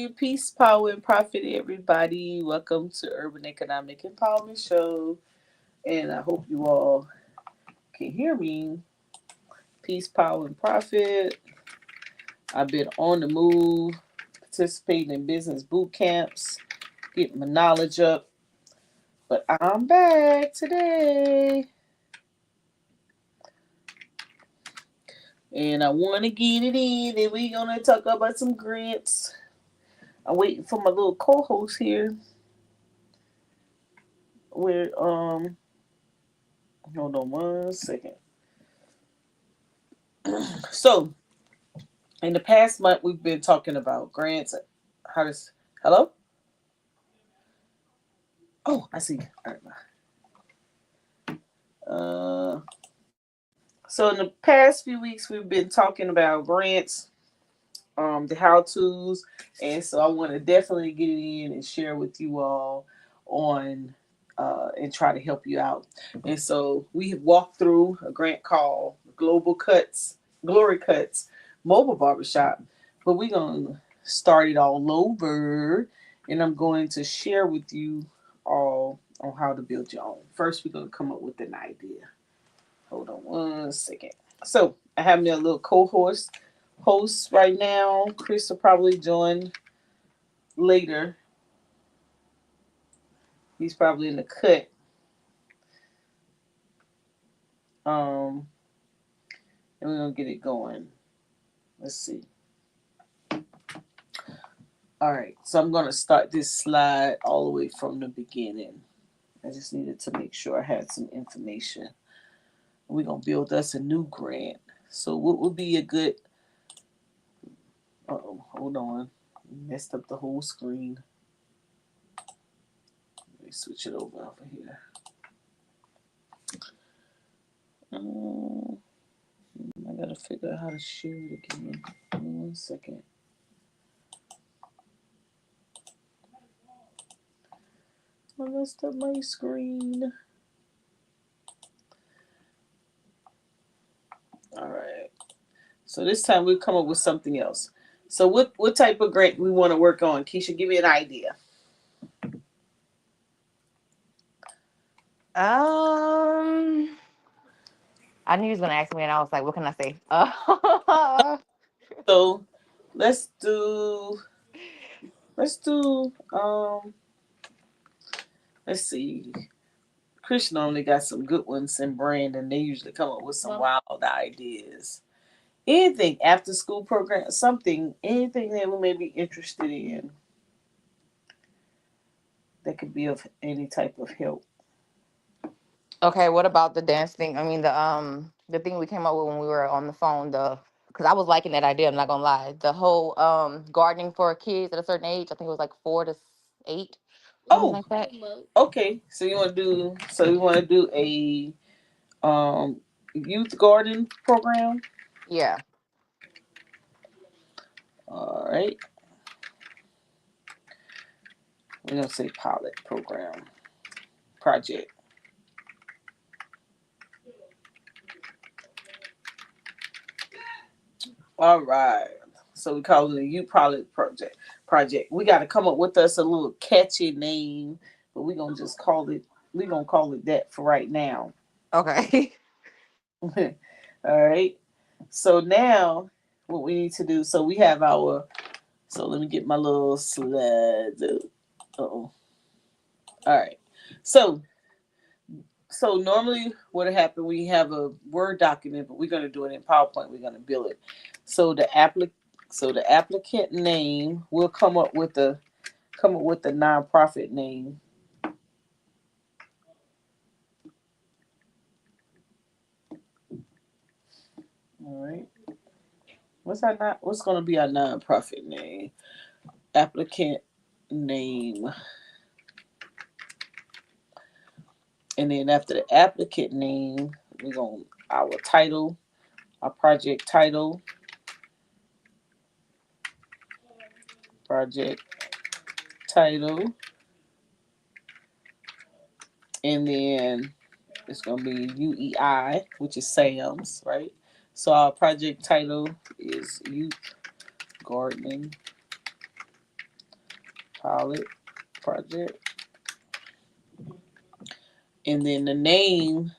Peace, power, and profit, everybody. Welcome to Urban Economic Empowerment Show. And I hope you all can hear me. Peace, power, and profit. I've been on the move, participating in business boot camps, getting my knowledge up. But I'm back today. And I want to get it in. And we're going to talk about some grants. I'm waiting for my little co-host here. Where hold on one second. So in the past month we've been talking about grants. How does hello? Oh, I see. All right. So in the past few weeks we've been talking about grants, the how to's, and so I want to definitely get it in and share with you all on and try to help you out. And so we have walked through a grant called Glory Cuts Mobile Barbershop, but we're gonna start it all over, and I'm going to share with you all on how to build your own. First, we're gonna come up with an idea. Hold on one second. So I have me a little host right now. Chris will probably join later. He's probably in the cut. Um, and we're gonna get it going. Let's see. All right, so I'm gonna start this slide all the way from the beginning. I just needed to make sure I had some information. We're gonna build us a new grant. So what would be a good hold on. Messed up the whole screen. Let me switch it over here. I gotta figure out how to share it again. One second. I messed up my screen. All right. So this time we'll come up with something else. So what type of grant we want to work on? Keisha, give me an idea. I knew he was gonna ask me, and I was like, "What can I say?" So let's do let's see. Chris normally got some good ones, and Brandon, they usually come up with some wild ideas. Anything after school program, anything that we may be interested in that could be of any type of help. Okay, what about the dance thing? I mean, the thing we came up with when we were on the phone. Because I was liking that idea. I'm not gonna lie. The whole gardening for kids at a certain age. I think it was like 4 to 8, something Oh, like that. okay. So you want to do a youth garden program? Yeah. All right. We're gonna say pilot program project. All right. So we call it a youth pilot project. We got to come up with us a little catchy name, but we're gonna just call it. We're gonna call it that for right now. Okay. All right. So now, what we need to do. So we have our. So let me get my little slides. Oh. All right. So normally what happen, we have a Word document, but we're going to do it in PowerPoint. We're going to build it. So the applicant name, we'll come up with a nonprofit name. All right. What's going to be our nonprofit name? Applicant name. And then after the applicant name, we're going our title, our project title, and then it's gonna be UEI, which is Sam's, right? So our project title is Youth Gardening Pilot project. And then the name.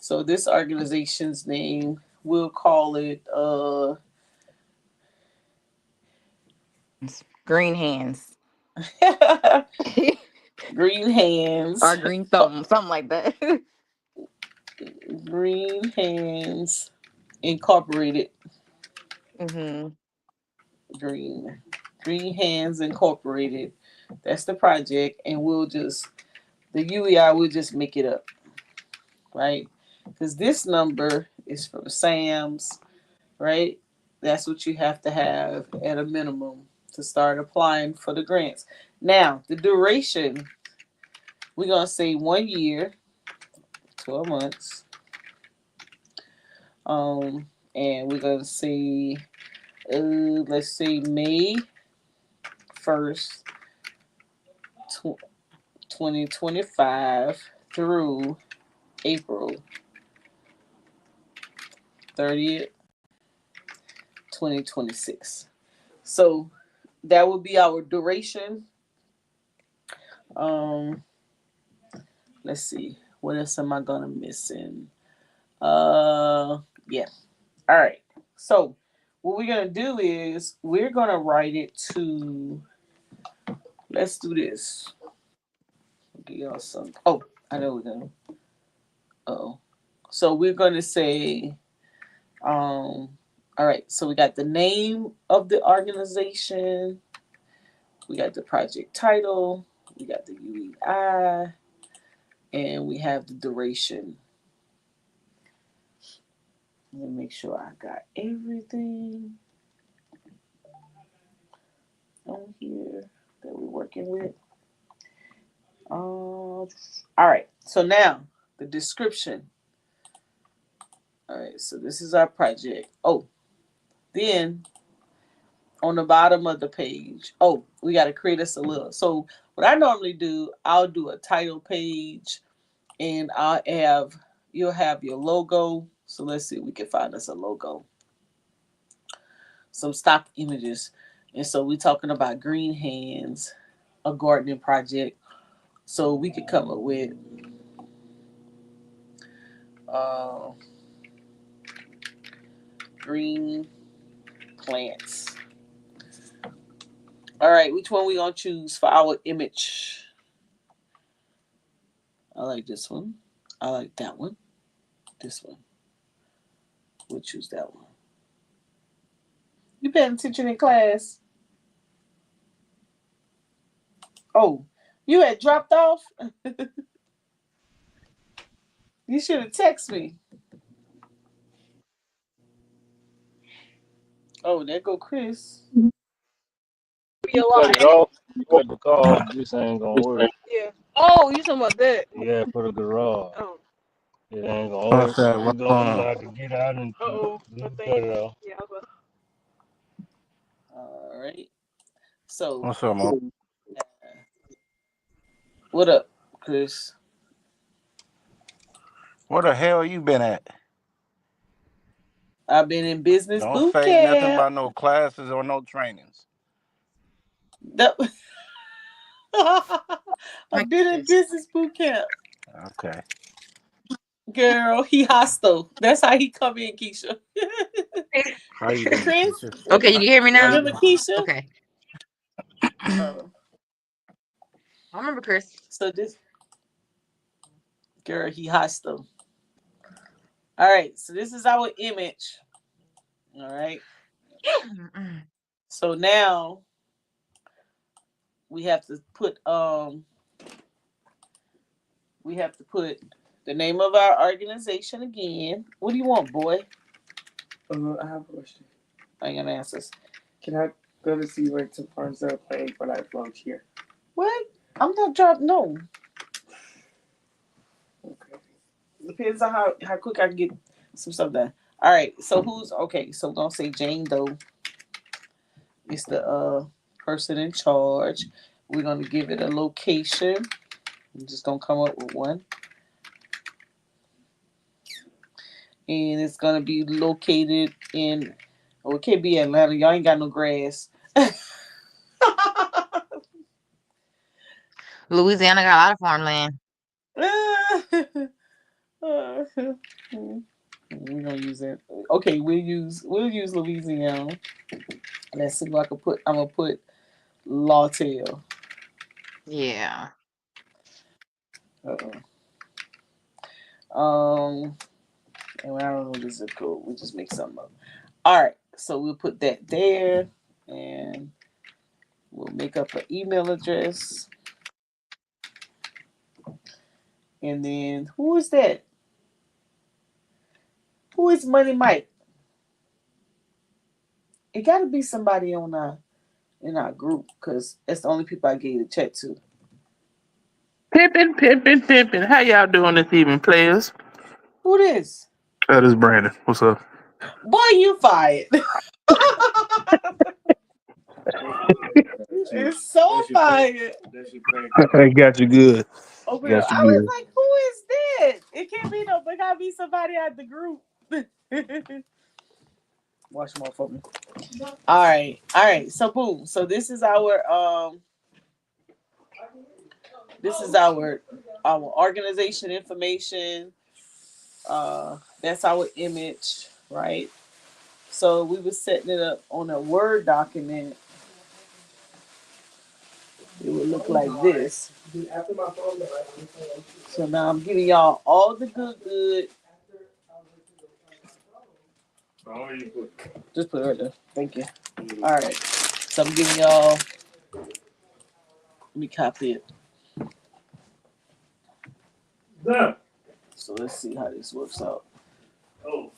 So this organization's name, we'll call it Green hands. Green Hands. Or green thumb, something like that. Green Hands Incorporated. Mm-hmm. Green Hands Incorporated. That's the project, and we'll just the UEI. We'll just make it up, right? Because this number is from Sam's, right? That's what you have to have at a minimum to start applying for the grants. Now, the duration, we're gonna say 1 year, 12 months. And we're gonna say, let's say May 1st, 2025 through April 30th, 2026. So that would be our duration. Um, let's see, what else am I gonna missing? Yeah. All right. So what we're gonna do is we're gonna write it to. Let's do this. Give y'all some. Oh, I know we're gonna. Oh, so we're gonna say. All right. So we got the name of the organization. We got the project title. We got the UEI, and we have the duration. Let me make sure I got everything on here that we're working with. All right. So now the description. All right. So this is our project. Oh, then on the bottom of the page, oh, we got to create us a little. So what I normally do, I'll do a title page, and you'll have your logo. So let's see if we can find us a logo. Some stock images. And so we're talking about Green Hands, a gardening project. So we could come up with uh, green plants. All right, which one we gonna choose for our image? I like this one. I like that one. This one. We'll choose that one. You paying attention in class? Oh, you had dropped off? You should have texted me. Oh, there go Chris. You cut it off. You cut the call. This ain't gonna work. Yeah. Oh, you talking about that? Yeah, for the garage. Oh. It ain't gonna What's work. that? You What's gonna going on? have to get out and Uh-oh. cut I it off. Yeah, All right. So, What's up, Mo? what up, Chris? Where the hell you been at? I've been in business Don't boot say nothing camp. about no classes or no trainings. I've been in business boot camp. Okay. Girl, he hostile. That's how he come in, Keisha. How you doing, Chris? Keisha? Okay, you can hear me now? Remember Keisha? Okay. I remember Chris. So this girl, he hostile. All right, so this is our image. All right. So now we have to put the name of our organization again. What do you want, boy? I have a question. I ain't gonna ask us. Can I go to see where Tim Farms are playing when I vlog here? What? I'm not dropping. No. Okay. Depends on how quick I can get some stuff done. All right. So who's okay? So we're gonna say Jane Doe is the person in charge. We're gonna give it a location. I'm just gonna come up with one. And it's gonna be located in. Oh, it can't be Atlanta. Y'all ain't got no grass. Louisiana got a lot of farmland. We're gonna use it. Okay, we'll use Louisiana. Let's see what I can put. I'm gonna put Lawtail. Yeah. And I don't know the zip code. We'll just make something up. All right, so we'll put that there, and we'll make up an email address. And then who is that? Who is Money Mike? It got to be somebody in our group because that's the only people I gave the check to. Pimpin'. How y'all doing this evening, players? Who this? This is Brandon. What's up? Boy, you fired. It's so fired. I got you good. Okay, Got you I was good. like, who is that? It can't be no, but gotta be somebody out the group. Watch them all for me. All right. So boom. So this is our organization information. That's our image, right? So we were setting it up on a Word document. It would look like this. So now I'm giving y'all all the good. Just put it right there. Thank you. All right. So I'm giving y'all. Let me copy it. So let's see how this works out. Oh,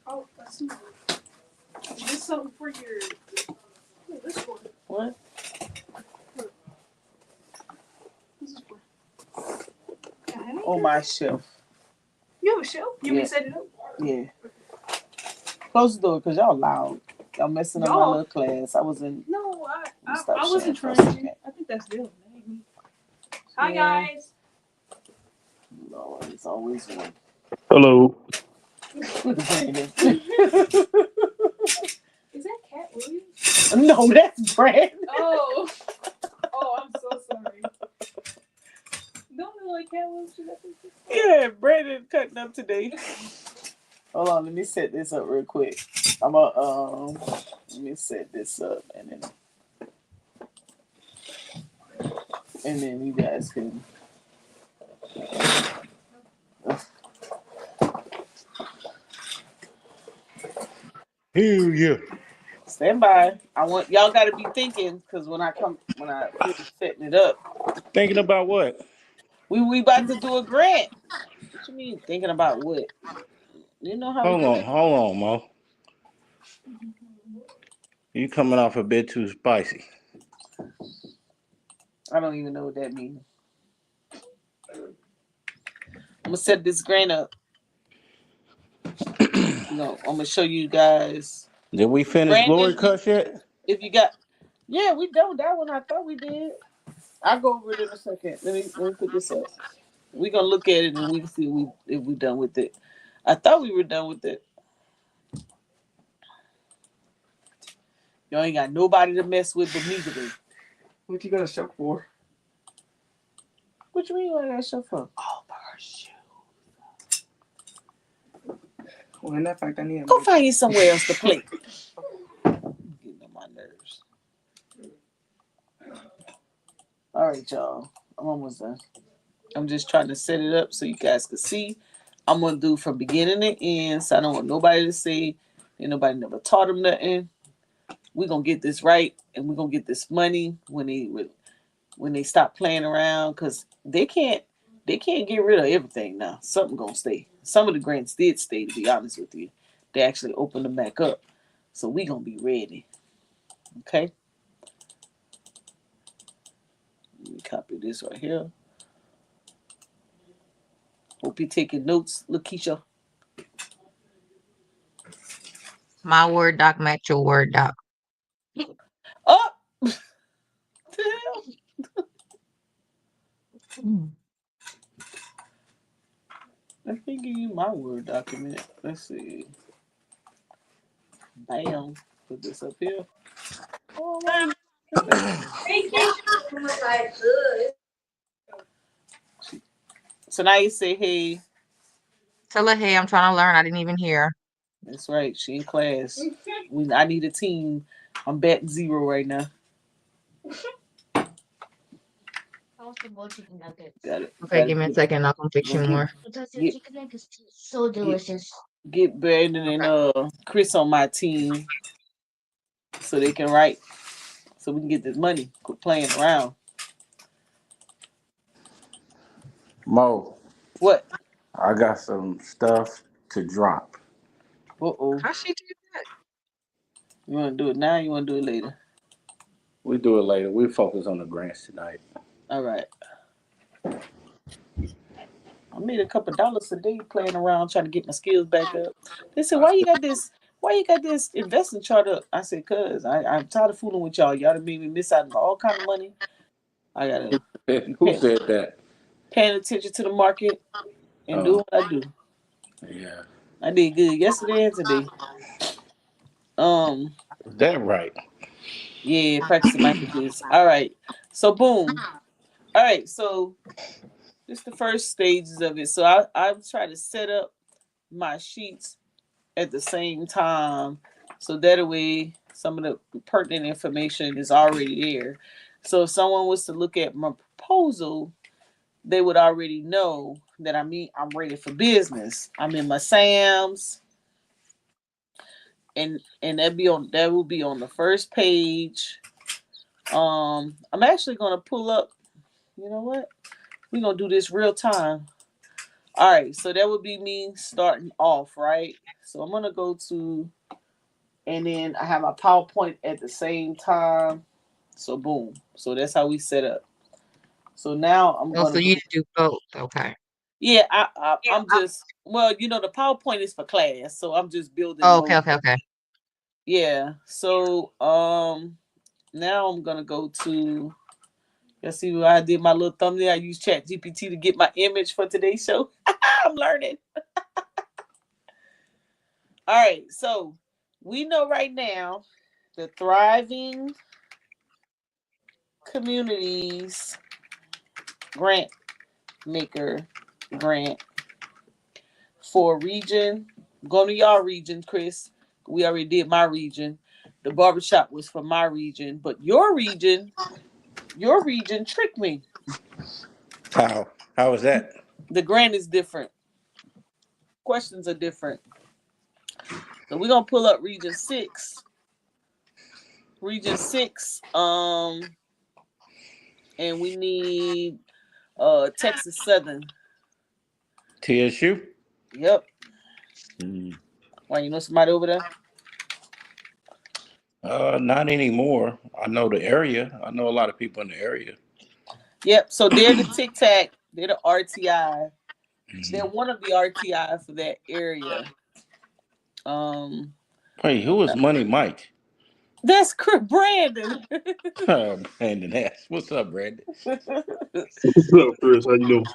I see. Is this something for your? Oh, this one. What? This is for. On my shelf. You have a shelf? You Yeah. can set it up? Yeah. Close the door because y'all loud. Y'all messing up my Y'all? little class. I was in. No, I Stop wasn't sharing trying for a to. second. I think that's them. Hi, Yeah. guys. Lord, it's always one. Hello. Look at Brandon. Is that Cat Williams? No, that's Brandon. Oh, I'm so sorry. Don't know like Cat Williams. Yeah, Brandon cutting up today. Hold on, let me set this up real quick. Let me set this up and then you guys can. Hell yeah. Stand by. I want y'all got to be thinking because when I finish setting it up, Thinking about what? we about to do a grant. What you mean thinking about what? You know how Hold we do. on, Mo. You coming off a bit too spicy. I don't even know what that means. I'm gonna set this grant up. I'm gonna show you guys. Did we finish Brandon, Glory Cuts yet? If you got, yeah, we done with that one. I thought we did. I'll go over it in a second. Let me put this up. We're gonna look at it and we can see if we done with it. I thought we were done with it. Y'all ain't got nobody to mess with but me today. What you got a show for? What you mean? What I got a show for? All for her shoe. Well, in that fact, I need. Go find you somewhere else to play. Getting on my nerves. All right, y'all. I'm almost done. I'm just trying to set it up so you guys can see. I'm gonna do from beginning to end, so I don't want nobody to say ain't nobody never taught them nothing. We're gonna get this right, and we're gonna get this money when they stop playing around, because they can't get rid of everything now. Something gonna stay. Some of the grants did stay, to be honest with you. They actually opened them back up, so we gonna be ready. Okay. Let me copy this right here. Hope you're taking notes, Lakeisha. My Word doc match your Word doc. Up. Let me give you my Word document. Let's see. Bam. Put this up here. Oh, Thank you. So now you say, hey, Tell her, hey, I'm trying to learn. I didn't even hear. that's right. She in class. I need a team. I'm batting 0 right now. Got it. Okay, give me a second. I'll come fix you Get, more. get, get Brandon and Chris on my team so they can write. So we can get this money. Quit playing around. Mo, What? I got some stuff to drop. Uh-oh. How she do that? You want to do it now? Or you want to do it later? We do it later. We focus on the grants tonight. All right. I made a couple dollars a day playing around trying to get my skills back up. They said, "Why you got this? Why you got this investing chart up?" I said, "Cause I'm tired of fooling with y'all. Y'all done made me miss out on all kind of money. I gotta Who said that? paying attention to the market and do what I do. Yeah. I did good yesterday and today. Is that right? Yeah, practicing my English. All right. So boom. All right. So this the first stages of it. So I try to set up my sheets at the same time, so that way some of the pertinent information is already there. So if someone was to look at my proposal, they would already know that I'm ready for business. I'm in my Sam's, and that will be on the first page. I'm actually gonna pull up. You know what? We're gonna do this real time. All right, so that would be me starting off, right? So I'm gonna go to, and then I have my PowerPoint at the same time. So boom. So that's how we set up. So now I'm Oh, gonna so go. you do both. Okay. Yeah, I'm just, well, the PowerPoint is for class, so I'm just building Oh, okay, those. okay. Yeah. So now I'm gonna go to, let's see where I did my little thumbnail. I used Chat GPT to get my image for today's show. I'm learning. All right, so we know right now the Thriving Communities Grant Maker grant for region. Go to y'all region, Chris. We already did my region. The barbershop was for my region, but your region tricked me. How? How was that? The grant is different. Questions are different. So we're gonna pull up region 6. Region 6, and we need Texas Southern. TSU? Yep. Mm. Why, you know somebody over there? Not anymore. I know the area. I know a lot of people in the area. Yep. So they're the Tic Tac. They're the RTI. Mm-hmm. They're one of the RTI for that area. Wait, who is Money Mike? That's Brandon. Brandon Ass. What's up, Brandon? What's up, Chris? How you doing?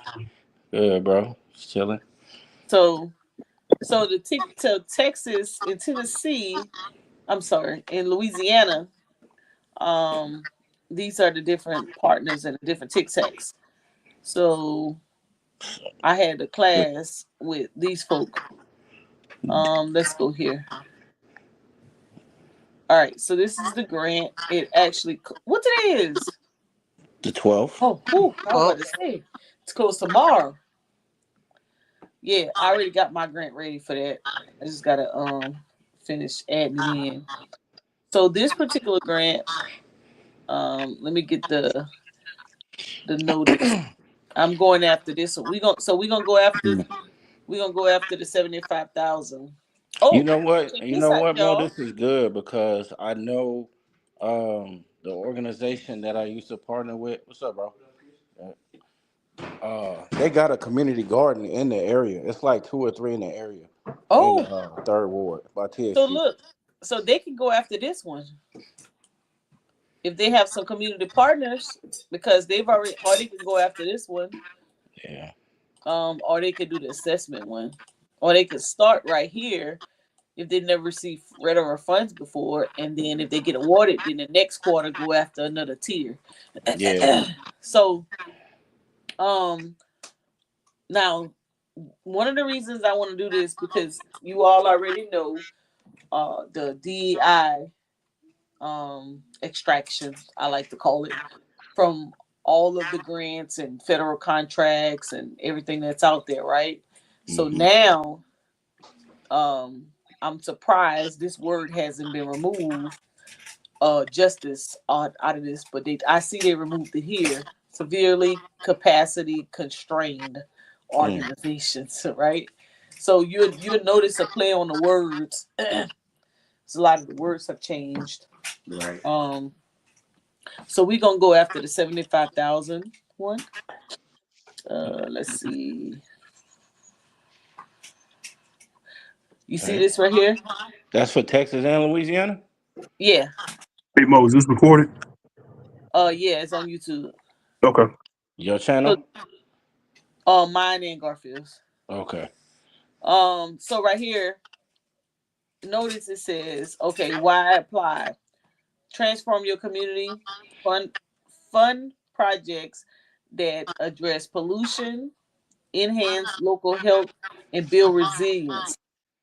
Good, bro. Just chilling. So Texas and Tennessee, I'm sorry, in Louisiana, these are the different partners and the different Tic Tacs. So I had a class with these folk. Let's go here. All right, so this is the grant. It actually, what today is? The 12th. Oh, I was about to say it's close tomorrow. Yeah, I already got my grant ready for that. I just gotta finish adding it in. So this particular grant, let me get the notice. I'm going after this one. We're gonna go after the 75,000. Oh, You know what? check You this know out, what, Mo? y'all. This is good because I know the organization that I used to partner with. What's up, bro? They got a community garden in the area. It's like 2 or 3 in the area. Oh, in the 3rd ward by TSU. so look, so they can go after this one if they have some community partners, because they've already, or they can go after this one. Yeah. Or they could do the assessment one, or they could start right here if they never received federal funds before, and then if they get awarded, then the next quarter go after another tier. Yeah. So, now one of the reasons I want to do this because you all already know the DEI extraction, I like to call it, from all of the grants and federal contracts and everything that's out there, right? So now I'm surprised this word hasn't been removed, justice out of this, but I see they removed it here. Severely capacity constrained organizations, right? So you notice a play on the words. So a lot of the words have changed. Right. So we're gonna go after the 75,000 one. Let's see. You see this right here? That's for Texas and Louisiana? Yeah. Hey Mo, is this recorded? Yeah, it's on YouTube. Okay. Your channel? Mine and Garfield's. Okay. So right here, notice it says, okay, why apply? Transform your community, fund projects that address pollution, enhance local health, and build resilience.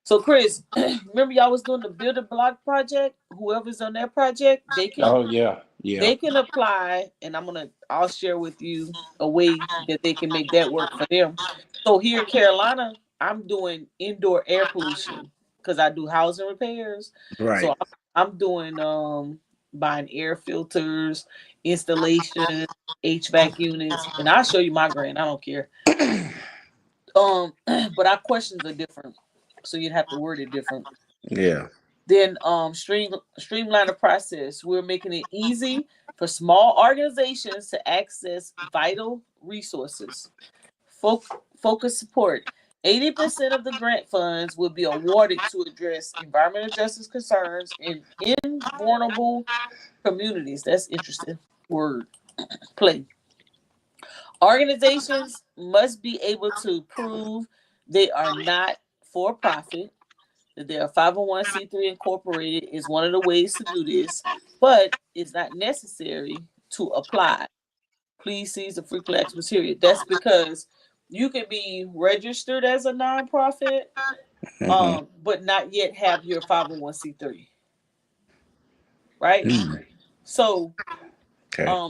So Chris, remember y'all was doing the Build a Block project? Whoever's on that project, they can apply, and I'll share with you a way that they can make that work for them. So here in Carolina, I'm doing indoor air pollution because I do housing repairs. Right. So I'm doing buying air filters, installation, HVAC units, and I'll show you my grant. I don't care. But our questions are different, so you'd have to word it different. Yeah. Then streamline the process. We're making it easy for small organizations to access vital resources. Focus support. 80% of the grant funds will be awarded to address environmental justice concerns in vulnerable communities. That's interesting word play. Organizations must be able to prove they are not for profit, that they are 501c3 incorporated is one of the ways to do this, but it's not necessary to apply. Please see the free collection material. That's because you can be registered as a nonprofit, but not yet have your 501c3. Right? So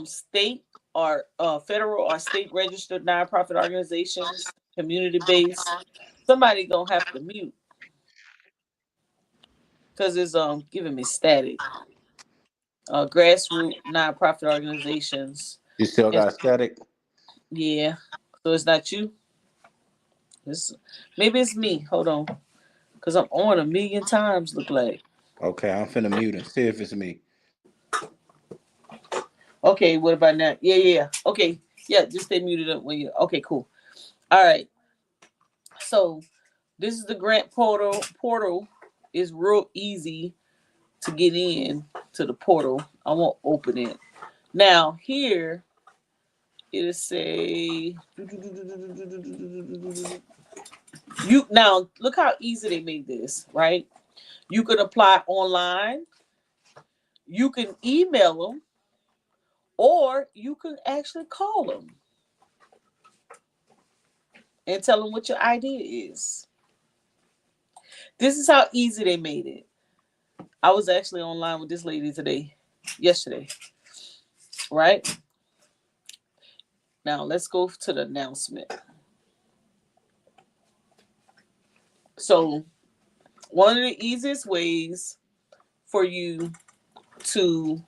state or federal or state registered nonprofit organizations, community-based, somebody gonna have to mute because it's giving me static. Grassroots nonprofit organizations. You still got static? Yeah. So it's not you. Maybe it's me. Hold on. Because I'm on 1,000,000 times, look like. Okay, I'm finna mute and see if it's me. Okay, what about now? Yeah. Okay. Yeah, just stay muted up when you okay, cool. All right. So this is the grant portal. Portal is real easy to get in to the portal. I won't open it. Now here it'll say you now look how easy they made this, right? You can apply online, you can email them, or you can actually call them and tell them what your idea is. This is how easy they made it. I was actually online with this lady yesterday, right? Now let's go to the announcement. So one of the easiest ways for you to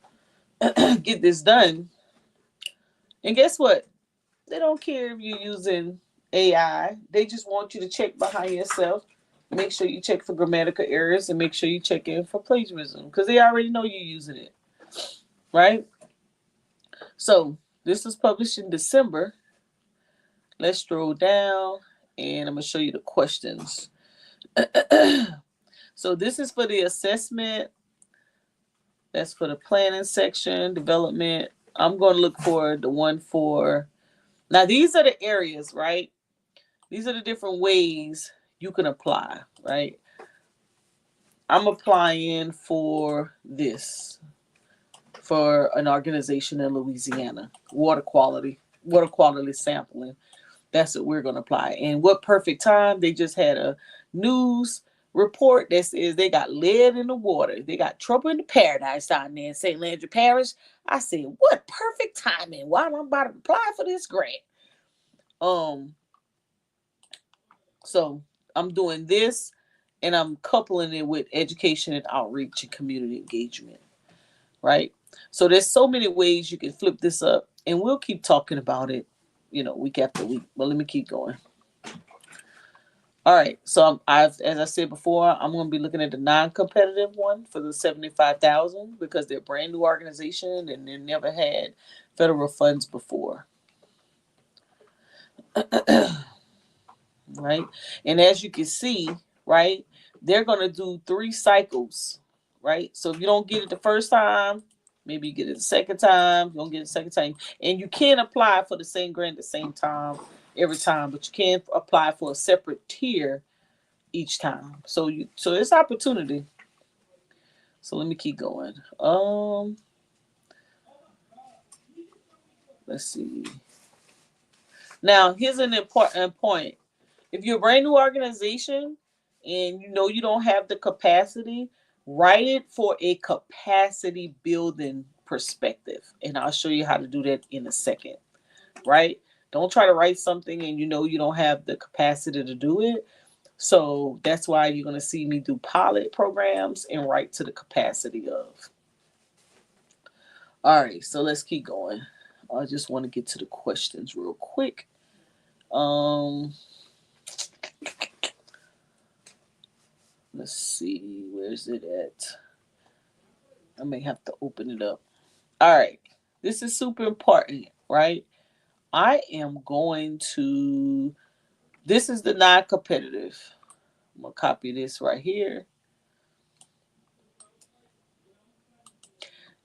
get this done, and guess what? They don't care if you're using AI. They just want you to check behind yourself. Make sure you check for grammatical errors and make sure you check in for plagiarism because they already know you're using it, right? So this was published in December. Let's scroll down and I'm going to show you the questions. So this is for the assessment. That's for the planning section, development. I'm going to look for the one for, now these are the areas, right? These are the different ways you can apply, right? I'm applying for this for an organization in Louisiana, water quality sampling. That's what we're going to apply. And what perfect time? They just had a news report that says they got lead in the water. They got trouble in the paradise down there in St. Landry Parish. I said, what perfect timing? Why am I about to apply for this grant? So I'm doing this and I'm coupling it with education and outreach and community engagement, right? So there's so many ways you can flip this up, and we'll keep talking about it, week after week. But let me keep going. All right. So as I said before, I'm going to be looking at the non-competitive one for the $75,000 because they're a brand new organization and they never had federal funds before. Right. And as you can see, right, they're going to do 3 cycles, right? So if you don't get it the first time, maybe you get it the second time, you don't get it the second time. And you can apply for the same grant at the same time every time, but you can apply for a separate tier each time. So it's opportunity. So let me keep going. Let's see. Now here's an important point. If you're a brand new organization and you don't have the capacity, write it for a capacity building perspective. And I'll show you how to do that in a second. Right? Don't try to write something and you don't have the capacity to do it. So that's why you're going to see me do pilot programs and write to the capacity of. All right, so let's keep going. I just want to get to the questions real quick. Let's see, where's it at? I may have to open it up. All right, this is super important, right? I am going to, this is the non-competitive. I'm going to copy this right here.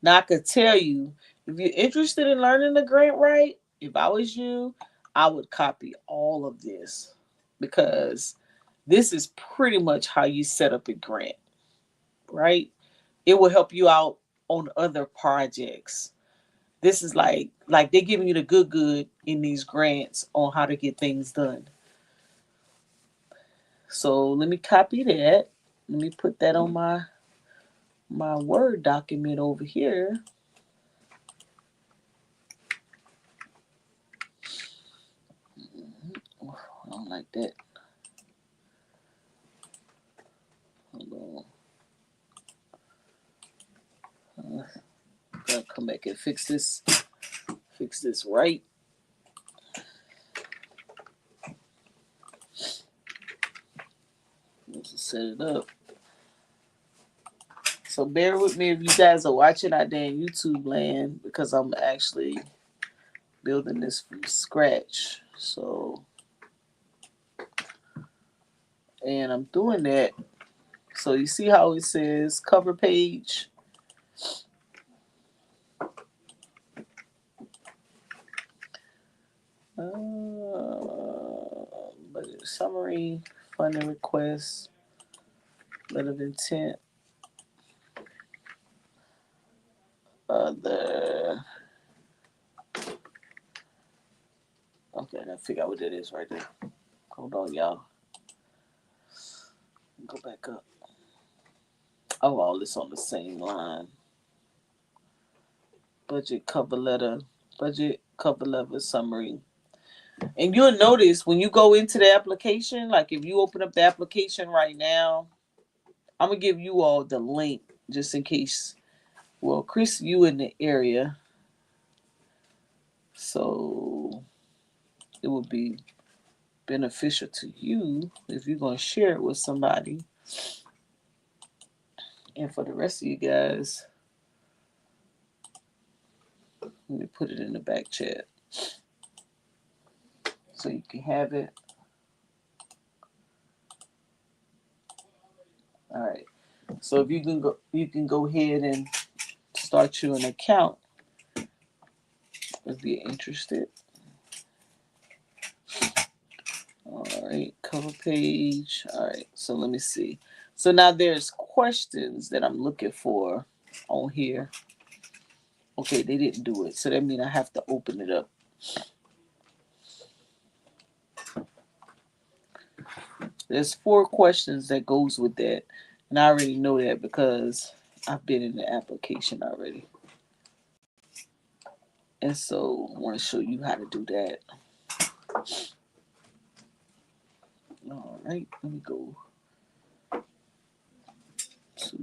Now I could tell you, if you're interested in learning the grant right, if I was you, I would copy all of this because this is pretty much how you set up a grant, right? It will help you out on other projects. This is like they're giving you the good in these grants on how to get things done. So let me copy that. Let me put that on my Word document over here. I don't like that. Hold on. Gotta come back and fix this right. Let's set it up. So bear with me if you guys are watching out there in YouTube land because I'm actually building this from scratch. So, and I'm doing that. So you see how it says cover page? Budget summary, funding request, letter of intent, other. Okay, I gotta figure out what that is right there. Hold on, y'all. Go back up. Oh, all this on the same line. Budget cover letter summary. And you'll notice when you go into the application, like if you open up the application right now, I'm gonna give you all the link just in case. Well, Chris, you in the area, so it would be beneficial to you if you're gonna share it with somebody. And for the rest of you guys, let me put it in the back chat so you can have it. All right. So if you can go ahead and start you an account if you're interested. All right, cover page. All right, so let me see. So now there's questions that I'm looking for on here. Okay, they didn't do it. So that means I have to open it up. There's 4 questions that goes with that. And I already know that because I've been in the application already. And so I want to show you how to do that. All right, let me go to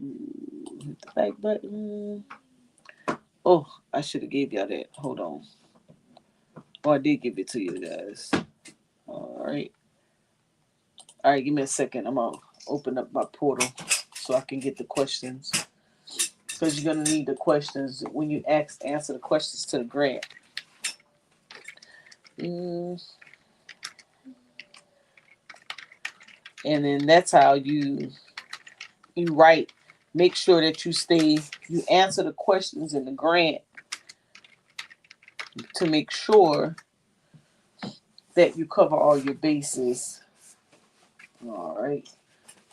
hit the back button. Oh, I should have gave y'all that. Hold on. Oh, I did give it to you guys. All right. All right, give me a second. I'm going to open up my portal so I can get the questions. Because you're going to need the questions when you answer the questions to the grant. And then that's how you write. Make sure that you answer the questions in the grant to make sure that you cover all your bases. All right.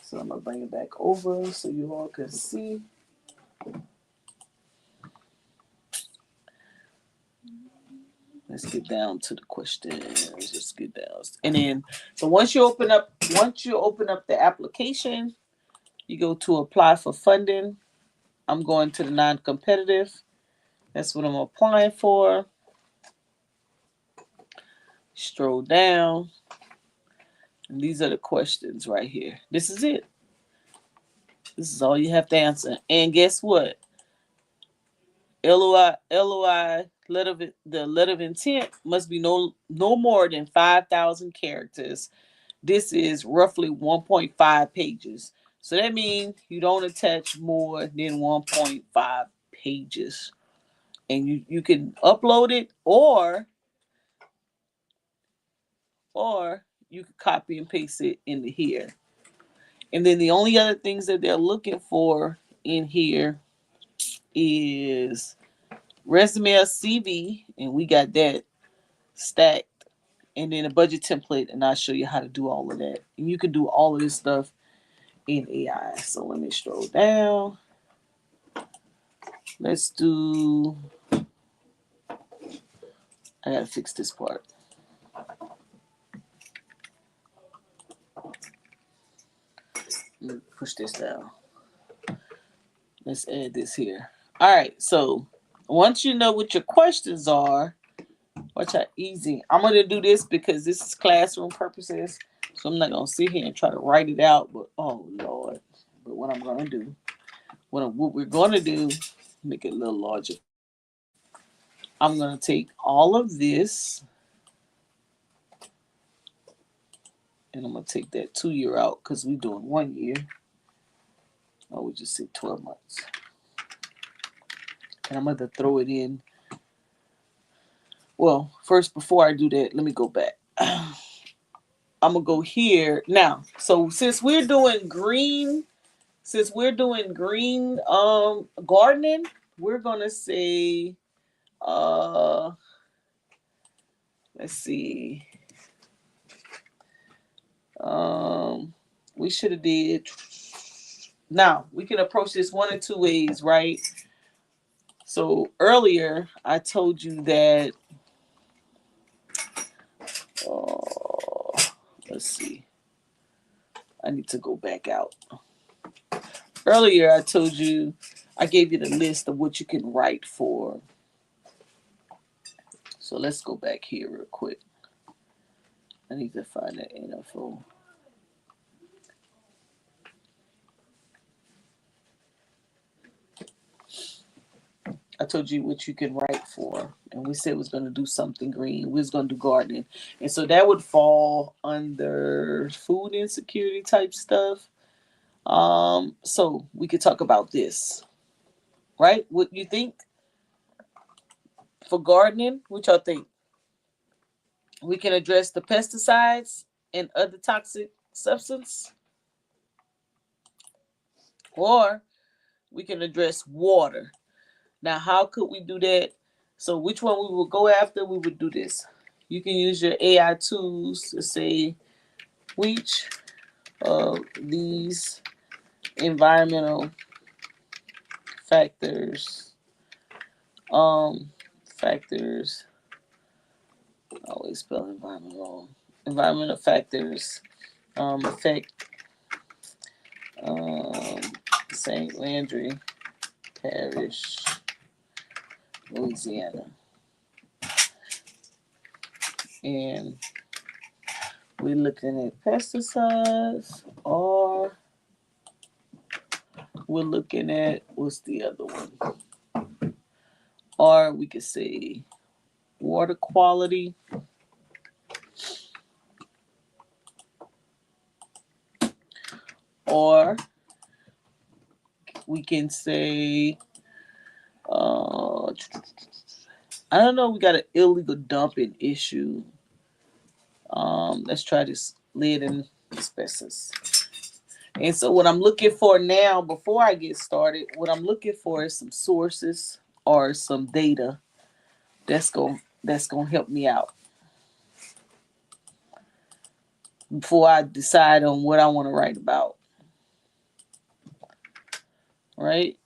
So I'm going to bring it back over so you all can see. Let's get down to the questions. Let's get down. And then, so once you open up the application, you go to apply for funding. I'm going to the non-competitive. That's what I'm applying for. Stroll down. And these are the questions right here. This is it. This is all you have to answer. And guess what? LOI, the letter of intent must be no more than 5,000 characters. This is roughly 1.5 pages. So that means you don't attach more than 1.5 pages. And you can upload it or you can copy and paste it into here. And then the only other things that they're looking for in here is resume or CV, and we got that stacked. And then a budget template, and I'll show you how to do all of that. And you can do all of this stuff in AI. So let me scroll down. Let's do, I gotta fix this part. Let me push this down. Let's add this here. All right, so once you know what your questions are, watch how easy. I'm gonna do this because this is classroom purposes. So I'm not gonna sit here and try to write it out, but oh Lord. But what I'm gonna do, what we're gonna do, make it a little larger. I'm gonna take all of this and I'm gonna take that 2 year out because we're doing 1 year. I would just say 12 months. And I'm gonna throw it in. Well, first, before I do that, let me go back. I'm gonna go here now. So since we're doing green gardening, we're gonna say let's see. We should have did. Now we can approach this 1 or 2 ways, right? So earlier I told you that. Let's see. I need to go back out. Earlier I told you, I gave you the list of what you can write for. So let's go back here real quick. I need to find that info. I told you what you can write for, and we said we was going to do something green. We was going to do gardening, and so that would fall under food insecurity type stuff. So we could talk about this, right? What you think for gardening? What y'all think? We can address the pesticides and other toxic substance, or we can address water. Now, how could we do that? So which one we will go after? We would do this. You can use your AI tools to say which of these environmental factors. Factors. I always spell environment wrong. Environmental factors affect um, St. Landry Parish, Louisiana, and we're looking at pesticides, or we're looking at what's the other one? Or we could say water quality, or we can say I don't know. We got an illegal dumping issue. Let's try this lead and asbestos. And so what I'm looking for now, before I get started, what I'm looking for is some sources or some data that's gonna help me out before I decide on what I want to write about. Right?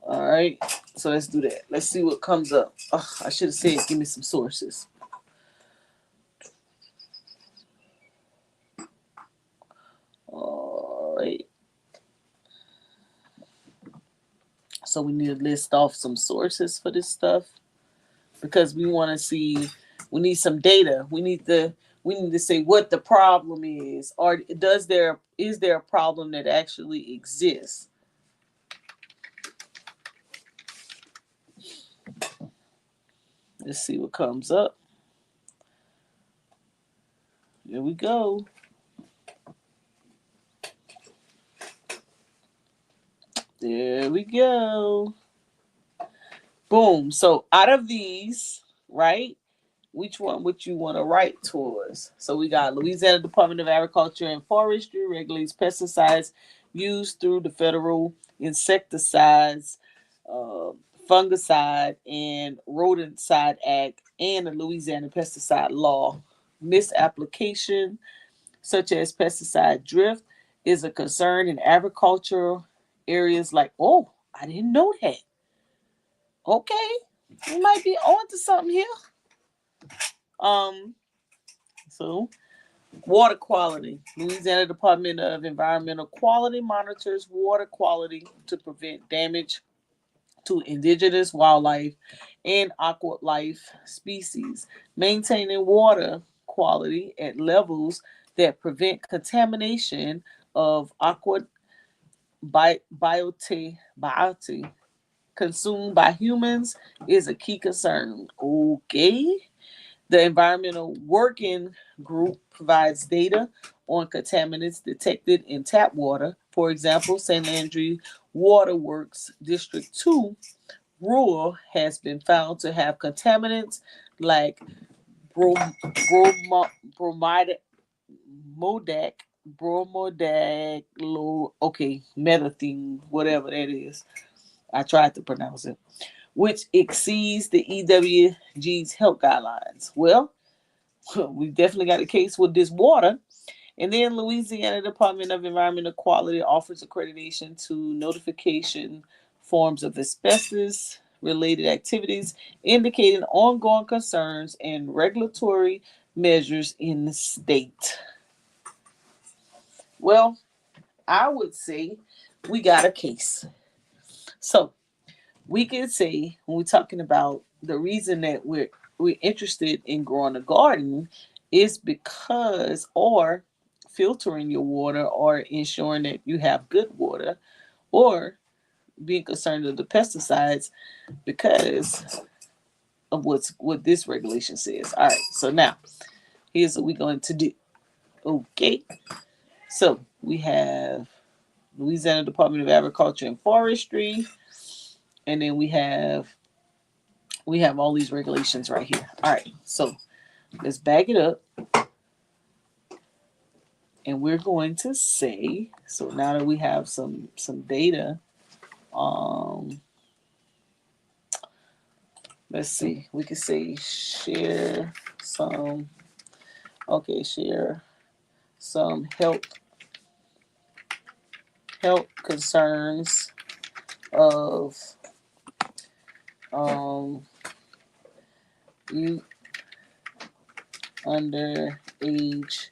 All right. So let's do that. Let's see what comes up. Oh, I should have said give me some sources. All right. So we need to list off some sources for this stuff because we want to see. We need some data. We need to say what the problem is, or is there a problem that actually exists? Let's see what comes up. Here we go. There we go. Boom. So out of these, right? Which one would you want to write towards? So we got Louisiana Department of Agriculture and Forestry regulates pesticides used through the federal insecticides, uh, fungicide, and rodenticide act and the Louisiana pesticide law. Misapplication, such as pesticide drift, is a concern in agricultural areas like, oh, I didn't know that. Okay, we might be on to something here. So water quality. Louisiana Department of Environmental Quality monitors water quality to prevent damage to indigenous wildlife and aquatic life species, maintaining water quality at levels that prevent contamination of aquatic biota consumed by humans is a key concern. Okay. The Environmental Working Group provides data on contaminants detected in tap water. For example, St. Landry Waterworks District 2 rural has been found to have contaminants like bromide, methane, whatever that is. I tried to pronounce it, which exceeds the EWG's health guidelines. Well, we definitely got a case with this water. And then Louisiana Department of Environmental Quality offers accreditation to notification forms of asbestos related activities, indicating ongoing concerns and regulatory measures in the state. Well, I would say we got a case. So we can say when we're talking about the reason that we're interested in growing a garden is because or filtering your water or ensuring that you have good water or being concerned of the pesticides because of what this regulation says. All right, so now here's what we're going to do. Okay, so we have Louisiana Department of Agriculture and Forestry, and then we have all these regulations right here. All right, so let's back it up. And we're going to say, so now that we have some data, let's see, we can say share some, okay, share some health concerns of youth under age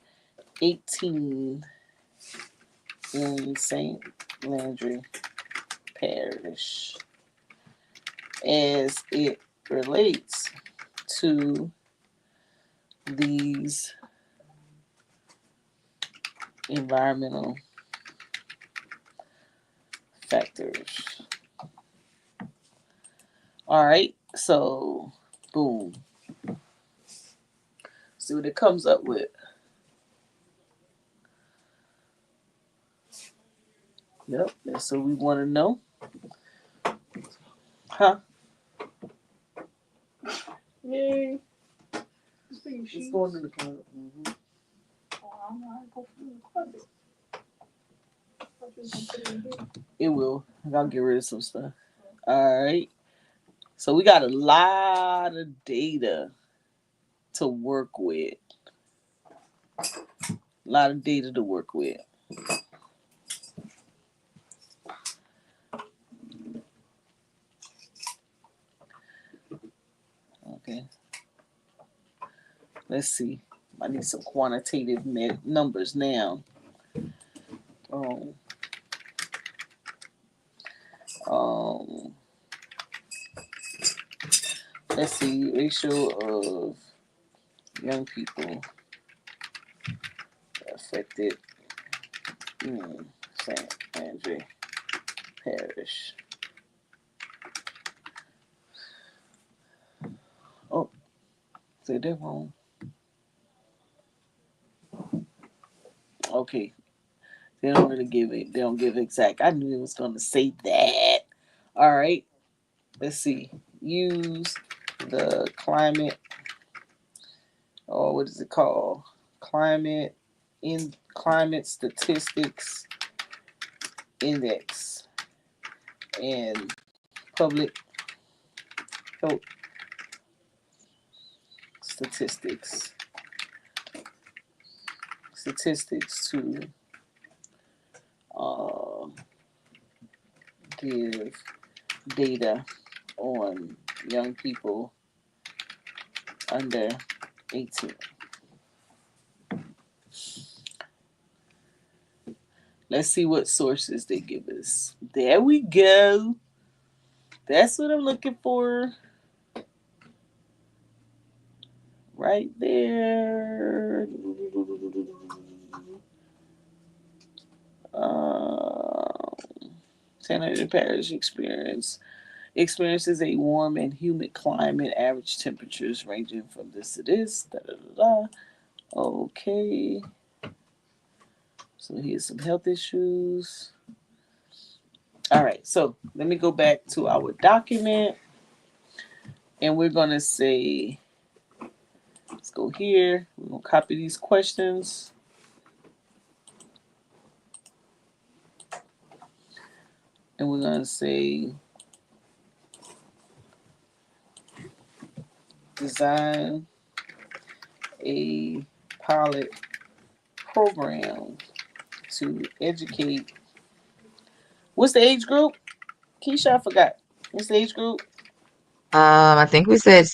18 in St. Landry Parish as it relates to these environmental factors. All right, so boom. See what it comes up with. Yep, that's what we want to know. Huh? Yay. It's It's going to the closet. Oh, I'm not going to the closet. I thought you was gonna put it in here. It will. I'll get rid of some stuff. All right. So we got a lot of data to work with. A lot of data to work with. Okay. Let's see. I need some quantitative numbers now. Let's see. Ratio of young people affected in St. Andrew Parish. Oh, say that wrong. Okay. They don't really give it. They don't give exact. I knew it was going to say that. All right. Let's see. Use the climate. Oh, what is it called? Climate statistics index and public health statistics to give data on young people under 18. Let's see what sources they give us. There we go. That's what I'm looking for. Right there. San Andreas Parish experiences a warm and humid climate, average temperatures ranging from this to this. Da, da, da, da. Okay. So here's some health issues. All right, so let me go back to our document. And we're going to say, let's go here. We're going to copy these questions. And we're going to say, design a pilot program to educate. What's the age group? Keisha, I forgot. What's the age group? I think we said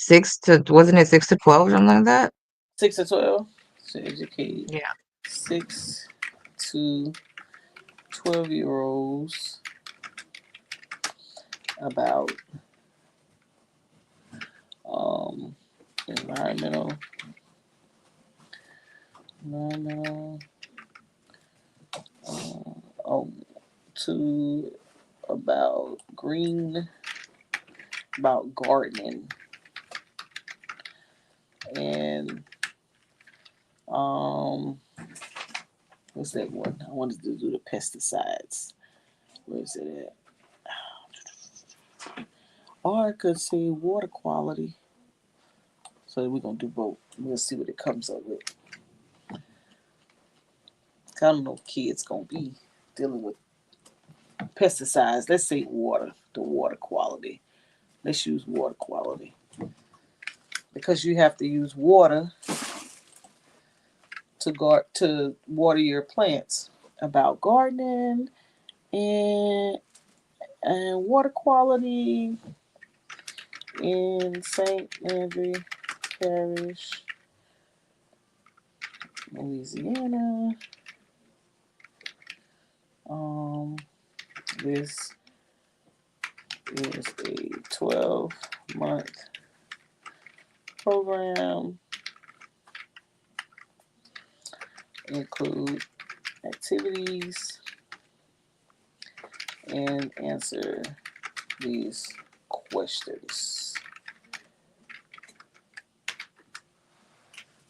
wasn't it 6 to 12 or something like that? 6 to 12. To educate. Yeah. 6 to 12-year-olds about environmental to about gardening and what's that one? I wanted to do the pesticides. Where is it at? Or I could say water quality. So we're gonna do both. We'll see what it comes up with. I don't know if kids gonna be dealing with pesticides. Let's say water, the water quality. Let's use water quality. Because you have to use water to water your plants, about gardening and water quality in St. Landry Parish, Louisiana. This is a 12-month program. Include activities and answer these questions.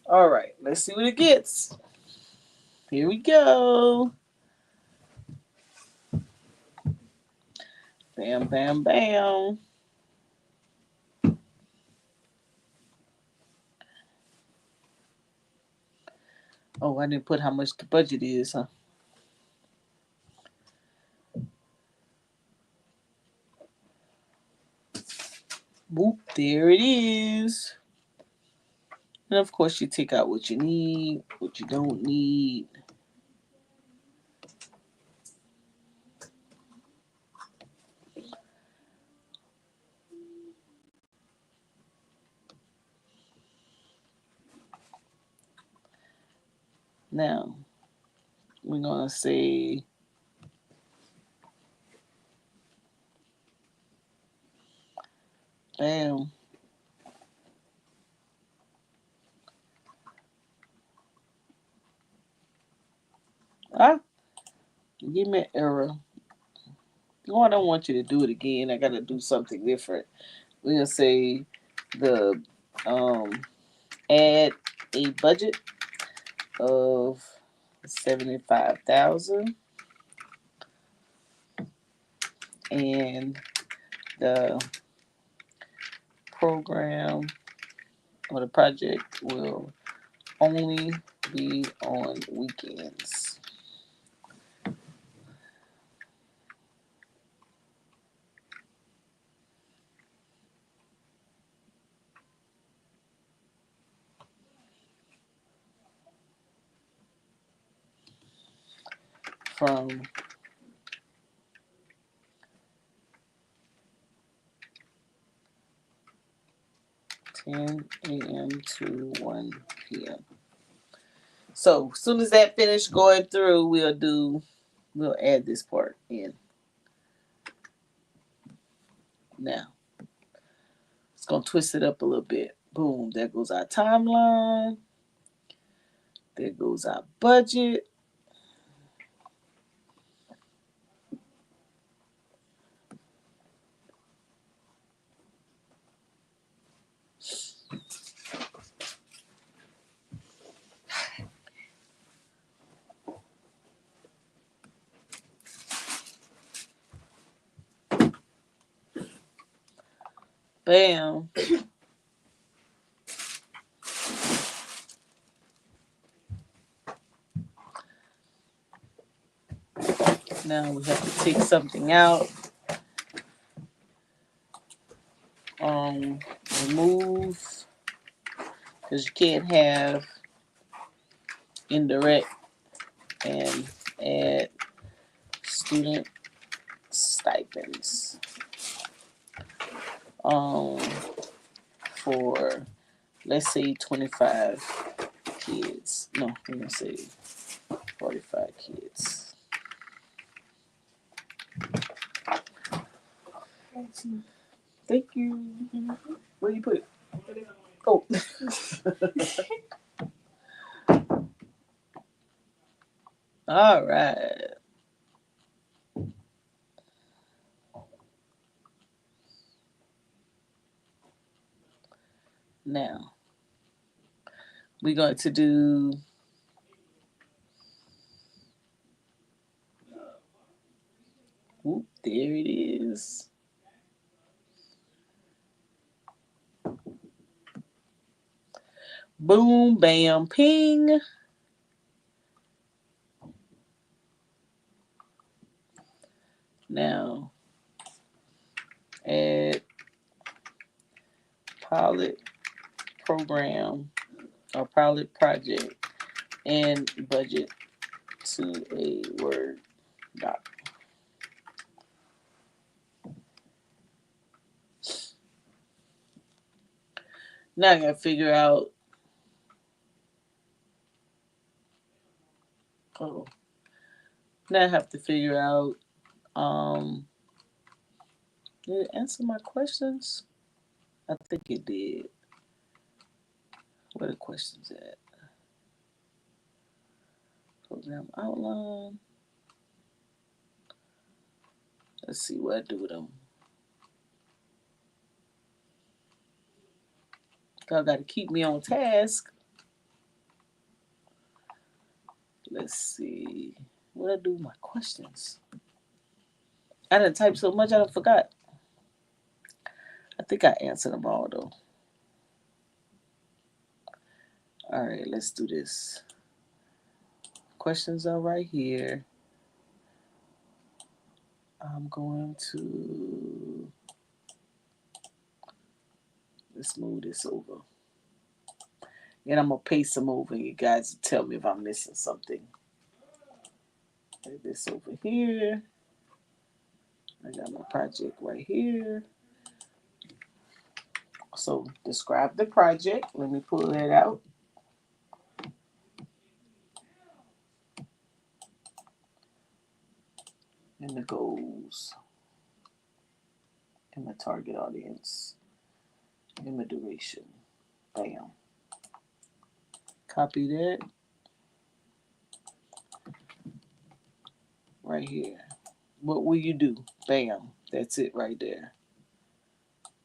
All right, let's see what it gets. Here we go. Bam, bam, bam. Oh, I didn't put how much the budget is, huh? Boop, there it is. And of course, you take out what you need, what you don't need. Now, we're going to say bam. Ah, give me an error. Oh, I don't want you to do it again. I got to do something different. We're going to say the add a budget of 75,000, and the program or the project will only be on weekends. From 10 a.m. to 1 p.m. So as soon as that finished going through, we'll add this part in. Now, it's gonna twist it up a little bit. Boom, there goes our timeline. There goes our budget. Bam. Now we have to take something out. Remove, because you can't have indirect, and add student stipends. For, let's say, 25 kids. No, we're gonna say 45 kids. Thank you. Where you put it? Oh. All right. Now, we're going to do whoop, there it is. Boom, bam, ping. Now, add pilot program or pilot project and budget to a Word doc. Now I gotta figure out. Oh, now I have to figure out. Did it answer my questions? I think it did. Where the questions at? Program outline. Let's see what I do with them. Y'all got to keep me on task. Let's see. What I do with my questions? I didn't type so much I forgot. I think I answered them all though. All right, let's do this. Questions are right here. I'm going to, let's move this over. And I'm going to paste them over. You guys tell me if I'm missing something. Put this over here. I got my project right here. So describe the project. Let me pull that out. And the goals. And my target audience. And my duration. Bam. Copy that. Right here. What will you do? Bam. That's it right there.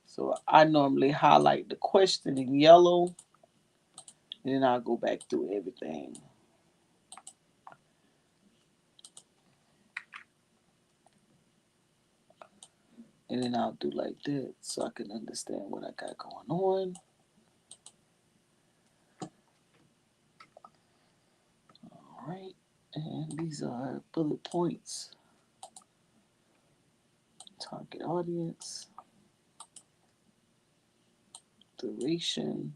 So I normally highlight the question in yellow. And then I'll go back through everything. And then I'll do like that so I can understand what I got going on. All right. And these are bullet points. Target audience. Duration.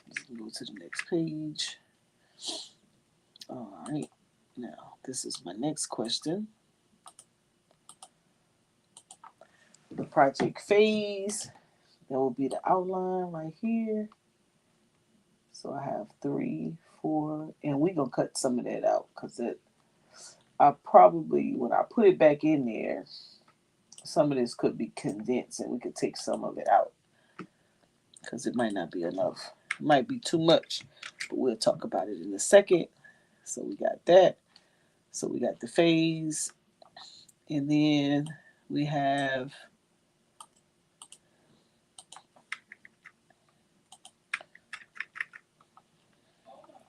Let's go to the next page. All right. Now, this is my next question. The project phase. That will be the outline right here. So I have 3, 4, and we're going to cut some of that out because I probably, when I put it back in there, some of this could be condensed and we could take some of it out because it might not be enough. It might be too much, but we'll talk about it in a second. So we got that. So we got the phase, and then we have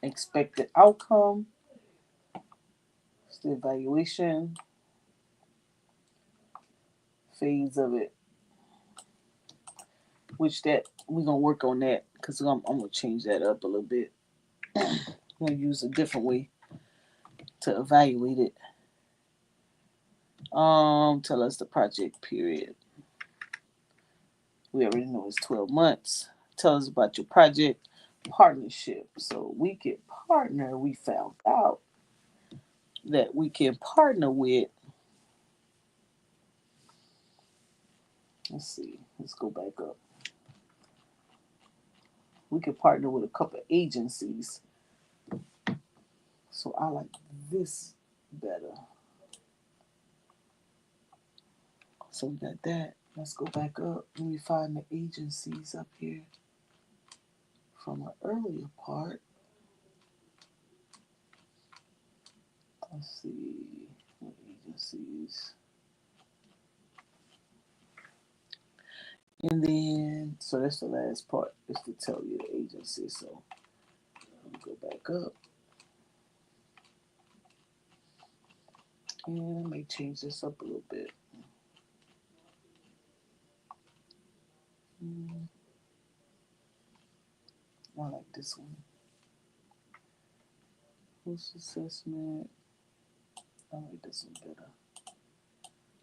expected outcome. It's the evaluation phase of it, which that we're gonna work on that because I'm gonna change that up a little bit. I'm gonna use a different way to evaluate it. Tell us the project period. We already know it's 12 months. Tell us about your project partnership. So we can partner. We found out that we can partner with. Let's see. Let's go back up. We can partner with a couple of agencies. So I like this better. So we got that. Let's go back up. Let me find the agencies up here from an earlier part. Let's see. What agencies? And then, so that's the last part, is to tell you the agency. So let me go back up. And I may change this up a little bit. I like this one. Post assessment. I like this one better.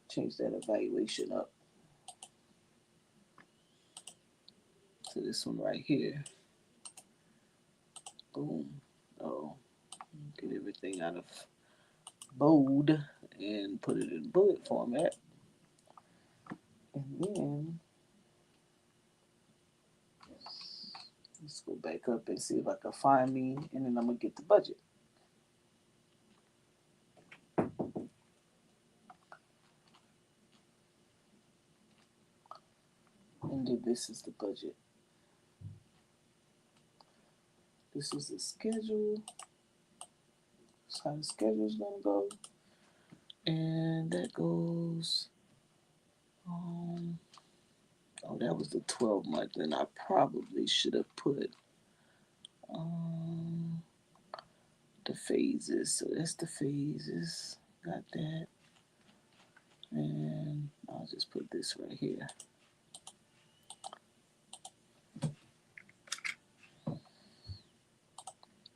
Change that evaluation up to this one right here. Boom. Oh, get everything out of bold and put it in bullet format. And then let's go back up and see if I can find me, and then I'm gonna get the budget. And then this is the budget. This is the schedule. That's how the schedule's gonna go. And that goes, oh, that was the 12 month. Then I probably should have put the phases. So that's the phases. Got that. And I'll just put this right here.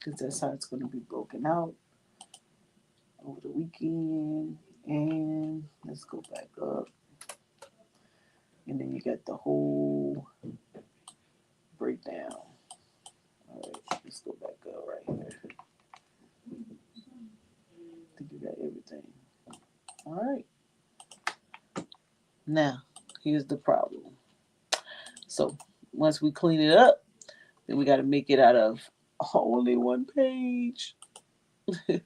Because that's how it's going to be broken out over the weekend. And let's go back up. And then you got the whole breakdown. All right, let's go back up right here. I think you got everything. All right. Now, here's the problem. So, once we clean it up, then we got to make it out of only one page. There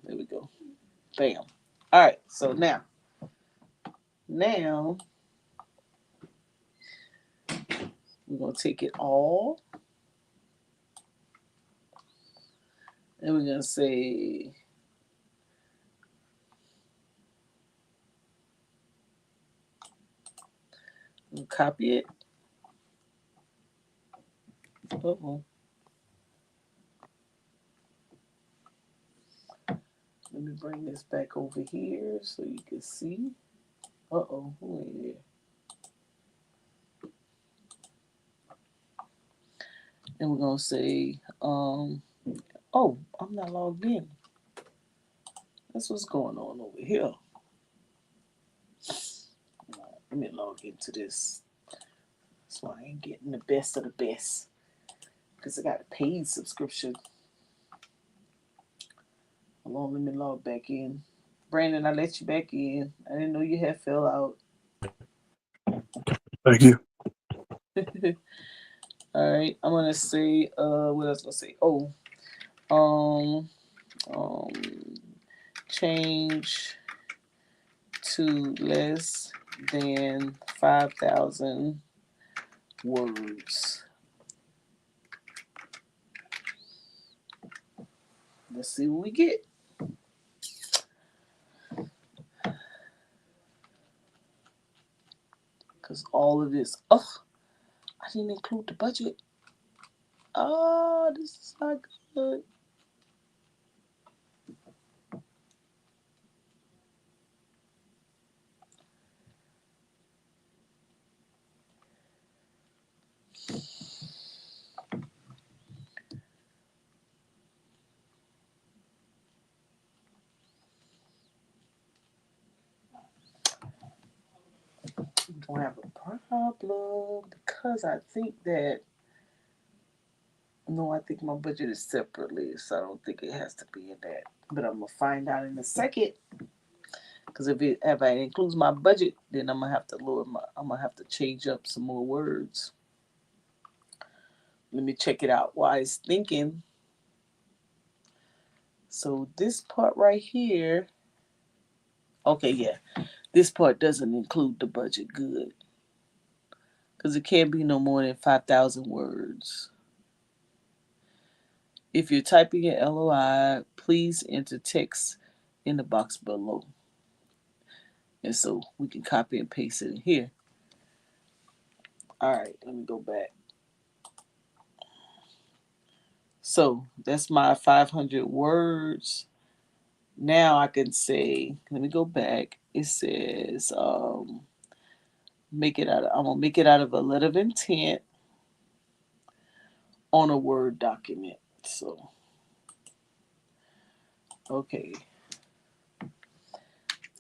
we go. Bam. All right. So now we're going to take it all and we're going to say we'll copy it. Uh-oh. Let me bring this back over here so you can see. Uh-oh, who ain't there? And we're going to say, oh, I'm not logged in. That's what's going on over here. Let me log into this. That's why I ain't getting the best of the best. Because I got a paid subscription. Hold on, let me log back in. Brandon, I let you back in. I didn't know you had fell out. Thank you. All right, I'm gonna say what else? I say? Oh, change to less than 5,000 words. Let's see what we get. Because all of this, I didn't include the budget. Oh, this is not good. Don't have a problem because I think that no, I think my budget is separately, so I don't think it has to be in that. But I'm gonna find out in a second. Because if it includes my budget, then I'm gonna have to I'm gonna have to change up some more words. Let me check it out while it's thinking. So this part right here, okay, yeah, this part doesn't include the budget. Good, because it can't be no more than 5,000 words. If you're typing an LOI, please enter text in the box below. And so we can copy and paste it in here. All right, let me go back. So that's my 500 words. Now I can say, let me go back. It says, I'm gonna make it out of a letter of intent on a Word document. So, okay.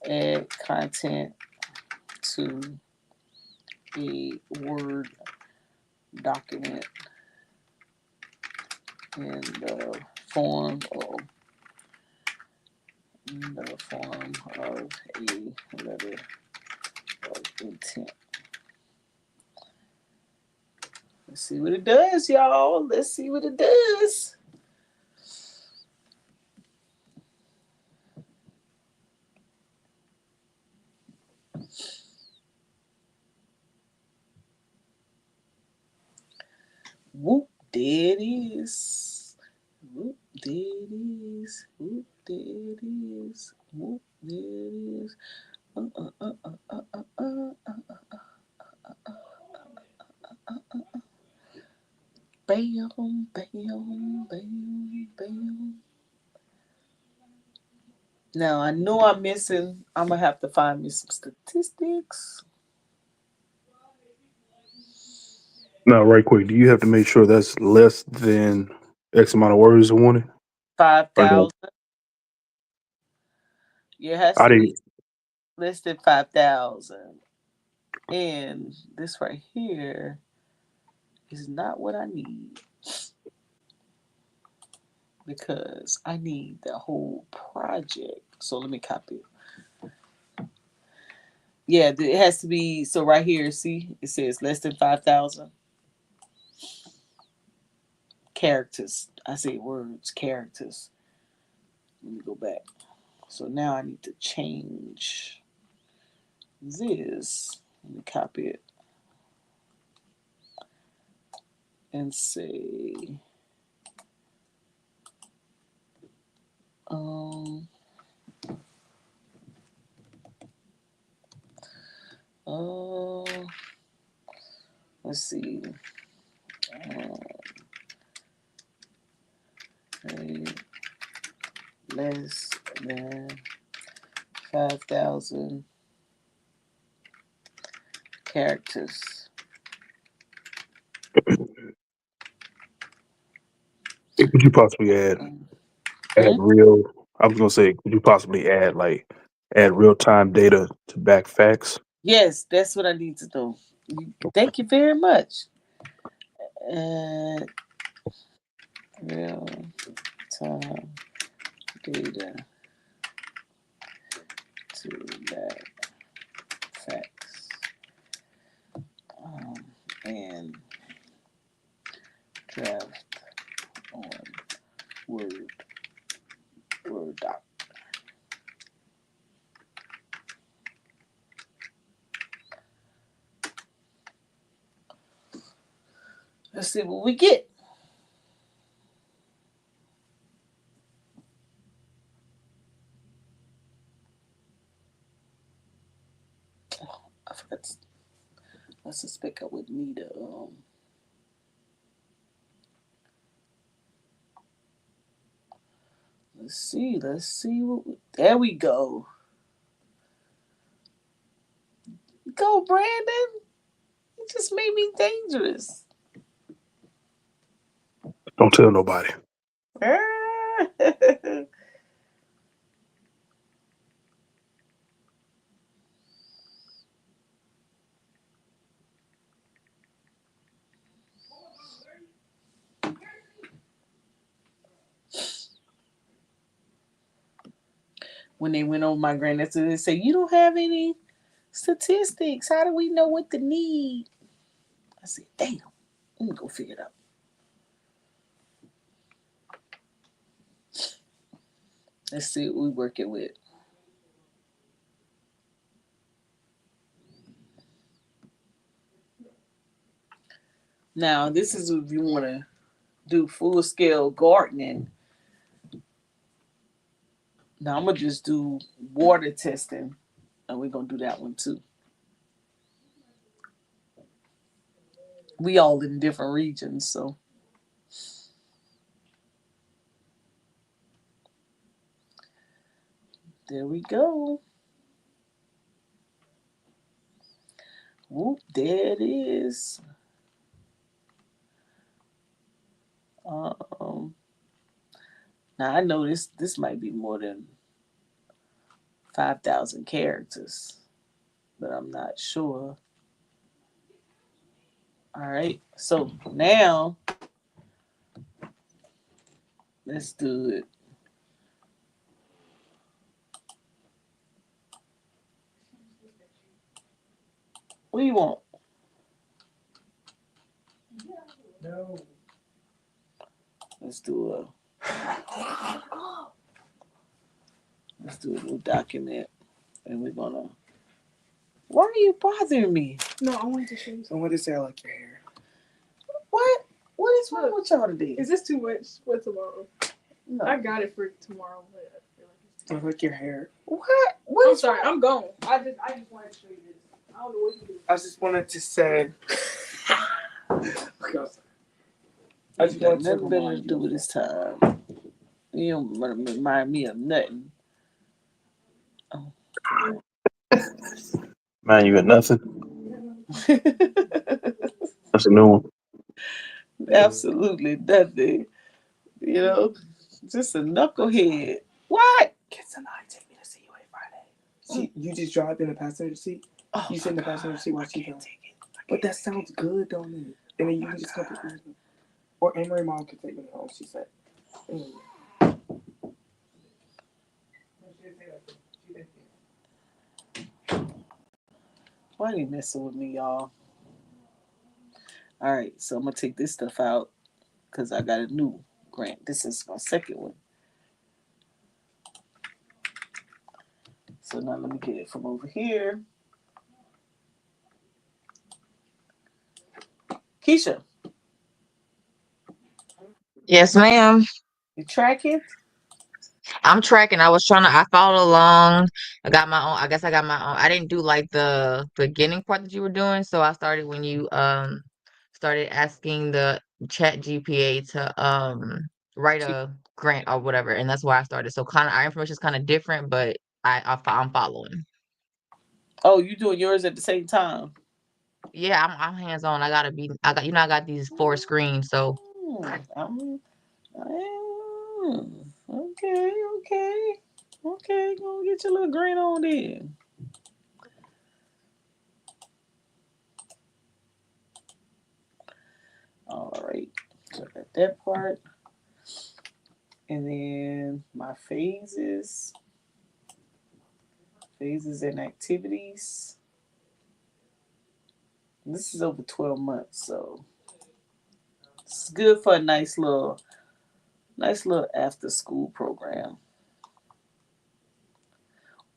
Add content to a Word document in the form of a letter of intent. Let's see what it does, y'all. Let's see what it does. Whoop, there it is. Whoop, there it is. Whoop, there it is. Whoop, there it is. Bam, bam, bam, bam. Now I know I'm missing. I'm gonna have to find me some statistics. Now, right quick, do you have to make sure that's less than X amount of words in one? Or no? 5,000. Yeah, it has I to be didn't. less than 5,000. And this right here is not what I need because I need the whole project. So let me copy it. Yeah, it has to be. So right here, see, it says less than 5,000 characters. I say words, characters. Let me go back. So now I need to change this. Let me copy it and say, um, uh, let's see, less than 5,000 characters. Could you possibly add Hmm? real? I was gonna say, could you possibly add real time data to back facts? Yes, that's what I need to do. Thank you very much. Real time data to back facts, and draft on Word doc. Let's see what we get. I forgot. I suspect I would need a. Let's see. Let's see. There we go. Go, Brandon. You just made me dangerous. Don't tell nobody. When they went over my granddad, so they say, "You don't have any statistics. How do we know what to need?" I said, "Damn, let me go figure it out." Let's see what we working with. Now, this is if you want to do full scale gardening. Now, I'm going to just do water testing, and we're going to do that one too. We all in different regions, so there we go. Whoop, there it is. Now I know this might be more than 5,000 characters, but I'm not sure. All right. So now let's do it. What do you want? No. Let's do a little document, and we're gonna. Why are you bothering me? No, I wanted to show you I something. want to say I like your hair. What? What is wrong with y'all today? Is this too much for tomorrow? No. I got it for tomorrow, but I feel like it's too I like your hair. What? What I'm is sorry, wrong? I'm gone. I just wanted to show you this. I don't know what you do. I just wanted to say. I just Got wanted to nothing better to remind do you. with this time. You don't remind me of nothing. Man, you got nothing. That's a new one. Absolutely nothing. You know, just a knucklehead. What? Kids and I take me to see you on Friday. See, you just drive in the passenger seat. Oh You sit in the passenger seat while she goes. But that sounds good, don't it? And then you can just come to me. Or Amory mom could take me home, she said. Why are you messing with me, y'all? All right, so I'm gonna take this stuff out because I got a new grant. This is my second one. So now let me get it from over here. Keisha, Yes, ma'am. you tracking? I'm tracking. I followed along. I got my own. I guess I got my own. I didn't do like the beginning part that you were doing. So I started when you started asking the chat GPA to write a grant or whatever. And that's why I started. So kind of our information is kind of different, but I'm following. Oh, you doing yours at the same time? Yeah, I'm hands on. I got these 4 screens. So Okay, okay. Gonna get your little green on then. All right, so I got that part, and then my phases and activities. This is over 12 months, so it's good for a nice little after school program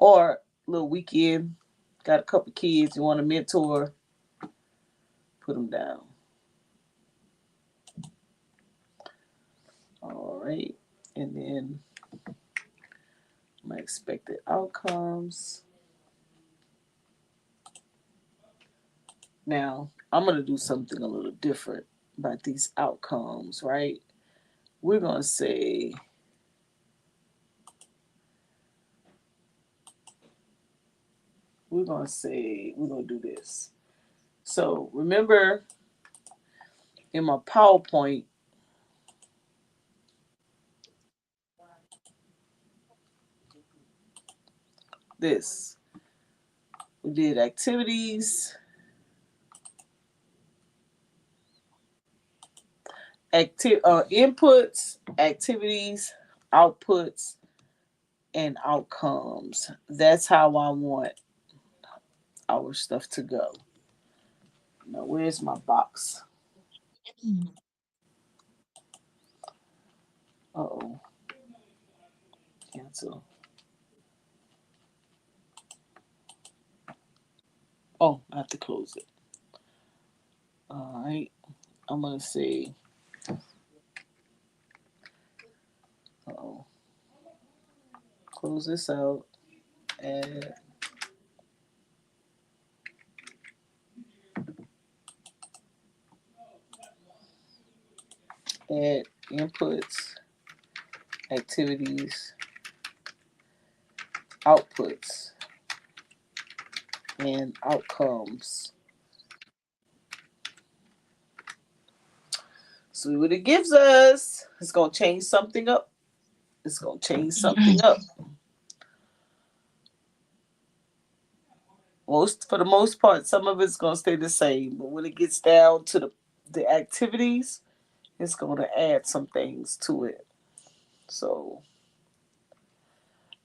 or little weekend. Got a couple kids you want to mentor, put them down. All right, and then my expected outcomes. Now I'm gonna do something a little different about these outcomes, right? We're gonna say we're gonna do this. So remember in my PowerPoint, this we did activities, inputs, activities, outputs, and outcomes. That's how I want our stuff to go. Now, where's my box? Uh-oh. Cancel. Oh, I have to close it. All right. I'm going to say, uh-oh. Close this out. Add inputs, activities, outputs, and outcomes. See what it gives us. It's going to change something up. For the most part, some of it's gonna stay the same, but when it gets down to the activities, it's gonna add some things to it. So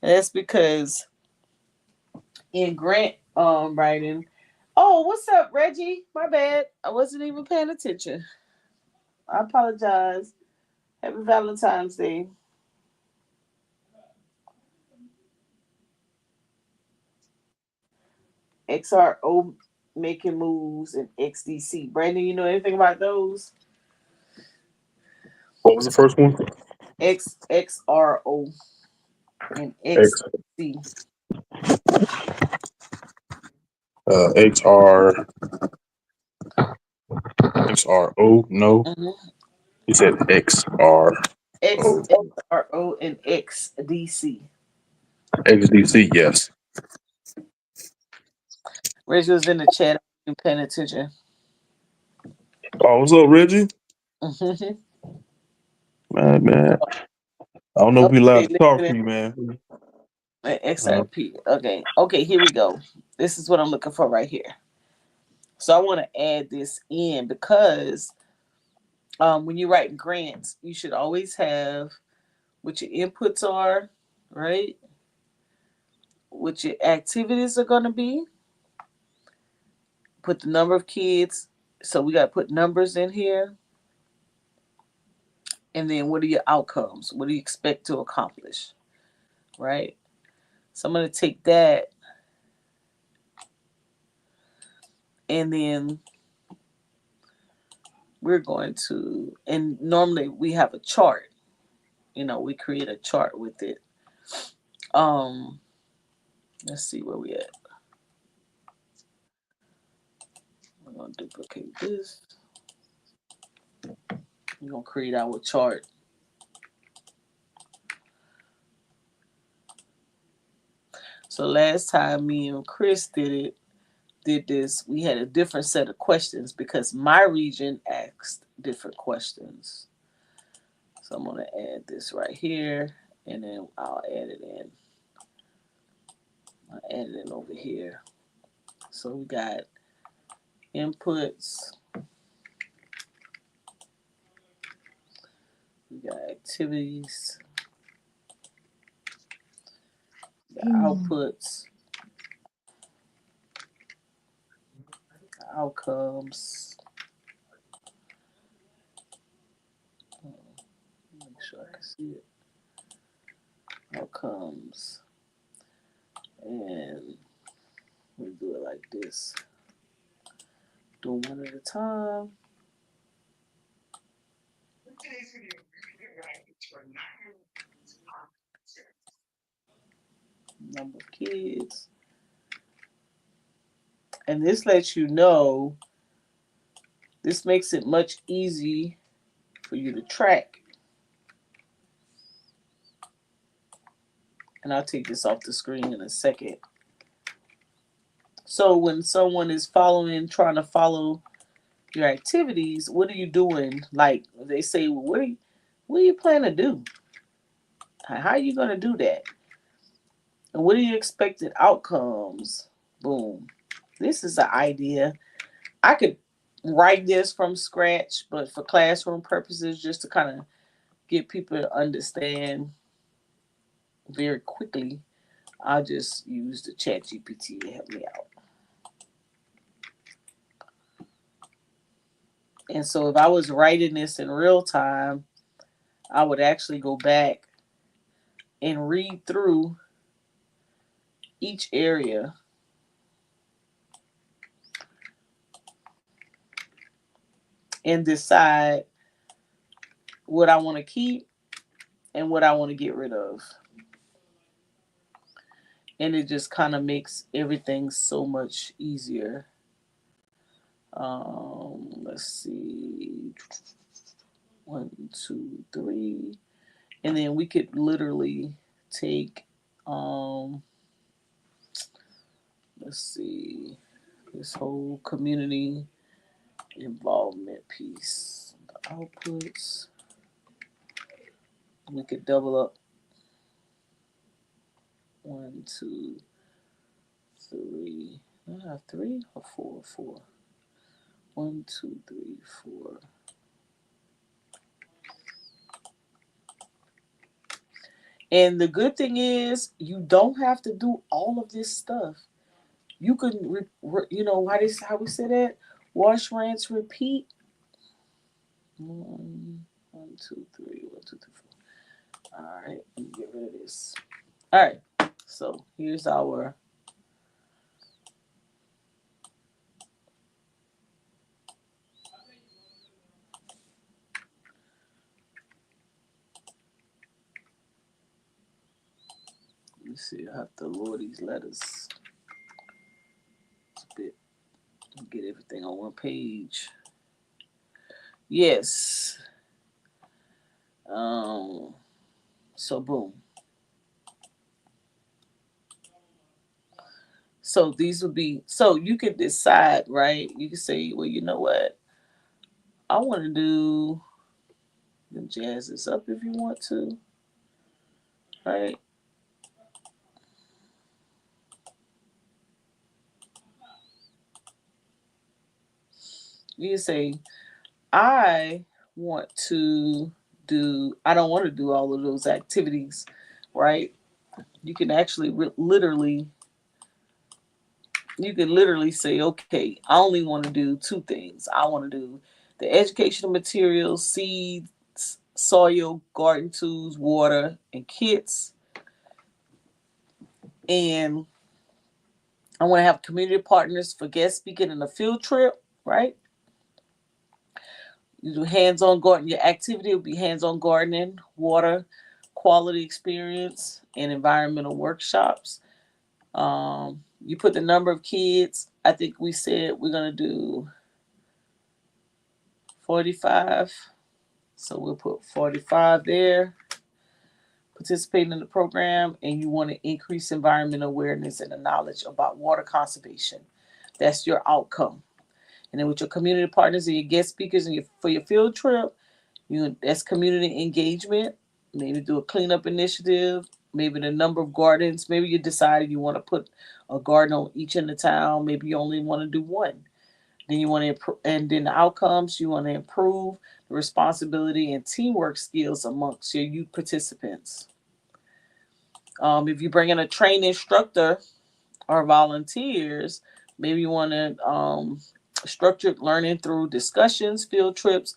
that's because in grant writing. Oh, what's up, Reggie? My bad. I wasn't even paying attention. I apologize. Happy Valentine's Day. XRO making moves and XDC. Brandon, you know anything about those? What was the first one? XRO and X XDC. XR XRO. No, Mm-hmm. he said XRO. XRO and XDC. XDC. Yes. Reggie was in the chat. You paying attention? Oh, what's up, Reggie? Mm-hmm. Man. I don't know if we allowed Okay, to talk to listen. you, man. XRP. Okay. Here we go. This is what I'm looking for right here. So I want to add this in because when you write grants, you should always have what your inputs are, right? What your activities are going to be. Put the number of kids. So we got to put numbers in here. And then what are your outcomes? What do you expect to accomplish, right? So I'm going to take that and then we're going to, and normally we have a chart. We create a chart with it. Um, let's see where we at. We're gonna duplicate this. We're gonna create our chart. So last time me and Chris did this, we had a different set of questions because my region asked different questions. So I'm gonna add this right here, and then I'll add it in. I'll add it in over here. So we got inputs, we got activities, we got outputs, outcomes. Make sure I can see it. Outcomes. And we do it like this. Do one at a time. Number of kids. And this lets you know, this makes it much easy for you to track. And I'll take this off the screen in a second. So when someone is trying to follow your activities, what are you doing? Like they say, well, what are you planning to do? How are you going to do that? And what are your expected outcomes? Boom. This is an idea. I could write this from scratch, but for classroom purposes, just to kind of get people to understand very quickly, I'll just use the Chat GPT to help me out. And so if I was writing this in real time, I would actually go back and read through each area and decide what I want to keep and what I want to get rid of. And it just kind of makes everything so much easier. Let's see. 1, 2, 3. And then we could literally take, let's see, this whole community involvement piece. The outputs. We could double up. 1, 2, 3. I have 3 or 4? 4. 1, 2, 3, 4. And the good thing is, you don't have to do all of this stuff. You can, how we say that? Wash, rinse, repeat. 1, 2, 3, 1, 2, 3, 4. All right, let me get rid of this. All right, so here's our. Let's see, I have to lower these letters a bit. Get everything on one page. Yes. So boom. So these would be, so you can decide, right? You can say, well, you know what? I want to do, then jazz this up if you want to, right? You can say, I don't want to do all of those activities, right? You can actually you can literally say, okay, I only want to do 2 things. I want to do the educational materials, seeds, soil, garden tools, water, and kits. And I want to have community partners for guest speaking and a field trip, right? You do hands-on gardening. Your activity will be hands-on gardening, water, quality experience, and environmental workshops. You put the number of kids. I think we said we're gonna do 45. So we'll put 45 there. Participating in the program, and you want to increase environmental awareness and the knowledge about water conservation. That's your outcome. And then with your community partners and your guest speakers and for your field trip, that's community engagement. Maybe do a cleanup initiative. Maybe the number of gardens. Maybe you decided you want to put a garden on each in the town. Maybe you only want to do one. Then you want to improve, and then the outcomes, you want to improve the responsibility and teamwork skills amongst your youth participants. If you bring in a trained instructor or volunteers, maybe you want to structure learning through discussions, field trips,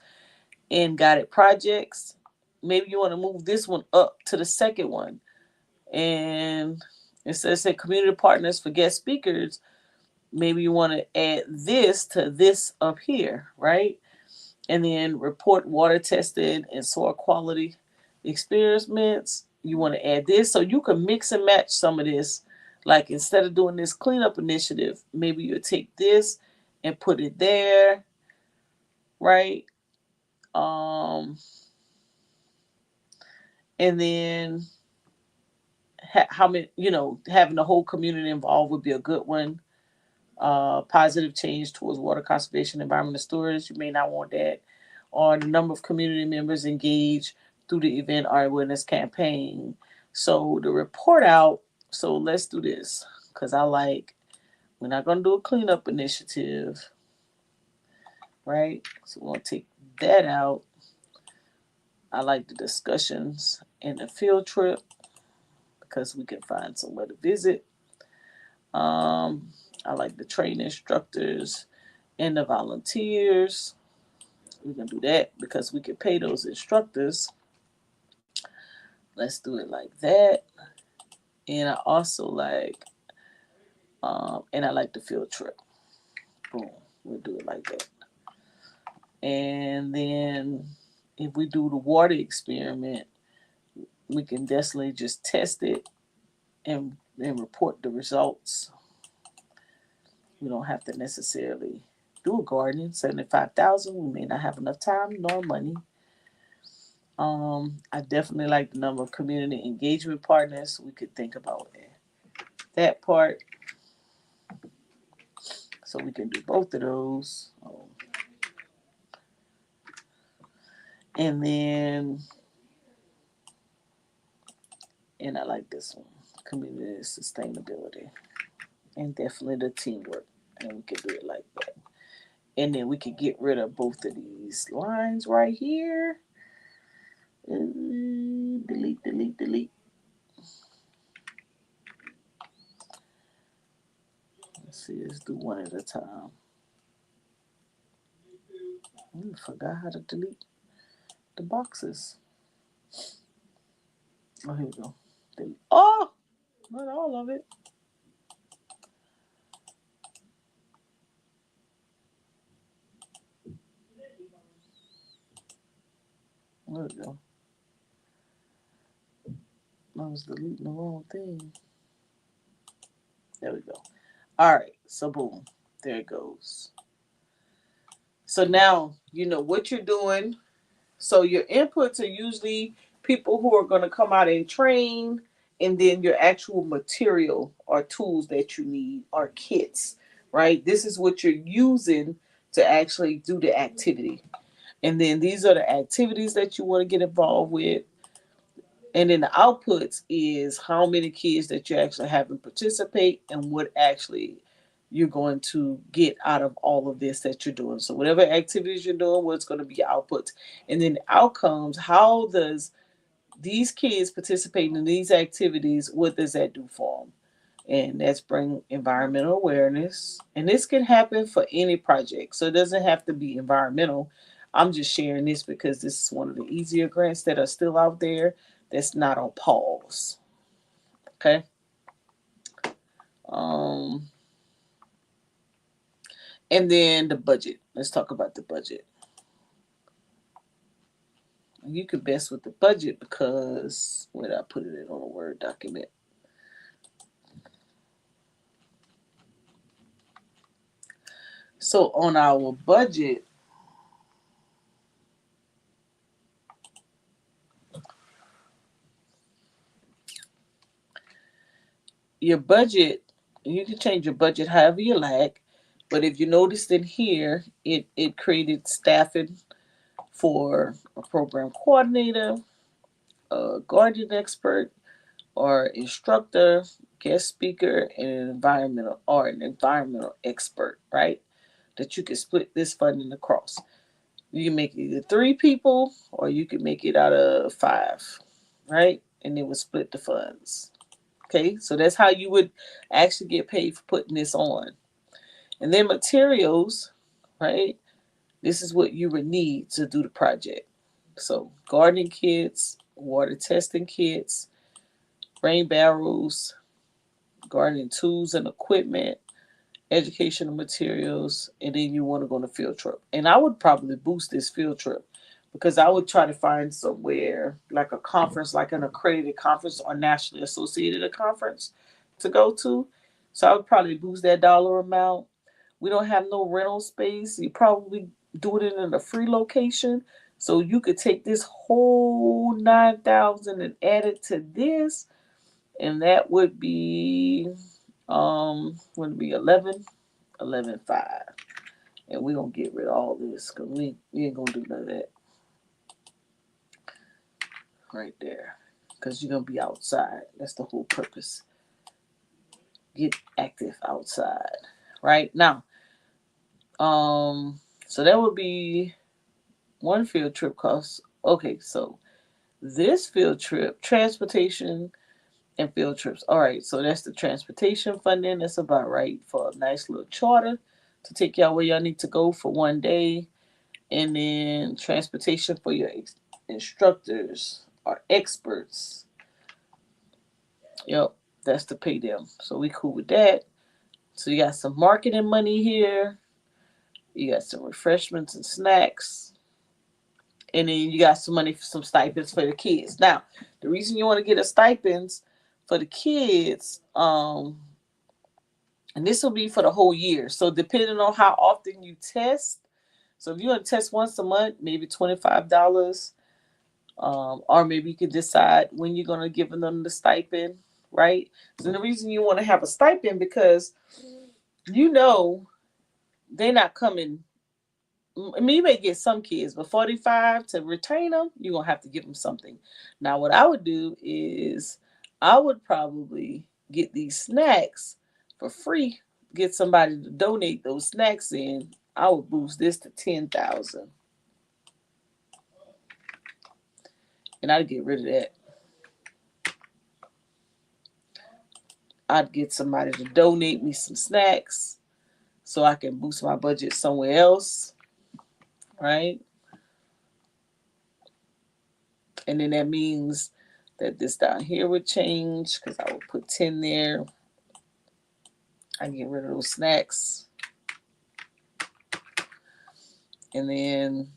and guided projects. Maybe you want to move this one up to the second one. And instead of say community partners for guest speakers, maybe you want to add this to this up here, right? And then report water tested and soil quality experiments. You want to add this, so you can mix and match some of this. Like instead of doing this cleanup initiative, maybe you take this and put it there, right? And then how many, having the whole community involved would be a good one. Positive change towards water conservation, environmental storage. You may not want that. Or the number of community members engaged through the event or awareness campaign. So the report out. So let's do this because we're not going to do a cleanup initiative, right? So we're going to take that out. I like the discussions and the field trip because we can find somewhere to visit. I like the train instructors and the volunteers. We can do that because we can pay those instructors. Let's do it like that. And I also and I like the field trip. Boom. We'll do it like that. And then if we do the water experiment, we can definitely just test it and report the results. We don't have to necessarily do a garden. 75,000. We may not have enough time nor money. I definitely like the number of community engagement partners. We could think about that part. So we can do both of those. And then, and I like this one, community sustainability. And definitely the teamwork. And we can do it like that. And then we can get rid of both of these lines right here. Delete, delete, delete. Let's see, let's do one at a time. I forgot how to delete the boxes. Oh, here we go. Delete. Oh, not all of it. There we go. I was deleting the wrong thing. There we go. All right, so boom, there it goes. So now you know what you're doing. So your inputs are usually people who are going to come out and train, and then your actual material or tools that you need are kits, right? This is what you're using to actually do the activity. And then these are the activities that you want to get involved with. And then the outputs is how many kids that you actually have them participate and what actually you're going to get out of all of this that you're doing. So whatever activities you're doing, what's going to be your outputs. And then the outcomes, how does these kids participating in these activities, what does that do for them? And that's bring environmental awareness. And this can happen for any project. So it doesn't have to be environmental. I'm just sharing this because this is one of the easier grants that are still out there that's not on pause. Okay. And then the budget. Let's talk about the budget. You could best with the budget because where did I put it in on a Word document? So on our budget, your budget, you can change your budget however you like. But if you noticed in here, it created staffing for a program coordinator, a guardian expert, or instructor, guest speaker, and an environmental expert, right? That you can split this funding across. You can make it either 3 people or you can make it out of 5, right? And it would split the funds. Okay, so that's how you would actually get paid for putting this on. And then materials, right? This is what you would need to do the project. So gardening kits, water testing kits, rain barrels, gardening tools and equipment, educational materials, and then you want to go on a field trip. And I would probably boost this field trip because I would try to find somewhere like a conference, like an accredited conference or nationally associated conference to go to. So I would probably boost that dollar amount. We don't have no rental space. You probably do it in a free location. So you could take this whole 9,000 and add it to this, and that would be would be 11,500. And we're gonna get rid of all this because we ain't gonna do none of that right there. Because you're gonna be outside. That's the whole purpose. Get active outside. Right now. So that would be one field trip cost. Okay, so this field trip, transportation and field trips. All right, so that's the transportation funding. That's about right for a nice little charter to take y'all where y'all need to go for one day. And then transportation for your instructors or experts. Yep, that's to pay them. So we cool with that. So you got some marketing money here. You got some refreshments and snacks. And then you got some money for some stipends for the kids. Now, the reason you want to get a stipends for the kids, and this will be for the whole year. So depending on how often you test, so if you want to test once a month, maybe $25, or maybe you could decide when you're going to give them the stipend, right? So the reason you want to have a stipend because you know they're not coming. I mean, you may get some kids, but 45 to retain them, you're going to have to give them something. Now, what I would do is I would probably get these snacks for free get somebody to donate those snacks in, I would boost this to 10,000, and I'd get rid of that. I'd get somebody to donate me some snacks so I can boost my budget somewhere else, right? And then that means that this down here would change because I would put 10 there. I get rid of those snacks. And then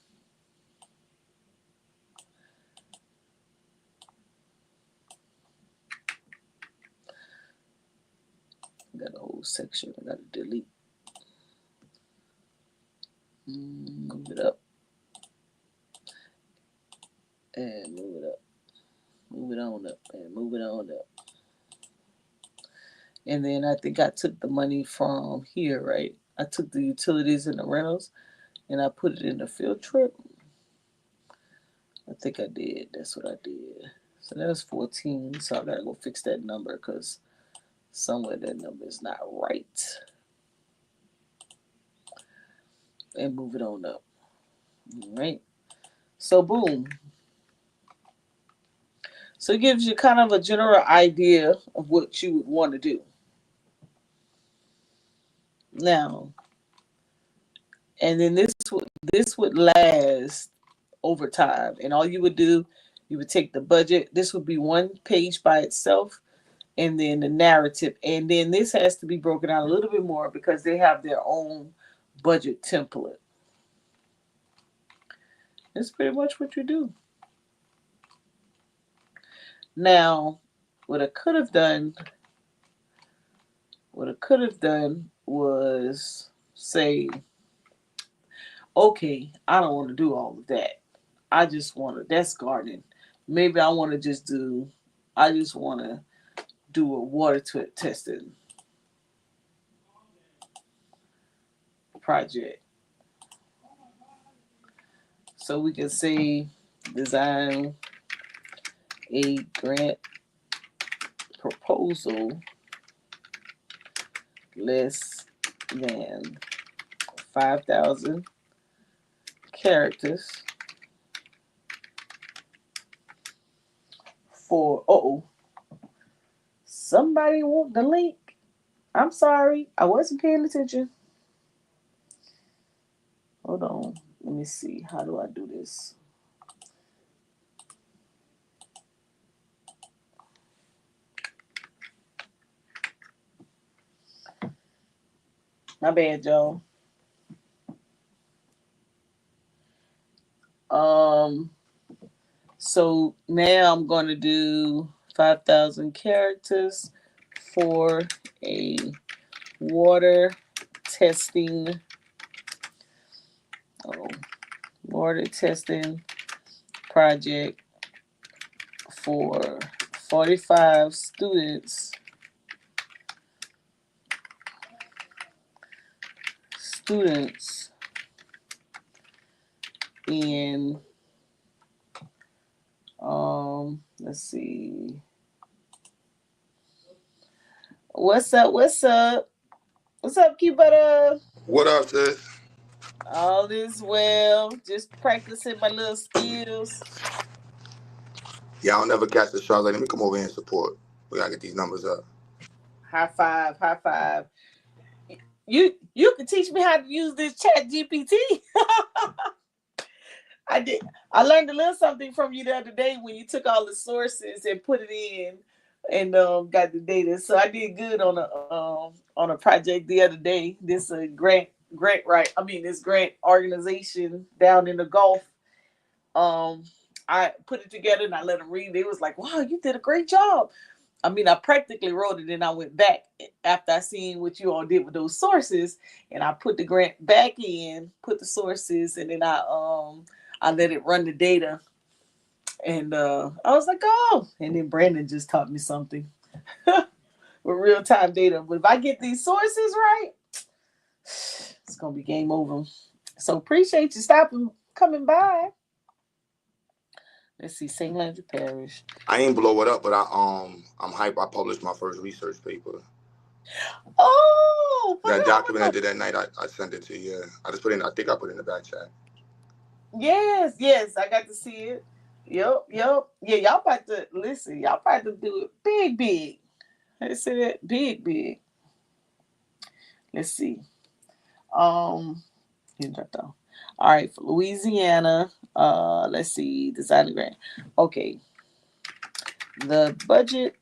that whole section I gotta delete. Move it up. And move it up. Move it on up. And move it on up. And then I think I took the money from here, right? I took the utilities and the rentals and I put it in the field trip. I think I did. That's what I did. So that was 14. So I gotta go fix that number because somewhere that number is not right. And move it on up. All right. So boom. So it gives you kind of a general idea of what you would want to do. Now, and then this would last over time. And all you would do, you would take the budget. This would be one page by itself, and then the narrative. And then this has to be broken out a little bit more because they have their own budget template. That's pretty much what you do. Now, what I could have done was say, okay, I don't want to do all of that. I just want to, that's gardening. Maybe I want to just do a water testing project. So we can say design a grant proposal less than 5,000 characters for, somebody want the link. I'm sorry, I wasn't paying attention. Hold on, let me see, how do I do this? My bad, y'all. So now I'm going to do 5,000 characters for a water testing project for 45 students in let's see, what's up Q-Butter? What up, sis? All is well, just practicing my little skills. Y'all never catch the Charlotte. Let me come over here and support. We gotta get these numbers up. High five. You can teach me how to use this Chat GPT. I did. I learned a little something from you the other day when you took all the sources and put it in and got the data. So I did good on a project the other day. This grant organization down in the Gulf. I put it together and I let them read. They was like, "Wow, you did a great job." I mean, I practically wrote it and I went back after I seen what you all did with those sources, and I put the grant back in, put the sources, and then I let it run the data. And I was like, oh, and then Brandon just taught me something with real-time data. But if I get these sources right, it's gonna be game over. So appreciate you coming by. Let's see, St. Landry Parish. I ain't blow it up, but I'm hype. I published my first research paper. Oh, That document I did that night, I sent it to you. Yeah. I just put in. I think I put it in the back chat. Yes, I got to see it. Yep. Yeah, y'all about to listen. Y'all about to do it big. I said that big. Let's see. Here I go. All right, for Louisiana. Let's see, designer grant. Okay, the budget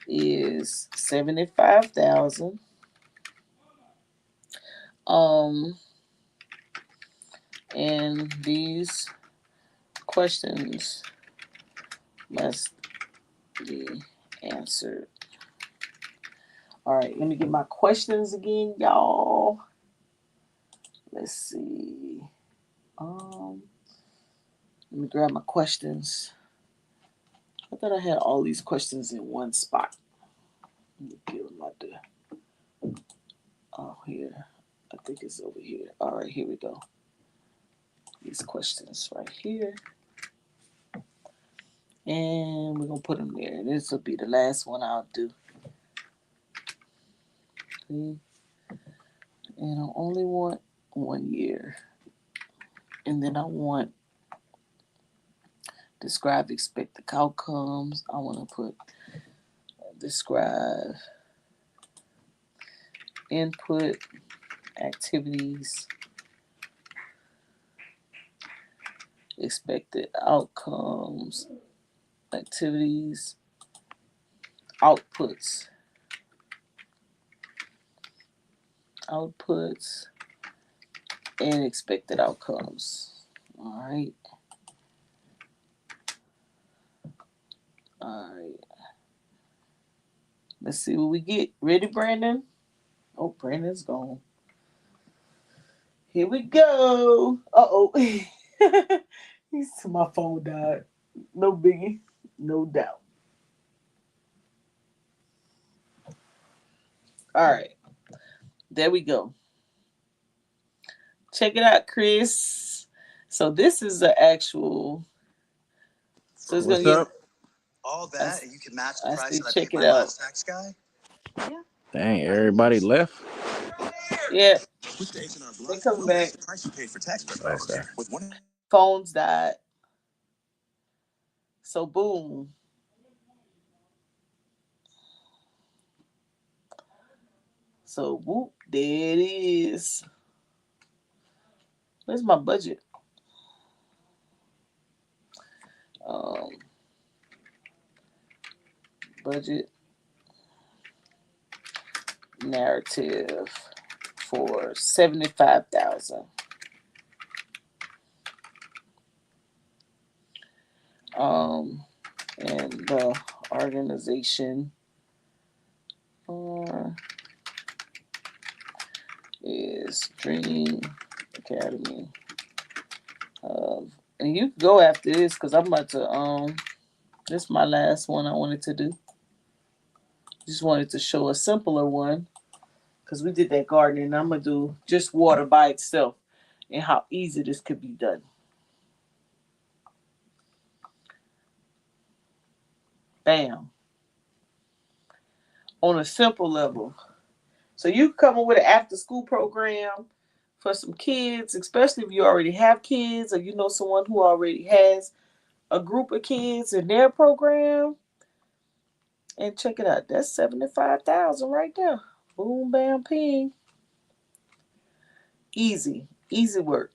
is 75,000. And these questions must be answered. All right, let me get my questions again, y'all. Let's see. Let me grab my questions. I thought I had all these questions in one spot. Let me get them out there. Oh, here. I think it's over here. All right, here we go. These questions right here. And we're going to put them there. And this will be the last one I'll do. Okay. And I only want 1 year. And then I want describe expected outcomes. I want to put describe input activities, expected outcomes, activities, outputs, and expected outcomes. All right. Let's see what we get. Ready, Brandon? Oh, Brandon's gone. Here we go. Uh-oh. My phone died. No biggie. No doubt. All right. There we go. Check it out, Chris. So this is the actual. So it's What's gonna up? get all that, and you can match the price that I paid my last tax guy. Yeah. Dang, everybody left. Yeah. They coming back. Okay. Phones died. So boom. So whoop, there it is. Where's my budget? Budget narrative for 75,000. And the organization is Dream Academy of, and you can go after this because I'm about to this is my last one I wanted to do. Just wanted to show a simpler one because we did that gardening, and I'm gonna do just water by itself and how easy this could be done. Bam. On a simple level. So you come up with an after school program for some kids, especially if you already have kids or you know someone who already has a group of kids in their program. And check it out. That's 75,000 right there. Boom, bam, ping. Easy work.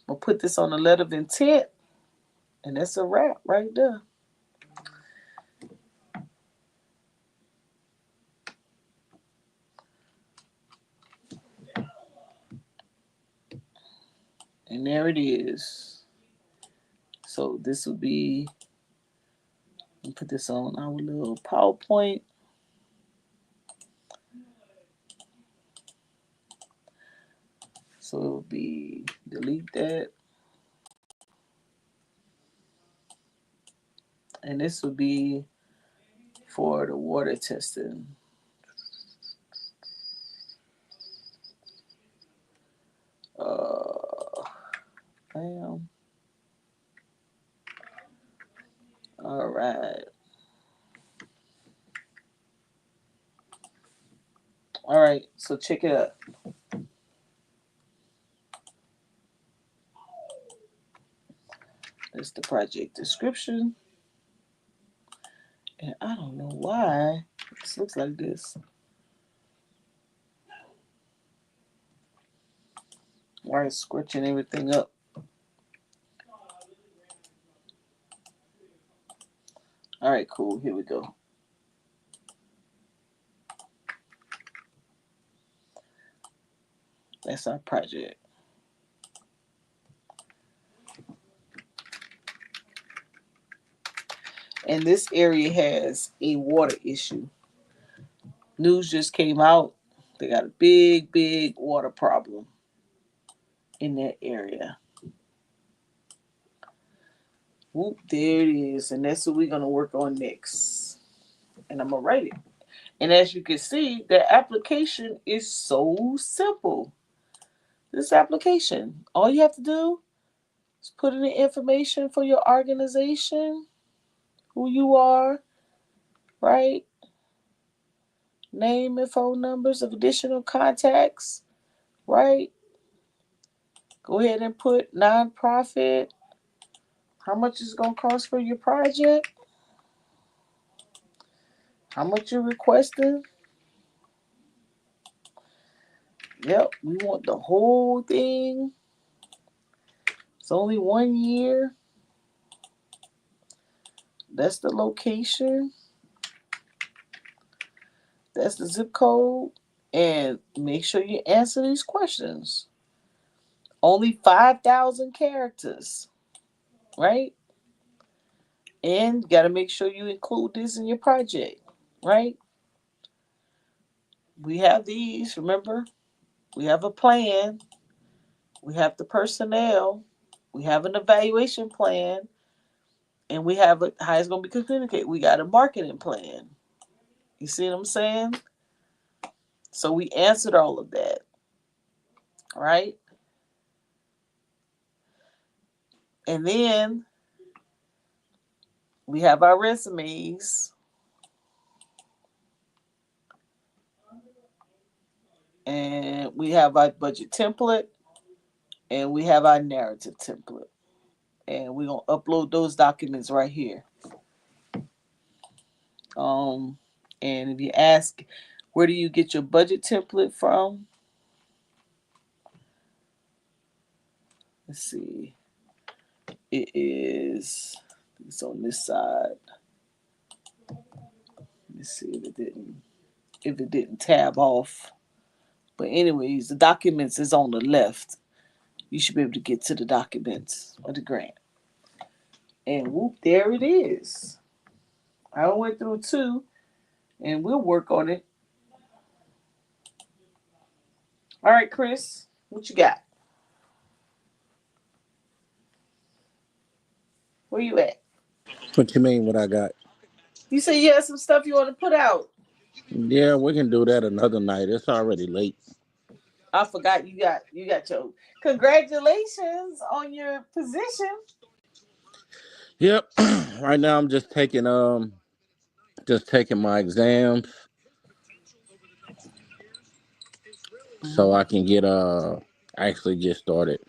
I'll put this on a letter of intent, and that's a wrap right there. And there it is. So this will be, I'll put this on our little PowerPoint. So it will be, delete that. And this will be for the water testing. Bam. All right. All right, so check it out. That's the project description. And I don't know why this looks like this. Why it's squishing everything up. All right, cool. Here we go. That's our project. And this area has a water issue. News just came out. They got a big, big water problem in that area. Whoop, there it is. And that's what we're going to work on next. And I'm going to write it. And as you can see, the application is so simple. This application, all you have to do is put in the information for your organization, who you are, right? Name and phone numbers of additional contacts, right? Go ahead and put nonprofit, how much it's going to cost for your project, how much you're requesting. Yep, we want the whole thing. It's only 1 year. That's the location. That's the zip code. And make sure you answer these questions. Only 5,000 characters, right? And you got to make sure you include this in your project, right? We have these, remember? We have a plan. We have the personnel. We have an evaluation plan. And we have how it's going to be communicated. We got a marketing plan. You see what I'm saying? So we answered all of that, right? And then we have our resumes. And we have our budget template. And we have our narrative template. And we're going to upload those documents right here. And if you ask, where do you get your budget template from? Let's see. It's on this side. Let's see if it didn't tab off. But anyways, the documents is on the left. You should be able to get to the documents of the grant. And whoop, there it is. I went through 2, and we'll work on it. All right, Chris, what you got? Where you at? What you mean? What I got? You say you had some stuff you want to put out. Yeah, we can do that another night. It's already late. I forgot you got your congratulations on your position. Yep. Right now I'm just taking my exams so I can get actually get started.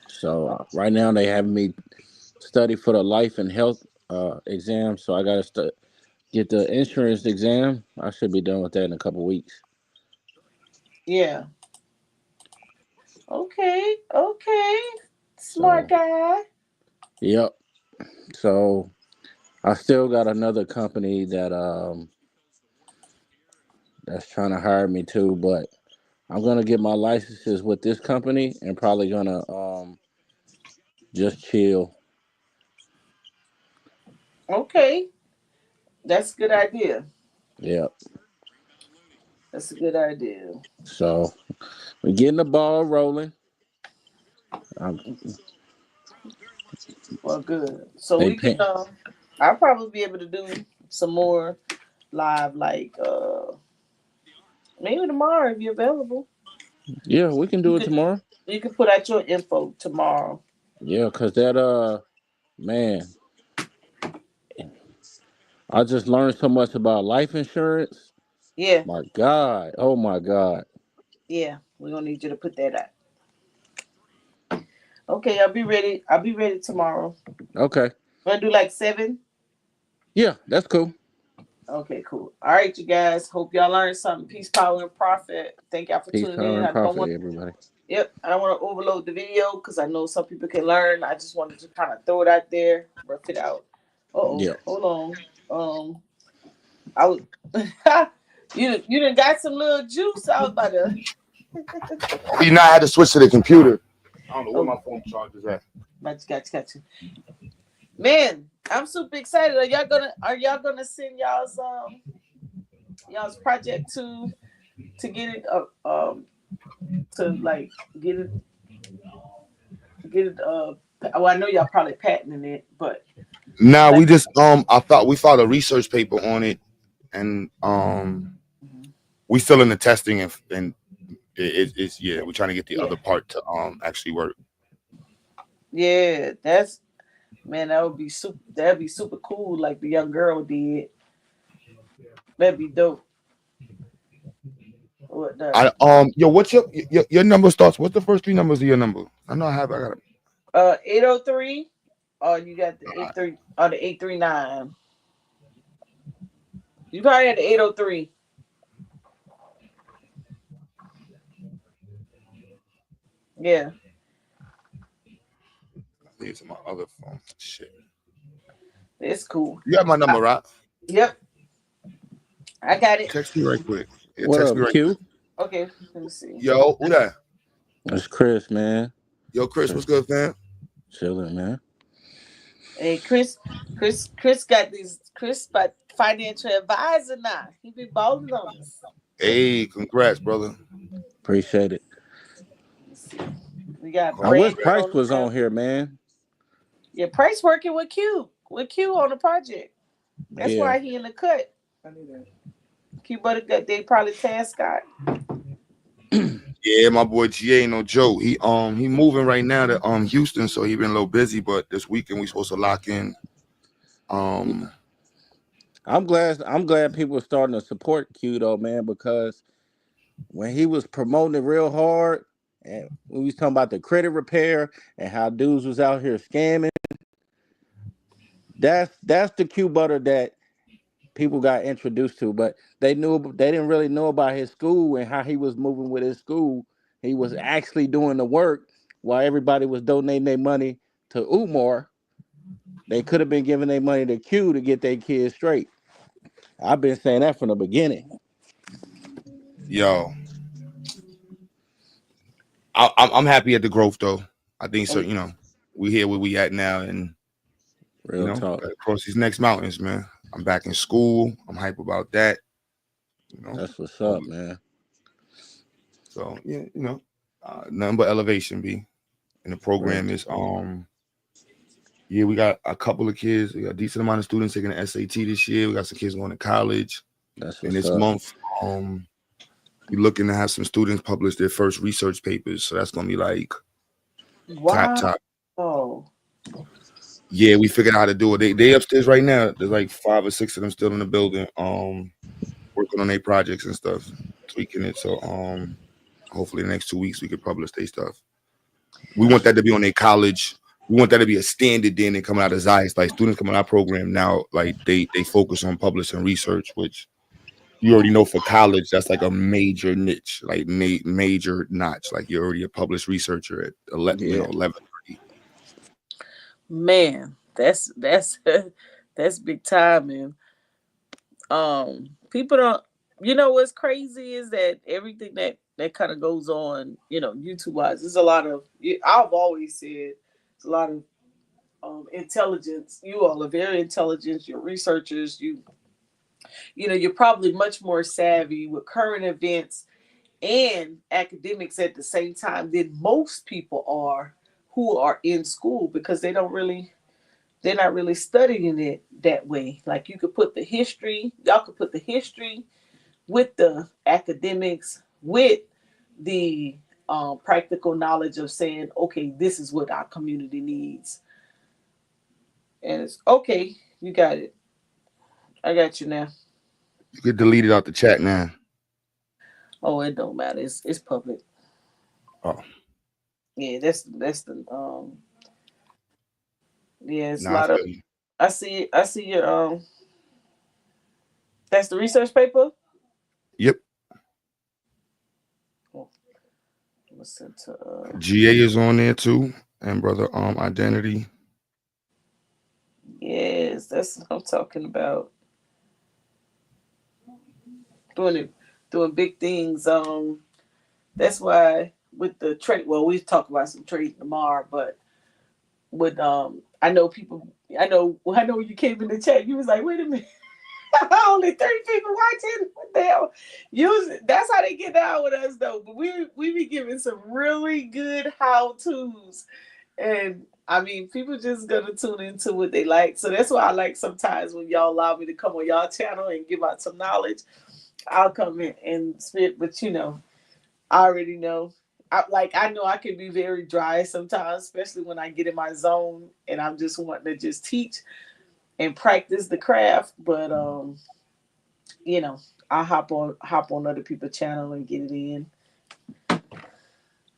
So right now they have me study for the life and health exam. So I gotta get the insurance exam. I should be done with that in a couple weeks. Yeah. Okay. Smart So guy. yep. So I still got another company that's trying to hire me too, but I'm gonna get my licenses with this company and probably gonna just chill. Okay. That's a good idea. Yep. That's a good idea. So we're getting the ball rolling. Um, Well, good. So they we can pay. I'll probably be able to do some more live like maybe tomorrow if you're available. Yeah, we can You do it could tomorrow. you could put out your info tomorrow. Yeah, cause that man, I just learned so much about life insurance. Yeah, My God. Oh my God. yeah. We're gonna need you to put that out. Okay, I'll be ready. I'll be ready tomorrow. Okay. Wanna do like 7? Yeah, that's cool. Okay, cool. All right, you guys. Hope y'all learned something. Peace, power, and profit. Thank y'all for Peace, tuning power, in. and I don't profit, want. everybody. Yep, I don't want to overload the video because I know some people can learn. I just wanted to kind of throw it out there, rough it out. Yeah. Hold on. I was you done got some little juice. I was about to. You know, I had to switch to the computer. I don't know where Oh, my phone charger is at. got you. Man, I'm super excited. Are y'all gonna send y'all's project to get it to like get it well, I know y'all probably patenting it, but Nah, like we just I thought we filed a research paper on it, and we still in the testing, and it's yeah, we're trying to get the yeah. other part to actually work. Yeah, that's man, that'd be super cool like the young girl did. That'd be dope. What the I yo, what's your number starts? What's the first 3 numbers of your number? I know I got it. 803 or you got the 83 or the 839. You probably had the 803. Yeah, It's my other phone. Shit. it's cool. You got my number, right? Yep, I got it. Text me right quick. Yeah, What text me up, right quick. Q? Okay, let me see. Yo, who that? It's Chris, man. Yo, Chris, what's good, fam? Chilling, man. Hey, Chris got these. Chris, but financial advisor now. He be balling on us. Hey, congrats, brother. Appreciate it. Let's see. We got I wish Brandon Price on the was on panel. here, man. Yeah, Price working with Q on the project. That's Yeah. why he in the cut. I knew that. Q Butter got they probably task Scott. Yeah, my boy G ain't no joke. He moving right now to Houston, so he been a little busy. But this weekend we supposed to lock in. I'm glad people are starting to support Q though, man, because when he was promoting it real hard and we was talking about the credit repair and how dudes was out here scamming, that's the Q Butter that people got introduced to, but they didn't really know about his school and how he was moving with his school. He was actually doing the work while everybody was donating their money to Umar. They could have been giving their money to Q to get their kids straight. I've been saying that from the beginning. Yo, I'm happy at the growth though. I think so. Oh, You know, we here where we at now, and you Real know, talk. gotta cross these next mountains, man. I'm back in school. I'm hype about that. You know, That's what's up, man. so yeah, you know, nothing but elevation, B. And the Real program is yeah, we got a couple of kids. We got a decent amount of students taking the SAT this year. We got some kids going to college. That's And what's this up. month, we're looking to have some students publish their first research papers. So that's gonna be like wow. top. Oh, Yeah, we figured out how to do it. They upstairs right now. There's like 5 or 6 of them still in the building, working on their projects and stuff, tweaking it. So hopefully the next 2 weeks we could publish their stuff. We want that to be on their college. We want that to be a standard then and coming out of Zeiss. Like students coming out of our program now, like they focus on publishing research, which you already know for college, that's like a major niche, like major notch. Like you're already a published researcher at 11. man, that's that's big time, man. People don't. You know what's crazy is that everything that kind of goes on, YouTube wise, there's a lot of. I've always said it's a lot of intelligence. You all are very intelligent. You're researchers. You're probably much more savvy with current events and academics at the same time than most people are who are in school because they're not really studying it that way. Like y'all could put the history with the academics, with the practical knowledge of saying, okay, this is what our community needs. And it's okay, you got it. I got you now. You could delete it out the chat now. Oh, it don't matter. It's public. Oh. Yeah, that's the yeah, it's a Nah, I lot of feel you. I see your that's the research paper? Yep. Oh, listen to GA is on there too, and brother Identity. yes, that's what I'm talking about. Doing big things. That's why with the trade. Well, we talk about some trade tomorrow, but with I know people. I know when you came in the chat, you was like, "Wait a minute, only 30 people watching. What the hell?" That's how they get down with us, though. But we be giving some really good how tos, and I mean, people just gonna tune into what they like. So that's why I like sometimes when y'all allow me to come on y'all channel and give out some knowledge. I'll come in and spit, but I already know. I know I can be very dry sometimes, especially when I get in my zone and I'm just wanting to just teach and practice the craft. But I hop on other people's channel and get it in.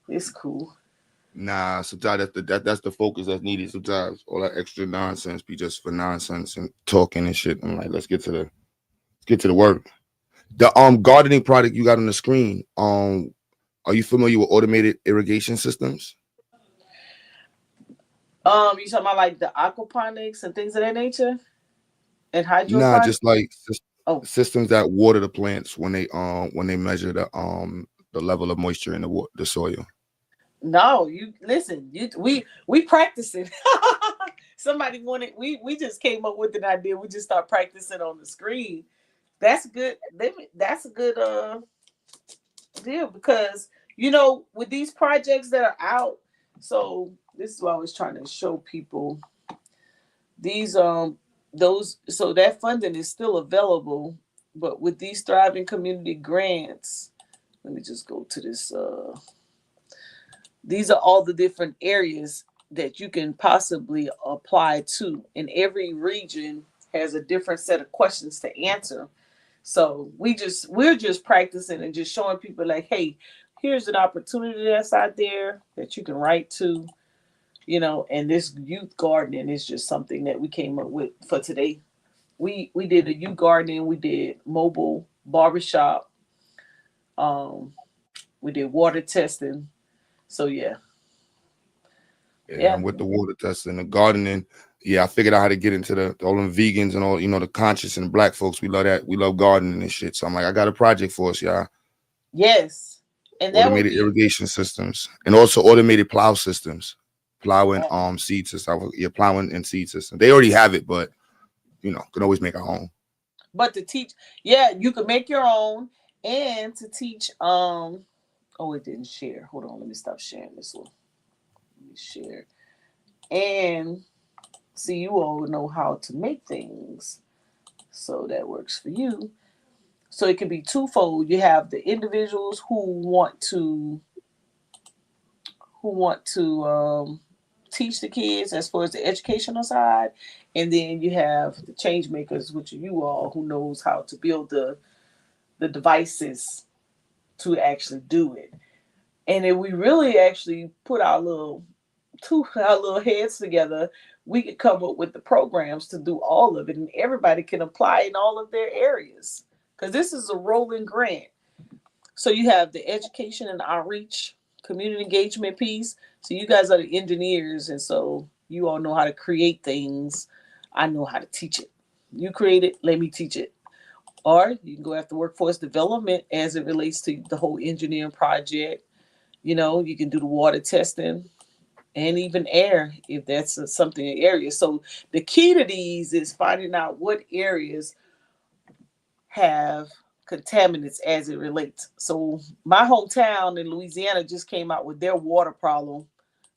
It's cool. Nah, sometimes that's the focus that's needed. Sometimes all that extra nonsense be just for nonsense and talking and shit. I'm like, let's get to the work. The gardening product you got on the screen. Are you familiar with automated irrigation systems? You talking about like the aquaponics and things of that nature? And hydroponics? Nah, just like Oh. systems that water the plants when they measure the level of moisture in the soil. No, you listen. We practicing. Somebody wanted. We just came up with an idea. We just start practicing on the screen. That's good. That's a good deal because with these projects that are out. So this is what I was trying to show people. These so that funding is still available, but with these thriving community grants, let me just go to this. These are all the different areas that you can possibly apply to, and every region has a different set of questions to answer. So we're just practicing and just showing people like, hey, here's an opportunity that's out there that you can write to, and this youth gardening is just something that we came up with for today. We did a youth gardening, we did mobile barbershop, we did water testing. So yeah. Yeah, and with the water testing, the gardening, I figured out how to get into all them vegans and all, the conscious and black folks. We love that. We love gardening and shit. So I'm like, I got a project for us, y'all. Yes. And that automated irrigation systems and also automated plow systems, plowing seed system. Yeah, plowing and seed system. They already have it, but can always make our own. But to teach, you can make your own, and to teach. It didn't share. Hold on, let me stop sharing this one. Let me share, and see, you all know how to make things, so that works for you. So it can be twofold. You have the individuals who want to teach the kids as far as the educational side, and then you have the change makers, which are you all, who knows how to build the devices to actually do it. And if we really actually put our little heads together, we could come up with the programs to do all of it, and everybody can apply in all of their areas, because this is a rolling grant. So you have the education and outreach, community engagement piece. So you guys are the engineers, and so you all know how to create things. I know how to teach it. You create it, let me teach it. Or you can go after workforce development as it relates to the whole engineering project. You can do the water testing and even air, if that's something in area. So the key to these is finding out what areas have contaminants as it relates. So my hometown in Louisiana just came out with their water problem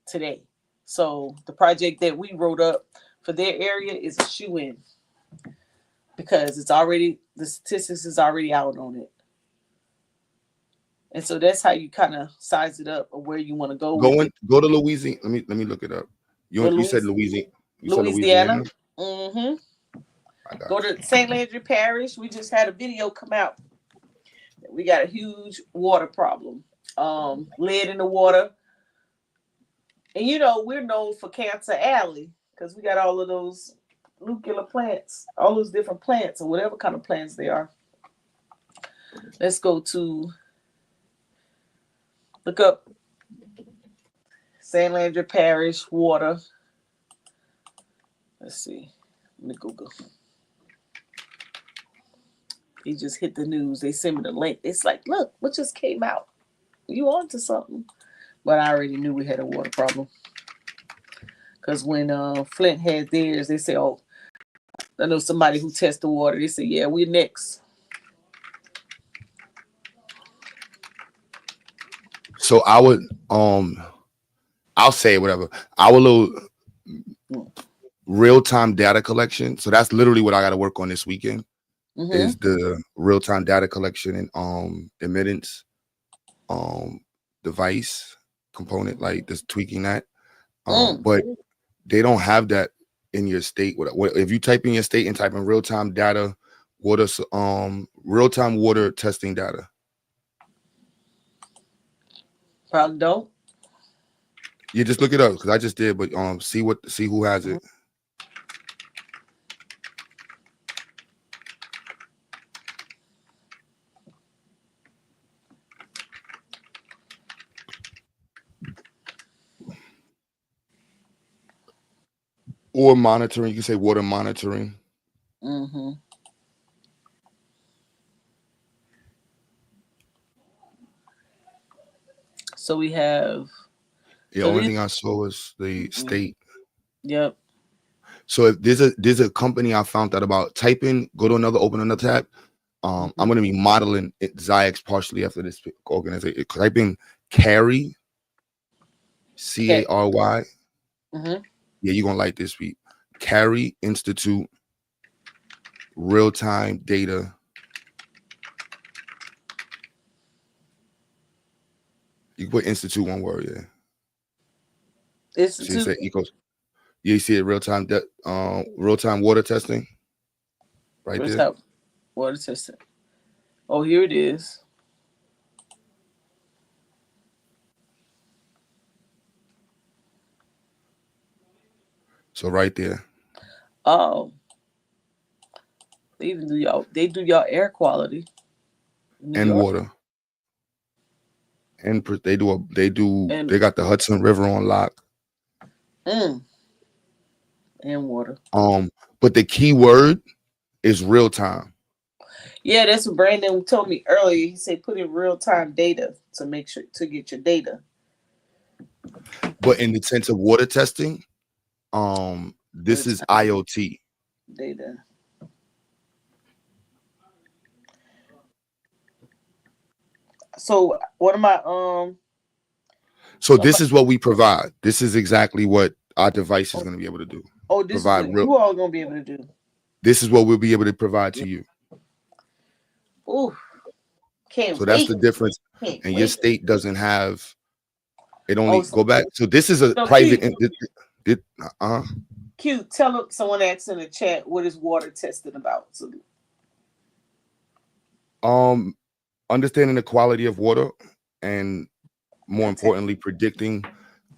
today. So the project that we wrote up for their area is a shoe-in, because the statistics is already out on it. And so that's how you kind of size it up of where you want to go. Go to Louisiana. Let me look it up. You said Louisiana. Louisiana. Mm-hmm. Go to St. Landry Parish. We just had a video come out. We got a huge water problem. Lead in the water. And you know, we're known for Cancer Alley because we got all of those nuclear plants, all those different plants or whatever kind of plants they are. Let's go to look up St. Landry Parish water. Let's see. Let me Google. He just hit the news. They sent me the link. It's like, look, what just came out? You on to something. But I already knew we had a water problem. Because when Flint had theirs, they said, oh, I know somebody who tests the water. They said, yeah, we're next. So I would, I'll say whatever. Our little real-time data collection. So that's literally what I got to work on this weekend. Is the real-time data collection and admittance device component, like just tweaking that. But they don't have that in your state. If you type in your state and type in real-time data, real-time water testing data. Probably don't. You just look it up because I just did, but see who has it. Or monitoring, you can say water monitoring. So we have. The only thing I saw was the state. Yep. So if there's a company I found out about. Open another tab. I'm going to be modeling Ziax partially after this organization. Type in Cary, Cary. Yeah, you're going to like this week. Cary Institute, real-time data. You put institute one word, yeah. Institute. So you say you see it real-time water testing. Right Where's there. That water testing. Oh, here it is. So right there. Oh. They do y'all air quality. And water. And they got the Hudson River on lock. And water. But the key word is real time. Yeah, that's what Brandon told me earlier. He said put in real time data to make sure to get your data. But in the sense of water testing, this is IoT data. So what am I So this is what we provide. This is exactly what our device is going to be able to do. Oh, this is what you all going to be able to do. This is what we'll be able to provide to you. Ooh, can't so that's the difference. And your state doesn't have it. Only go back. So this is a private. Q, tell someone asked in the chat what is water testing about. So, understanding the quality of water and more importantly predicting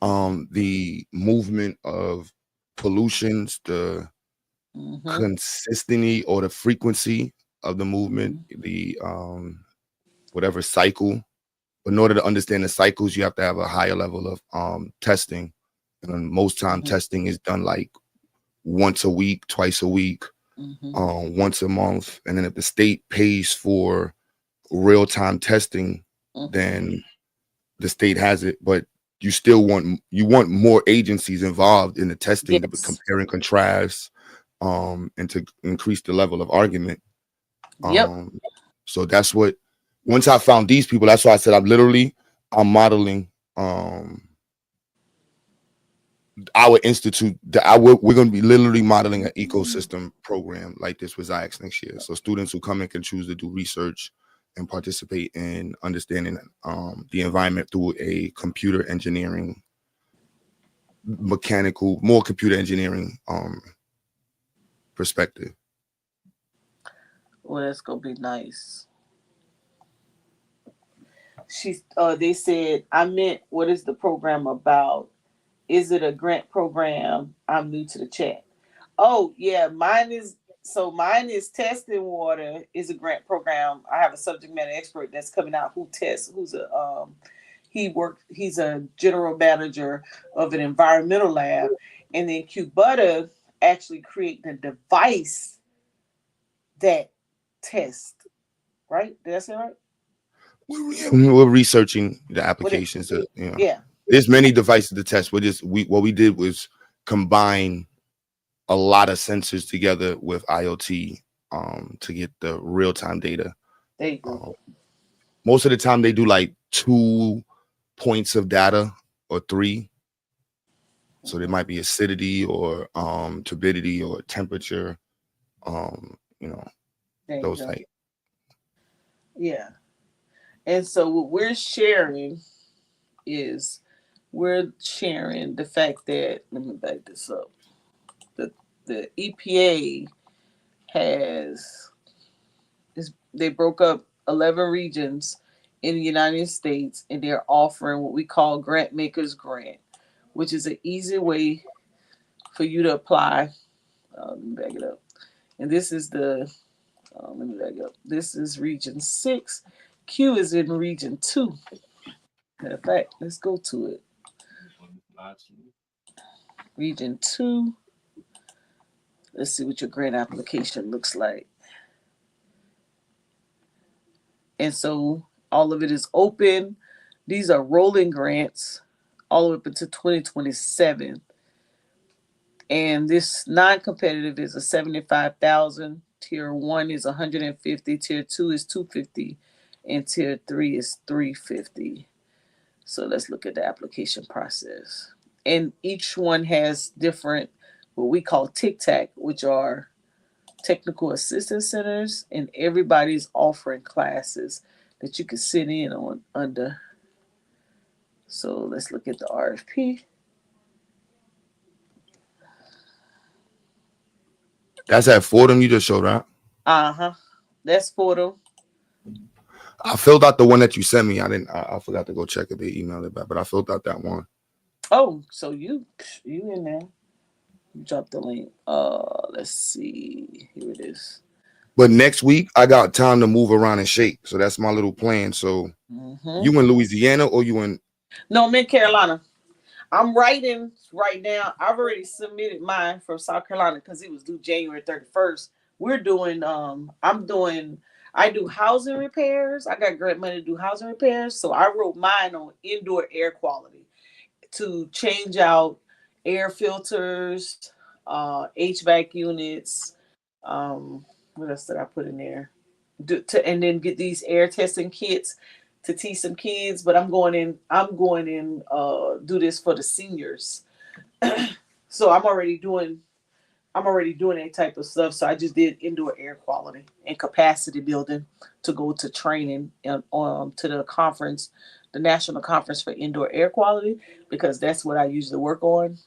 the movement of pollutions, the consistency or the frequency of the movement, the whatever cycle. But in order to understand the cycles, you have to have a higher level of testing. And most time testing is done like once a week, twice a week, once a month. And then if the state pays for real-time testing, then the state has it. But you still want more agencies involved in the testing to compare and contrast, and to increase the level of argument. So that's what, once I found these people, that's why I said I'm modeling our institute. We're going to be literally modeling an ecosystem program like this with Ziax next year. So students who come in can choose to do research and participate in understanding the environment through a computer engineering, more computer engineering perspective. Well, that's gonna be nice. They said, I meant, what is the program about? Is it a grant program? I'm new to the chat. Oh yeah, mine is Testing Water is a grant program. I have a subject matter expert that's coming out who tests who's a he's a general manager of an environmental lab, and then Q-Butter actually creating a device that tests, right? Did I say right? We're researching the What it, applications that, you know, yeah. there's many devices to test. What we did was combine a lot of sensors together with IoT to get the real-time data. There you go. Most of the time they do like 2 points of data or 3. So there might be acidity or turbidity or temperature, you know, There you those go. type. Yeah. And so what we're sharing is we're sharing the fact that, let me back this up. The EPA they broke up 11 regions in the United States, and they're offering what we call Grant Makers Grant, which is an easy way for you to apply. Let me back it up. And this is let me back up. This is region 6. Q is in region 2. Matter of fact, let's go to it. Region 2. Let's see what your grant application looks like. And so all of it is open. These are rolling grants all the way up until 2027. And this non-competitive is a 75,000. Tier 1 is 150. Tier 2 is 250. And tier 3 is 350. So let's look at the application process. And each one has different, what we call TICTAC, which are technical assistance centers, and everybody's offering classes that you can sit in on under. So let's look at the RFP. That's at Fordham you just showed, right? That's Fordham. I filled out the one that you sent me. I forgot to go check if they emailed it back, but I filled out that one. Oh, so you in there. Drop the link. Let's see. Here it is. But next week I got time to move around and shake. So that's my little plan. So you in Louisiana or you in? No, I'm in Carolina. I'm writing right now. I've already submitted mine from South Carolina because it was due January 31st. We're doing I do housing repairs. I got grant money to do housing repairs. So I wrote mine on indoor air quality to change out air filters, HVAC units. What else did I put in there? And then get these air testing kits to teach some kids. But I'm going in do this for the seniors. So I'm already doing that type of stuff. So I just did indoor air quality and capacity building to go to training and to the conference, the National Conference for Indoor Air Quality, because that's what I usually work on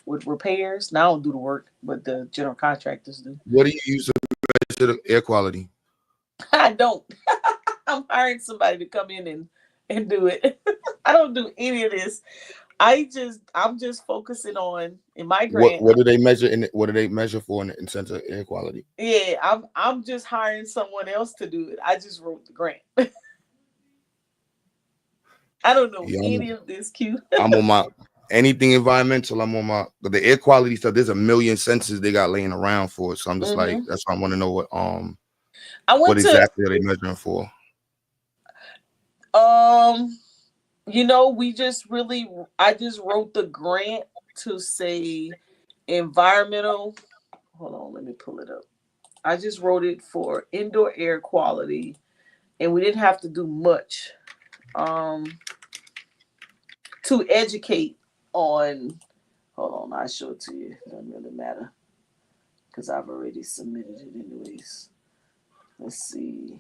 with repairs. Now I don't do the work, but the general contractors do. What do you use to measure the air quality? I don't. I'm hiring somebody to come in and do it. I don't do any of this. I'm just focusing on in my grant. What do they measure what do they measure for in sense of air quality? Yeah, I'm just hiring someone else to do it. I just wrote the grant. I don't know any of this, Q. I'm on my anything environmental. I'm on my the air quality stuff. There's a million sensors they got laying around for it. So I'm just like, that's why I want to know what exactly are they measuring for? I just wrote the grant to say environmental. Hold on, let me pull it up. I just wrote it for indoor air quality, and we didn't have to do much to educate on. Hold on, I'll show it to you. It doesn't really matter because I've already submitted it anyways. Let's see.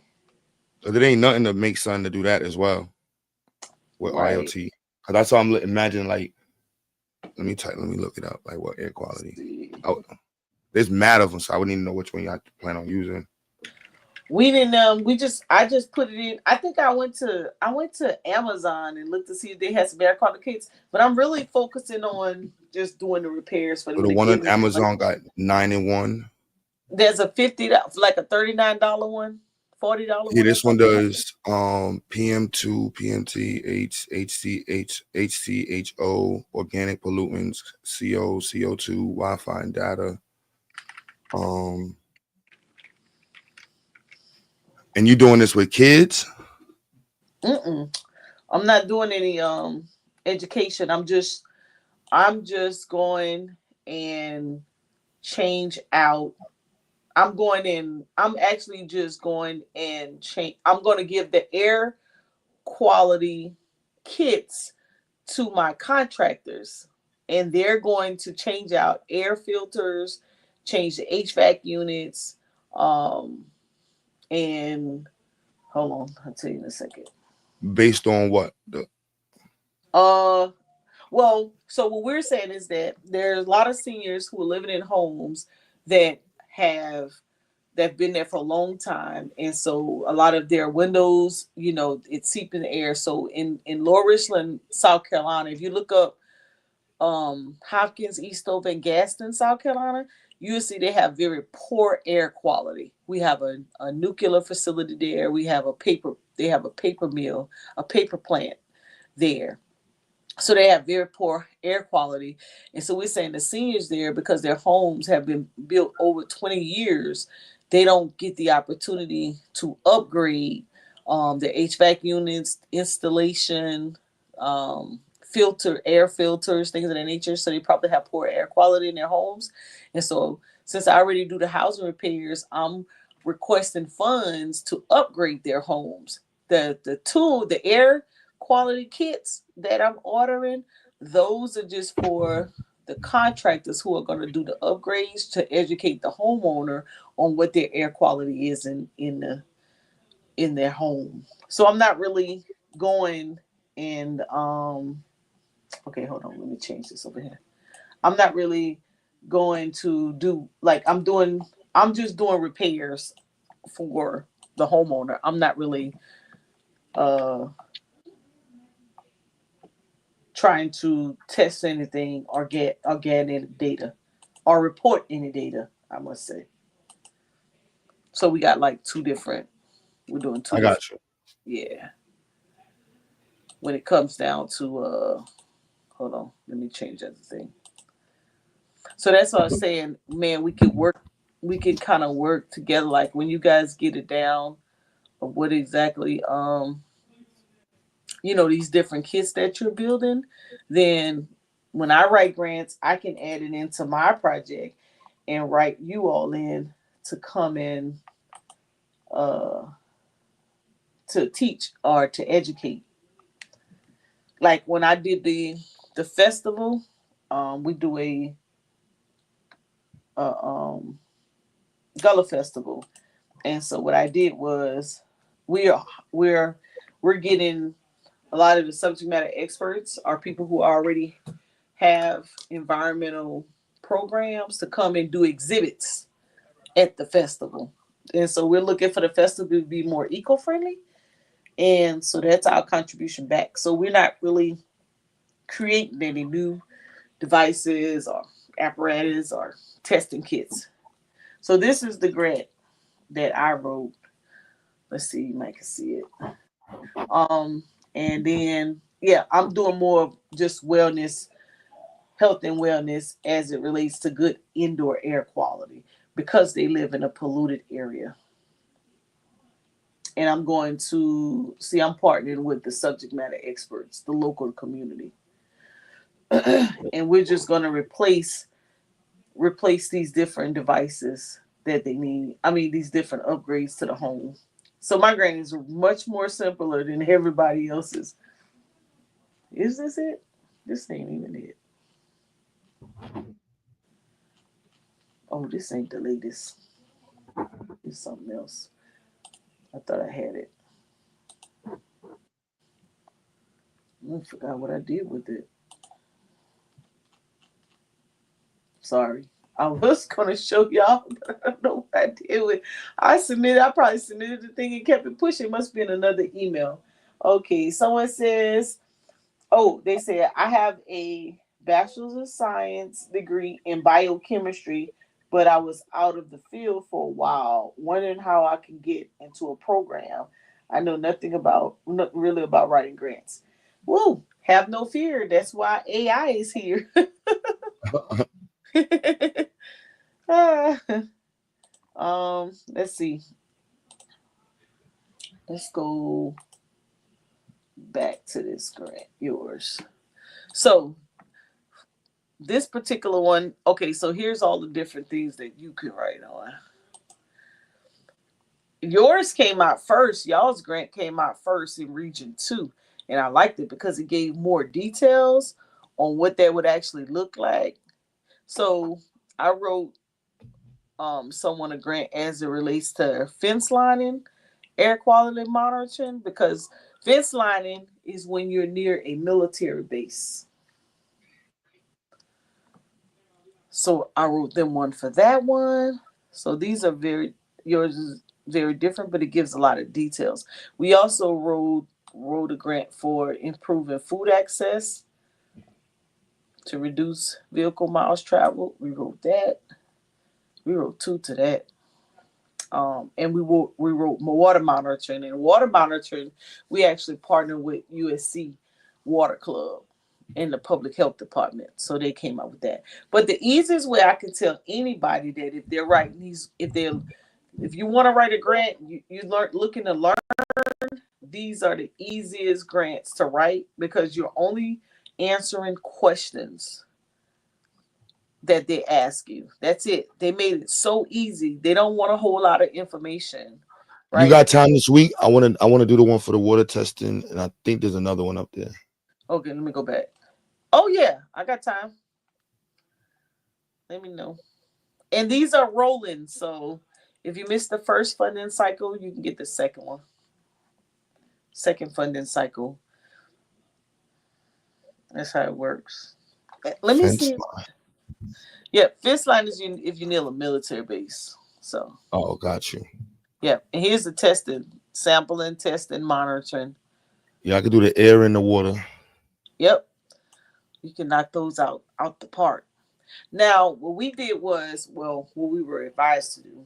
So there ain't nothing to make something to do that as well with IoT. Because that's what I'm imagining. Like, let me look it up. Like, what air quality? Oh, there's mad of them, so I wouldn't even know which one you have to plan on using. We didn't I just put it in. I think I went to Amazon and looked to see if they had some air quality kits, but I'm really focusing on just doing the repairs for So them the to one give on me. Like, Amazon got 9-in-1. there's a like a $39 one, $40 Yeah, one or this one something like does PM2, PMT, HCHO, organic pollutants, CO, CO2, Wi-Fi and data. And you doing this with kids? that. I'm not doing any education. I'm just going and change out. I'm actually just going and change. I'm going to give the air quality kits to my contractors, and they're going to change out air filters, change the HVAC units, and hold on, I'll tell you in a second. Based on what? Uh, well, so what we're saying is that there's a lot of seniors who are living in homes that have that've been there for a long time, and so a lot of their windows, it's seeping the air. So in Lower Richland, South Carolina, if you look up Hopkins, Eastover, and Gaston, South Carolina, you'll see they have very poor air quality. We have a nuclear facility there. They have a paper mill, a paper plant there. So they have very poor air quality. And so we're saying the seniors there, because their homes have been built over 20 years, they don't get the opportunity to upgrade their HVAC units, installation, air filters, things of that nature. So they probably have poor air quality in their homes. And so since I already do the housing repairs, I'm requesting funds to upgrade their homes. The air quality kits that I'm ordering, those are just for the contractors who are going to do the upgrades to educate the homeowner on what their air quality is in their home. So I'm not really going and okay, hold on, let me change this over here. I'm not really going to do like I'm just doing repairs for the homeowner. I'm not really uh trying to test anything or get any data or report any data, I must say. So we got like we're doing two I different, got you. yeah. When it comes down to hold on, let me change that thing. So that's what I was saying, man, we could kind of work together, like when you guys get it down of what exactly these different kits that you're building, then when I write grants, I can add it into my project and write you all in to come in uh, to teach or to educate. Like when I did the festival, we do a gala festival, and so what I did was we are we're we're getting a lot of the subject matter experts are people who already have environmental programs to come and do exhibits at the festival. And so we're looking for the festival to be more eco-friendly. And so that's our contribution back. So we're not really creating any new devices or apparatus or testing kits. So this is the grant that I wrote. Let's see, you might can see it. Um, and then yeah, I'm doing more of just wellness, health and wellness as it relates to good indoor air quality because they live in a polluted area. And I'm going to see, I'm partnering with the subject matter experts, the local community. And we're just going to replace these different devices that they need. I mean, these different upgrades to the home. So my grant is much more simpler than everybody else's. Is this it? This ain't even it. Oh, this ain't the latest. It's something else. I thought I had it. I forgot what I did with it. Sorry. I was gonna show y'all, but I don't know what I did with. I probably submitted the thing and kept it pushing. It must be in another email. Okay, someone says, oh, they said I have a bachelor's of science degree in biochemistry, but I was out of the field for a while, wondering how I can get into a program. I know nothing really about writing grants. Woo, have no fear. That's why AI is here. Let's see. Let's go back to this grant, yours. So this particular one, okay, so here's all the different things that you can write on. Yours came out first. Y'all's grant came out first in Region 2. And I liked it because it gave more details on what that would actually look like. So I wrote someone a grant as it relates to fence lining, air quality monitoring, because fence lining is when you're near a military base. So I wrote them one for that one. So these are yours is very different, but it gives a lot of details. We also wrote a grant for improving food access to reduce vehicle miles traveled. We wrote that. We wrote 2 to that. And we wrote water monitoring. And water monitoring, we actually partnered with USC Water Club in the public health department. So they came up with that. But the easiest way I can tell anybody that if they're writing these, if you want to write a grant, looking to learn, these are the easiest grants to write because you're only answering questions that they ask you. That's it. They made it so easy. They don't want a whole lot of information. Right? You got time this week? I want to do the one for the water testing, and I think there's another one up there. Okay, let me go back. Oh yeah, I got time. Let me know. And these are rolling, so if you missed the first funding cycle, you can get the second one. Second funding cycle. That's how it works. Let me see. Yeah, fence line is if you near a military base. So. Oh, got you. Yeah, and here's the testing, sampling, testing, monitoring. Yeah, I could do the air and the water. Yep, you can knock those out the park. Now, what we did was, what we were advised to do.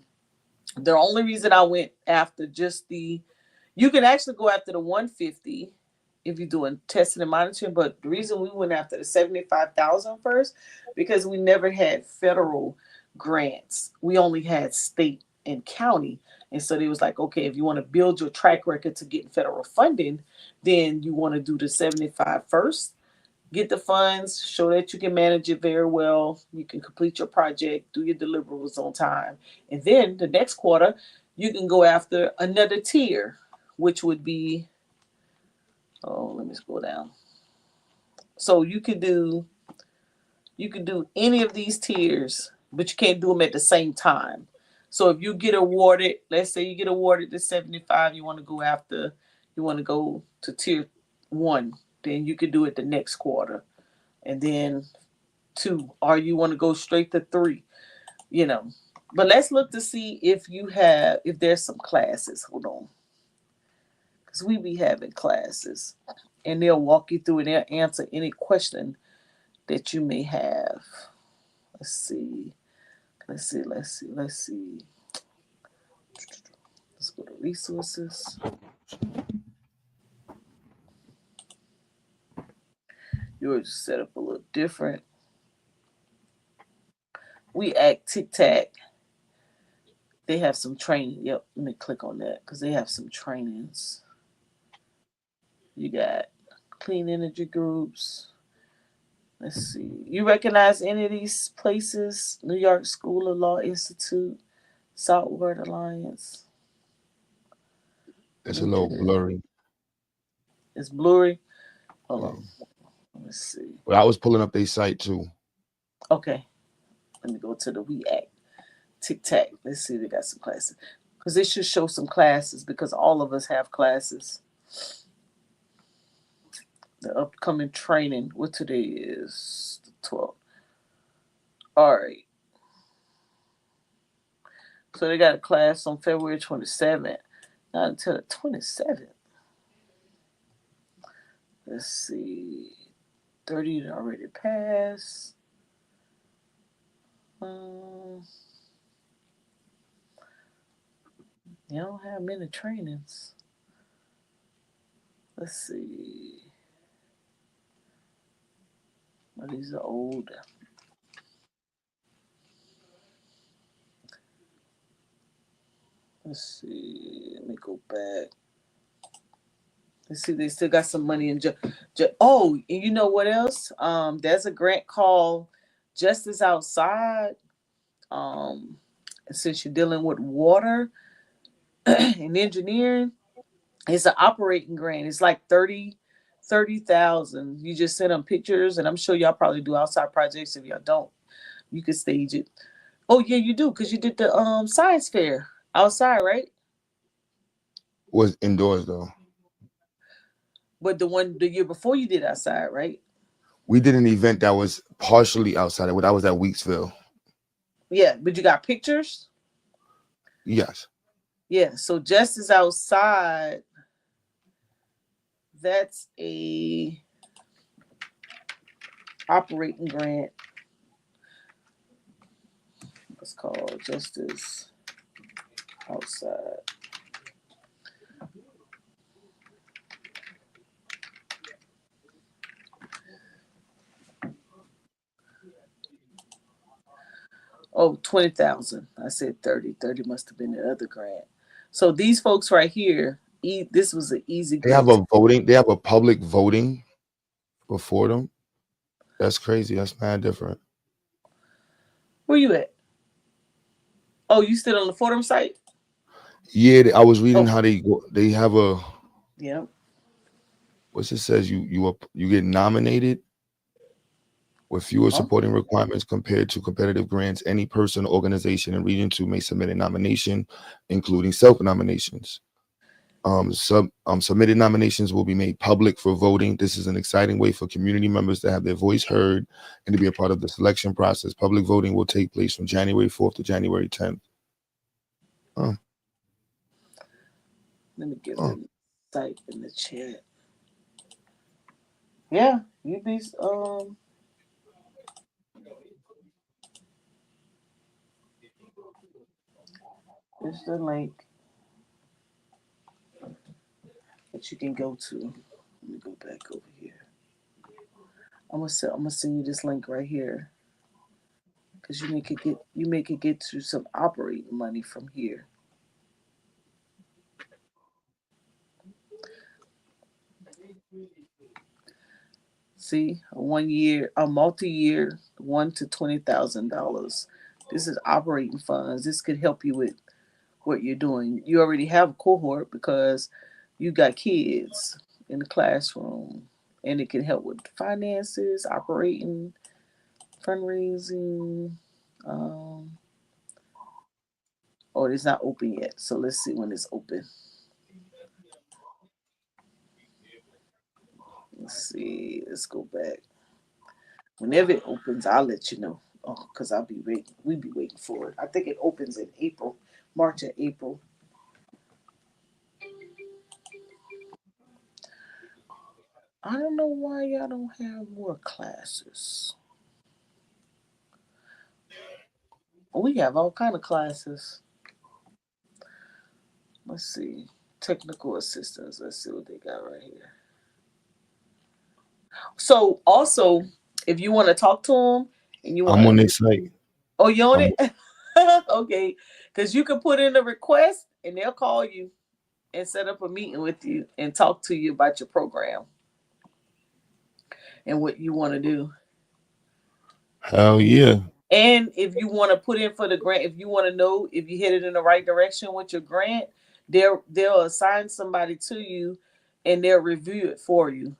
The only reason I went after just you can actually go after the 150 if you're doing testing and monitoring, but the reason we went after the 75,000 first, because we never had federal grants. We only had state and county. And so they was like, okay, if you want to build your track record to get federal funding, then you want to do the 75 first. Get the funds, show that you can manage it very well. You can complete your project, do your deliverables on time. And then the next quarter, you can go after another tier, which would be, let me scroll down. So you could do any of these tiers, but you can't do them at the same time. So if you get awarded, let's say you get awarded the 75, you want to go to tier 1, then you could do it the next quarter. And then 2, or you want to go straight to 3, But let's look to see if there's some classes. Hold on. Because we be having classes. And they'll walk you through and they'll answer any question that you may have. Let's see. Let's go to resources. Yours is set up a little different. We act Tic-Tac. They have some training. Yep, let me click on that because they have some trainings. You got clean energy groups. Let's see. You recognize any of these places? New York School of Law Institute, Southward Alliance. It's a little blurry. It's blurry. Hold on. Let's see. Well, I was pulling up their site too. Okay. Let me go to the We Act Tic-Tac. Let's see if they got some classes. Because they should show some classes because all of us have classes. The upcoming training. What today is? The 12th. All right. So they got a class on February 27th. Not until the 27th. Let's see. 30 already passed. You don't have many trainings. Let's see. Oh, these are old. Let's see. Let me go back. Let's see. They still got some money in. Oh, and you know what else? There's a grant called Justice Outside. Since you're dealing with water and engineering, it's an operating grant. It's like 30,000. You just send them pictures, and I'm sure y'all probably do outside projects. If y'all don't, you can stage it. Oh yeah, you do, because you did the science fair outside, right? Was indoors though. But the year before you did outside, right? We did an event that was partially outside. That was at Weeksville. Yeah, but you got pictures? Yes. Yeah, so Justice Outside, that's a operating grant. It's called Justice Outside. Oh, 20,000. I said 30. 30 must have been the other grant. So these folks right here, this was an easy They have a voting. They have a public voting before them. That's crazy. That's mad different. Where you at? Oh, you still on the Fordham site? Yeah, I was reading how they go. They have a. Yeah. What's it says? You get nominated with fewer supporting requirements compared to competitive grants. Any person, organization in Region 2 may submit a nomination, including self-nominations. Submitted nominations will be made public for voting. This is an exciting way for community members to have their voice heard and to be a part of the selection process. Public voting will take place from January 4th to January 10th. Let me give the site in the chat. Yeah, you'd be It's the link that you can go to. Let me go back over here. I'm gonna send you this link right here, because you may could get to some operating money from here. See, a multi-year, $1,000 to $20,000. This is operating funds. This could help you with what you're doing. You already have a cohort because you got kids in the classroom, and it can help with finances, operating, fundraising. Oh, it's not open yet, so let's see when it's open. Let's see. Let's go back. Whenever it opens, I'll let you know. Oh, because I'll be waiting. We'll be waiting for it. I think it opens in April, March or April. I don't know why y'all don't have more classes. We have all kind of classes. Let's see. Technical assistance. Let's see what they got right here. So also, if you want to talk to them and you want, I'm on this site. Oh, you on it? Okay, because you can put in a request and they'll call you and set up a meeting with you and talk to you about your program and what you want to do. Hell yeah. And if you want to put in for the grant, if you want to know if you headed in the right direction with your grant, they'll assign somebody to you and they'll review it for you.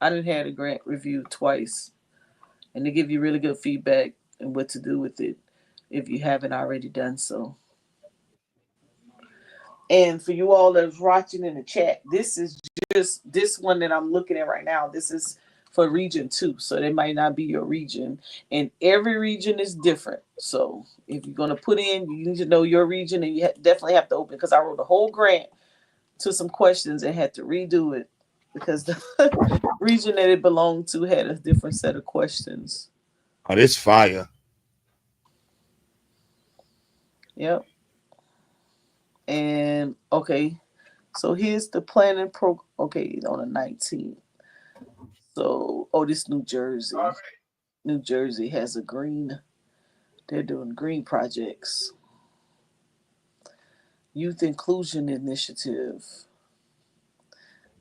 I done had a grant reviewed twice, and they give you really good feedback and what to do with it if you haven't already done so. And for you all that's watching in the chat, this is just this one that I'm looking at right now. This is for region 2. So they might not be your region. And every region is different. So if you're going to put in, you need to know your region, and you definitely have to open, because I wrote a whole grant to some questions and had to redo it because the region that it belonged to had a different set of questions. Oh, this fire. Yep. And okay, so here's the planning program. Okay, on the 19th. So, this New Jersey. New Jersey has a green. They're doing green projects. Youth Inclusion Initiative.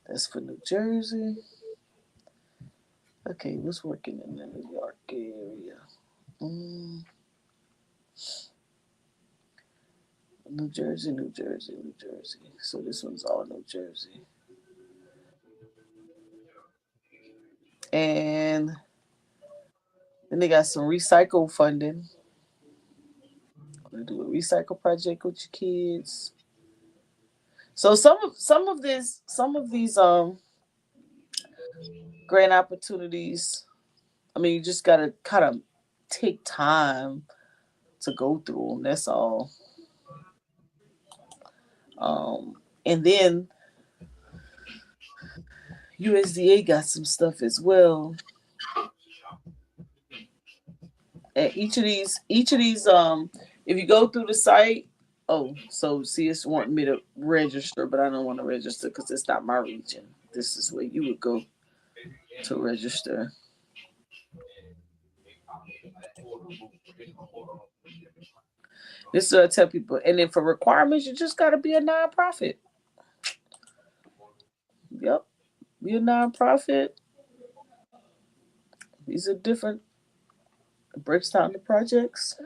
That's for New Jersey. Okay, what's working in the New York area? New Jersey, New Jersey, New Jersey. So this one's all New Jersey. And then they got some recycle funding. Gonna do a recycle project with your kids. So some of these grant opportunities, I mean, you just gotta kind of take time to go through them. That's all. And then USDA got some stuff as well. And each of these, if you go through the site, so see, it's wanting me to register, but I don't want to register because it's not my region. This is where you would go to register. This is what I tell people. And then for requirements, you just got to be a nonprofit. Yep. Be a nonprofit. These are different. It breaks down the projects.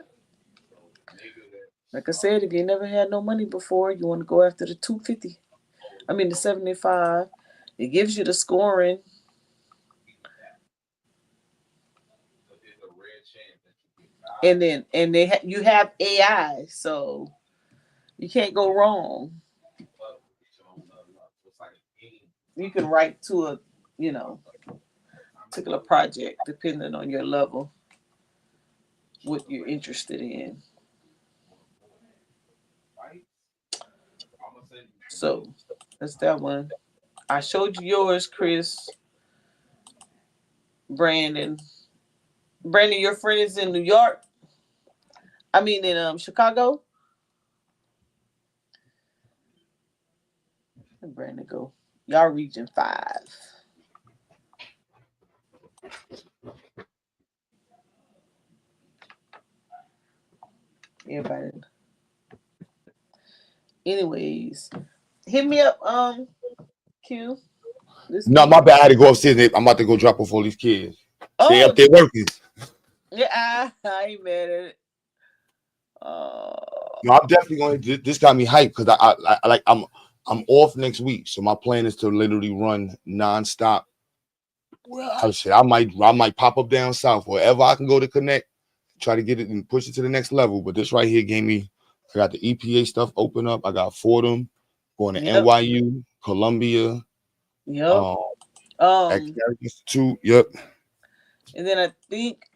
Like I said, if you never had no money before, you want to go after the 250. I mean the 75. It gives you the scoring. And then you have AI, so you can't go wrong. You can write to a, particular project depending on your level, what you're interested in. So that's that one. I showed you yours, Chris. Brandon, your friend is in New York. I mean in Chicago. Where'd Brandon go? Y'all region 5. Everybody. Anyways, hit me up, Q. No, my bad. I had to go upstairs. I'm about to go drop off all these kids. Stay up there working. Yeah, I ain't mad at it. No, I'm definitely going to. This got me hyped because I'm off next week, so my plan is to literally run nonstop. Well, I might pop up down south wherever I can go to connect, try to get it and push it to the next level. But this right here gave me. I got the EPA stuff open up. I got Fordham, going to NYU, Columbia. Yep. Institute. Yep. And then I think,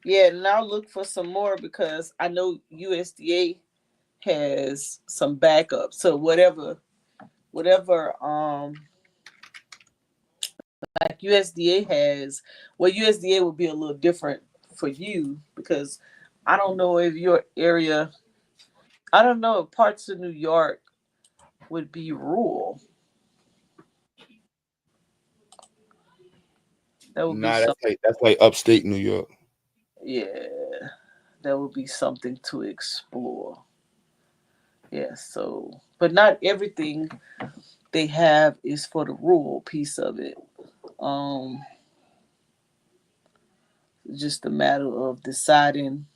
now look for some more because I know USDA has some backup. So whatever like USDA has, USDA will be a little different for you because I don't know if your area, I don't know if parts of New York would be rural. That would that's like upstate New York. Yeah, that would be something to explore. Yeah, so, but not everything they have is for the rural piece of it. Just a matter of deciding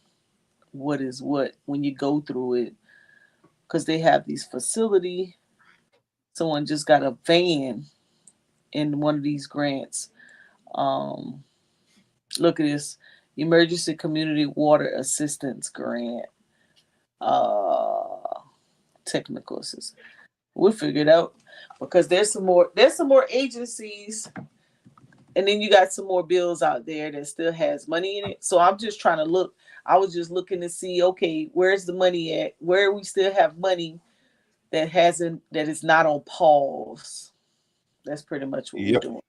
what is what when you go through it, because they have these facility. Someone just got a van in one of these grants. Look at this emergency community water assistance grant. Technical assistance. We'll figure it out because there's some more agencies And then you got some more bills out there that still has money in it. So I'm just trying to look. I was just looking to see, okay, where's the money at? Where we still have money that is not on pause. That's pretty much what we're doing.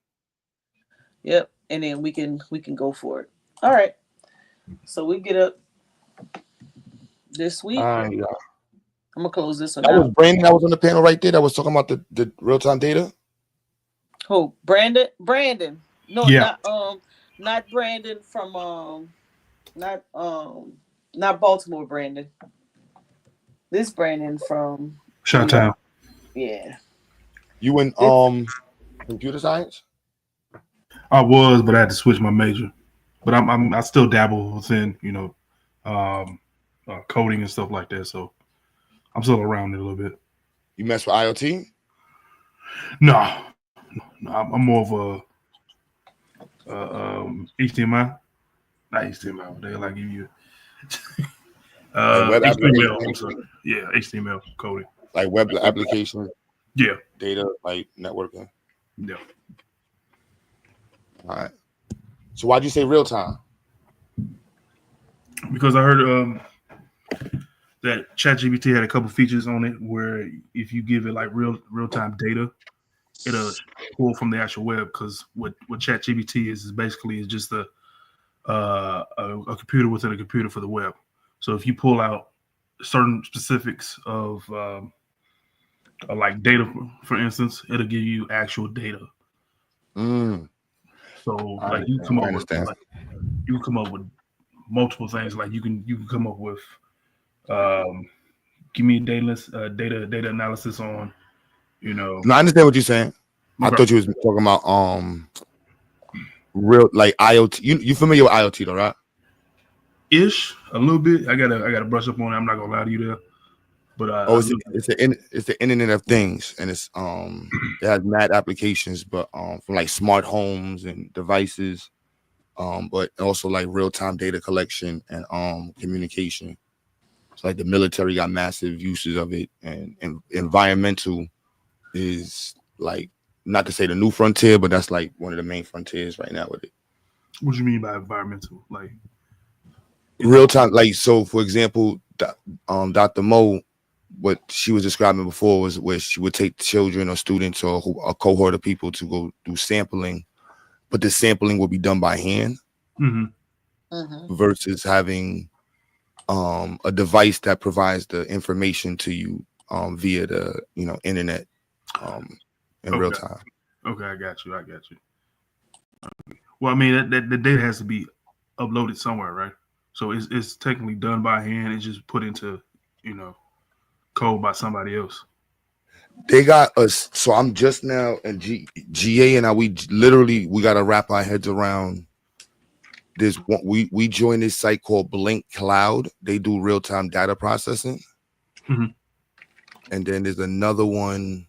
Yep. And then we can go for it. All right. So we get up this week. I'm gonna close this one That out. was Brandon that was on the panel right there that was talking about the real-time data. Who? Brandon? No, Yeah. not Brandon from not Baltimore Brandon. This Brandon from Chi-Town. Yeah. You in computer science? I was, but I had to switch my major. But I still dabble within, coding and stuff like that. So I'm still around it a little bit. You mess with IoT? No, I'm more of a HTML. Not HTML. They like give you web HTML. application. Yeah, HTML coding. Like web application. Yeah. Data, like networking. Yeah. All right. So why'd you say real time? Because I heard that ChatGPT had a couple features on it where if you give it like real time data, it'll pull from the actual web. Because what ChatGPT is basically just a computer within a computer for the web. So if you pull out certain specifics of like data, for instance, it'll give you actual data. So like you come up with multiple things. Like you can come up with give me data analysis on, No, I understand what you're saying. Okay. I thought you was talking about real like IoT. You familiar with IoT though, right? Ish, a little bit. I gotta brush up on it. I'm not gonna lie to you there. But it's the Internet of Things, and it's it has mad applications, but from like smart homes and devices, but also like real time data collection and communication. So like the military got massive uses of it, and environmental is like, not to say the new frontier, but that's like one of the main frontiers right now with it. What do you mean by environmental? Like real time, like, so for example, Dr. Mo, what she was describing before was where she would take children or students or a cohort of people to go do sampling, but the sampling will be done by hand versus having a device that provides the information to you via the internet in real time. Okay, I got you. Well, I mean that the data has to be uploaded somewhere, right? So it's technically done by hand. It's just put into code by somebody else. They got us. So I'm just now in GA, and we got to wrap our heads around this. We joined this site called Blink Cloud. They do real time data processing, and then there's another one.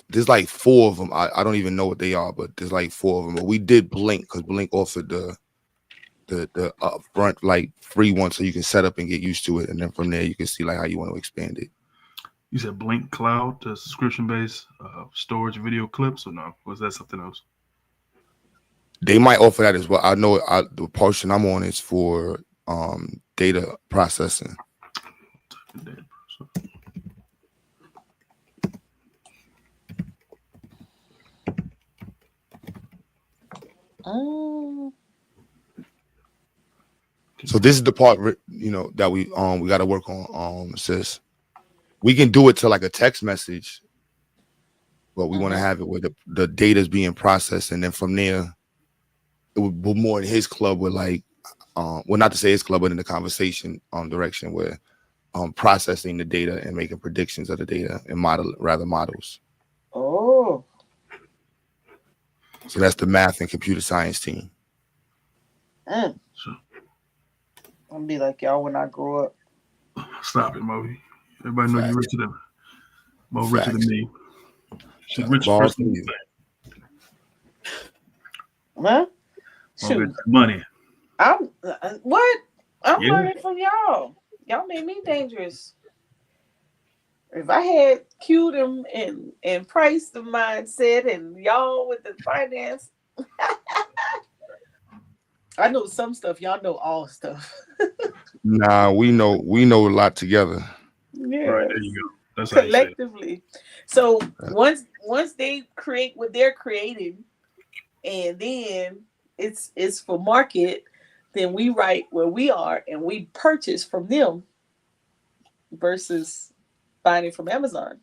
There's like 4 of them. I don't even know what they are, but there's like 4 of them. But we did Blink because Blink offered the upfront like free one, so you can set up and get used to it, and then from there you can see like how you want to expand it. You said Blink Cloud, the subscription based storage video clips, or no? Was that something else? They might offer that as well. I know the portion I'm on is for data processing. So this is the part, that we got to work on, sis. We can do it to like a text message, but we want to have it where the data is being processed, and then from there, it would be more in his club with like, well, not to say his club, but in the conversation direction where processing the data and making predictions of the data and models. Oh. So that's the math and computer science team. I'll be like y'all when I grow up. Stop it, Moby. Everybody know you're richer than me. She's rich first than you. Huh? Shoot. Money. I'm learning from y'all. Y'all made me dangerous. If I had cued him and priced the mindset and y'all with the finance, I know some stuff. Y'all know all stuff. Nah, we know a lot together. Yeah. Right, there you go. That's how you say it. Collectively. So once they create what they're creating, and then it's for market, then we write where we are and we purchase from them versus buying it from Amazon.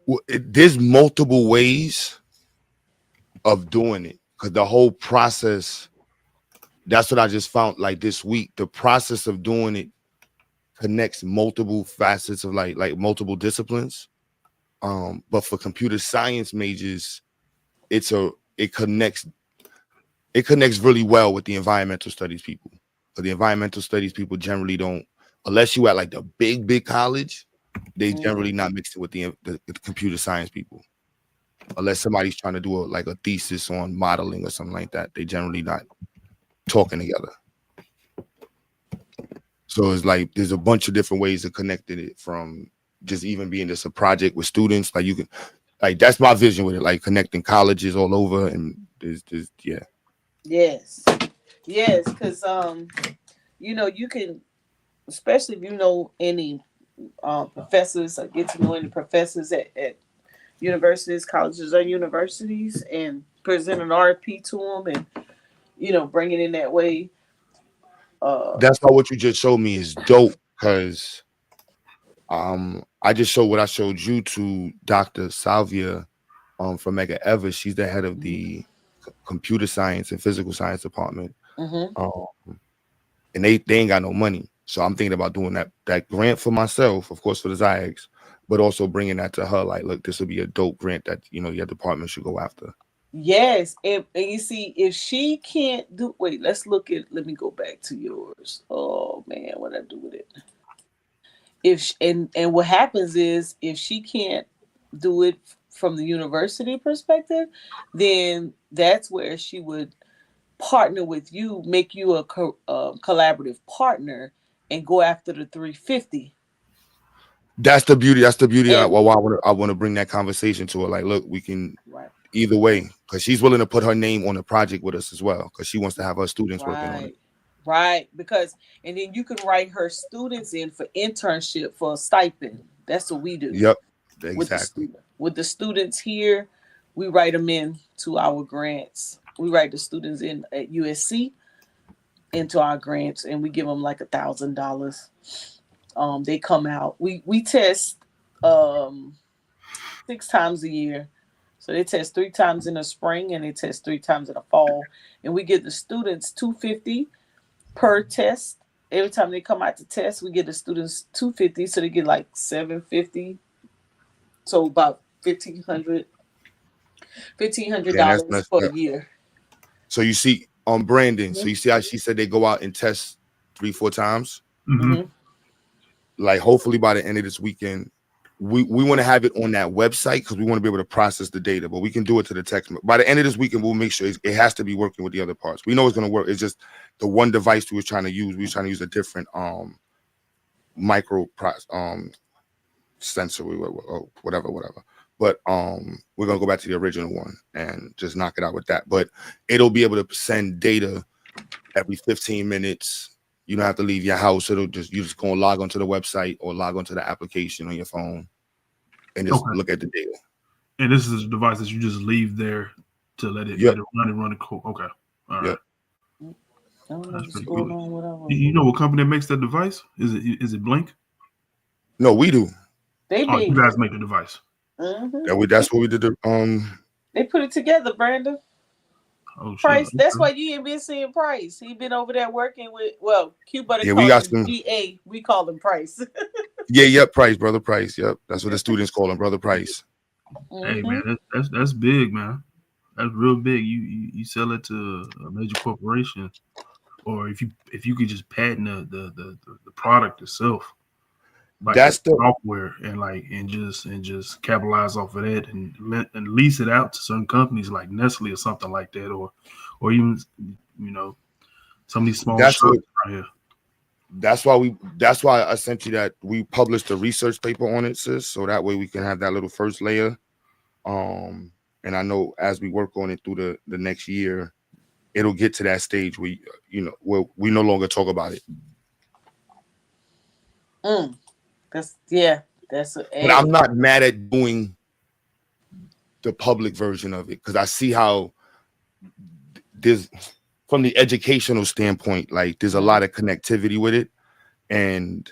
Well, there's multiple ways of doing it because the whole process. That's what I just found. Like this week, the process of doing it connects multiple facets of like multiple disciplines. But for computer science majors, it connects really well with the environmental studies people. But the environmental studies people generally don't, unless you at like the big college, they generally not mixing with the computer science people. Unless somebody's trying to do a thesis on modeling or something like that, they generally not talking together. So it's like there's a bunch of different ways of connecting it, from just even being just a project with students. Like you can, like that's my vision with it, like connecting colleges all over, and there's yeah. Yes, because you can, especially if you know any professors, or get to know any professors at universities, colleges, or universities, and present an RFP to them, and bring it in that way. That's why what you just showed me is dope, because I just showed what I showed you to Dr. Salvia from Medgar Evers. She's the head of the computer science and physical science department. And they ain't got no money. So I'm thinking about doing that grant for myself, of course, for the ZIAGs, but also bringing that to her. Like, look, this would be a dope grant that, your department should go after. Yes. And you see, if she can't do, wait, let me go back to yours. Oh man, what did I do with it? And what happens is, if she can't do it from the university perspective, then that's where she would partner with you, make you a collaborative partner, and go after the 350. That's the beauty. I want to bring that conversation to her. Like, look, we can either way, because she's willing to put her name on the project with us as well, because she wants to have her students working on it. Right, and then you can write her students in for internship for a stipend. That's what we do. Yep, exactly. With the students here, we write them in to our grants. We write the students in at USC into our grants, and we give them like $1,000. They come out. We test 6 times a year. So they test 3 times in the spring, and they test 3 times in the fall. And we give the students $250 per test. Every time they come out to test, we give the students $250, so they get like $750. So about $1,500 for a year. So you see on Brandon, so you see how she said they go out and test 3-4 times. Like, hopefully by the end of this weekend, we want to have it on that website, because we want to be able to process the data, but we can do it to the text. By the end of this weekend, we'll make sure it has to be working with the other parts. We know it's going to work. It's just the one device we were trying to use. We were trying to use a different micro sensor, or whatever. But we're going to go back to the original one and just knock it out with that. But it'll be able to send data every 15 minutes. You don't have to leave your house. You just go and log onto the website or log onto the application on your phone and just look at the data. And this is a device that you just leave there to let it run the code. Okay. All right. That's pretty cool. You know what company makes that device? Is it Blink? No, we do. You guys make the device. That's what we did. They put it together, Brandon. Oh, Price. That's why you ain't been seeing Price. He been over there working with Q Butter. We got some GA. We call him Price. Price, brother Price. Yep, that's what the students call him, brother Price. Hey man, that's big, man. That's real big. You sell it to a major corporation, or if you could just patent the product itself. Like that's the software, and just capitalize off of that and lease it out to certain companies like Nestle or something like that, or even some of these small shops right here. that's why I sent you that. We published a research paper on it, sis, so that way we can have that little first layer. And I know as we work on it through the next year, it'll get to that stage where where we no longer talk about it. That's But I'm not mad at doing the public version of it because I see how there's, from the educational standpoint, like there's a lot of connectivity with it, and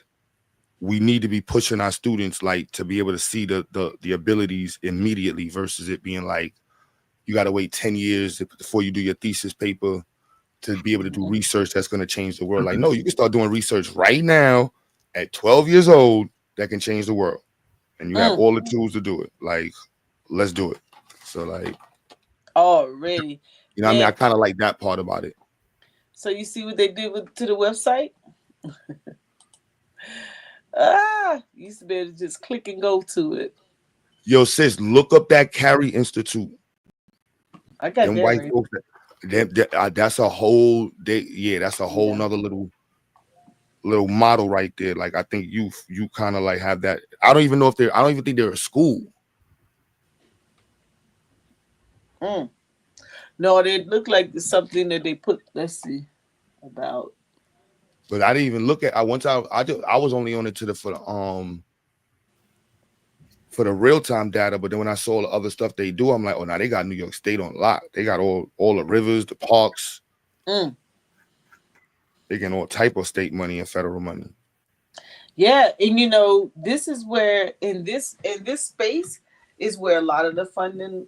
we need to be pushing our students like to be able to see the abilities immediately versus it being like you got to wait 10 years before you do your thesis paper to be able to do research that's going to change the world. Like, no, you can start doing research right now at 12 years old that can change the world, and you have all the tools to do it. Like, let's do it. So like already, what I mean? I kind of like that part about it. So you see what they did to the website? You used to be able to just click and go to it. Yo, sis, look up that Carey Institute. I got them that white right. folks. That's a whole that's a whole nother little model right there. Like, I think you kind of like have that. I don't even think they're a school. No, they look like something that they put. Let's see about. But I didn't even look at. I was only on it for the real time data. But then when I saw the other stuff they do, I'm like, oh, now they got New York State on lock. They got all the rivers, the parks. They getting all type of state money and federal money. Yeah, and this is where in this space is where a lot of the funding,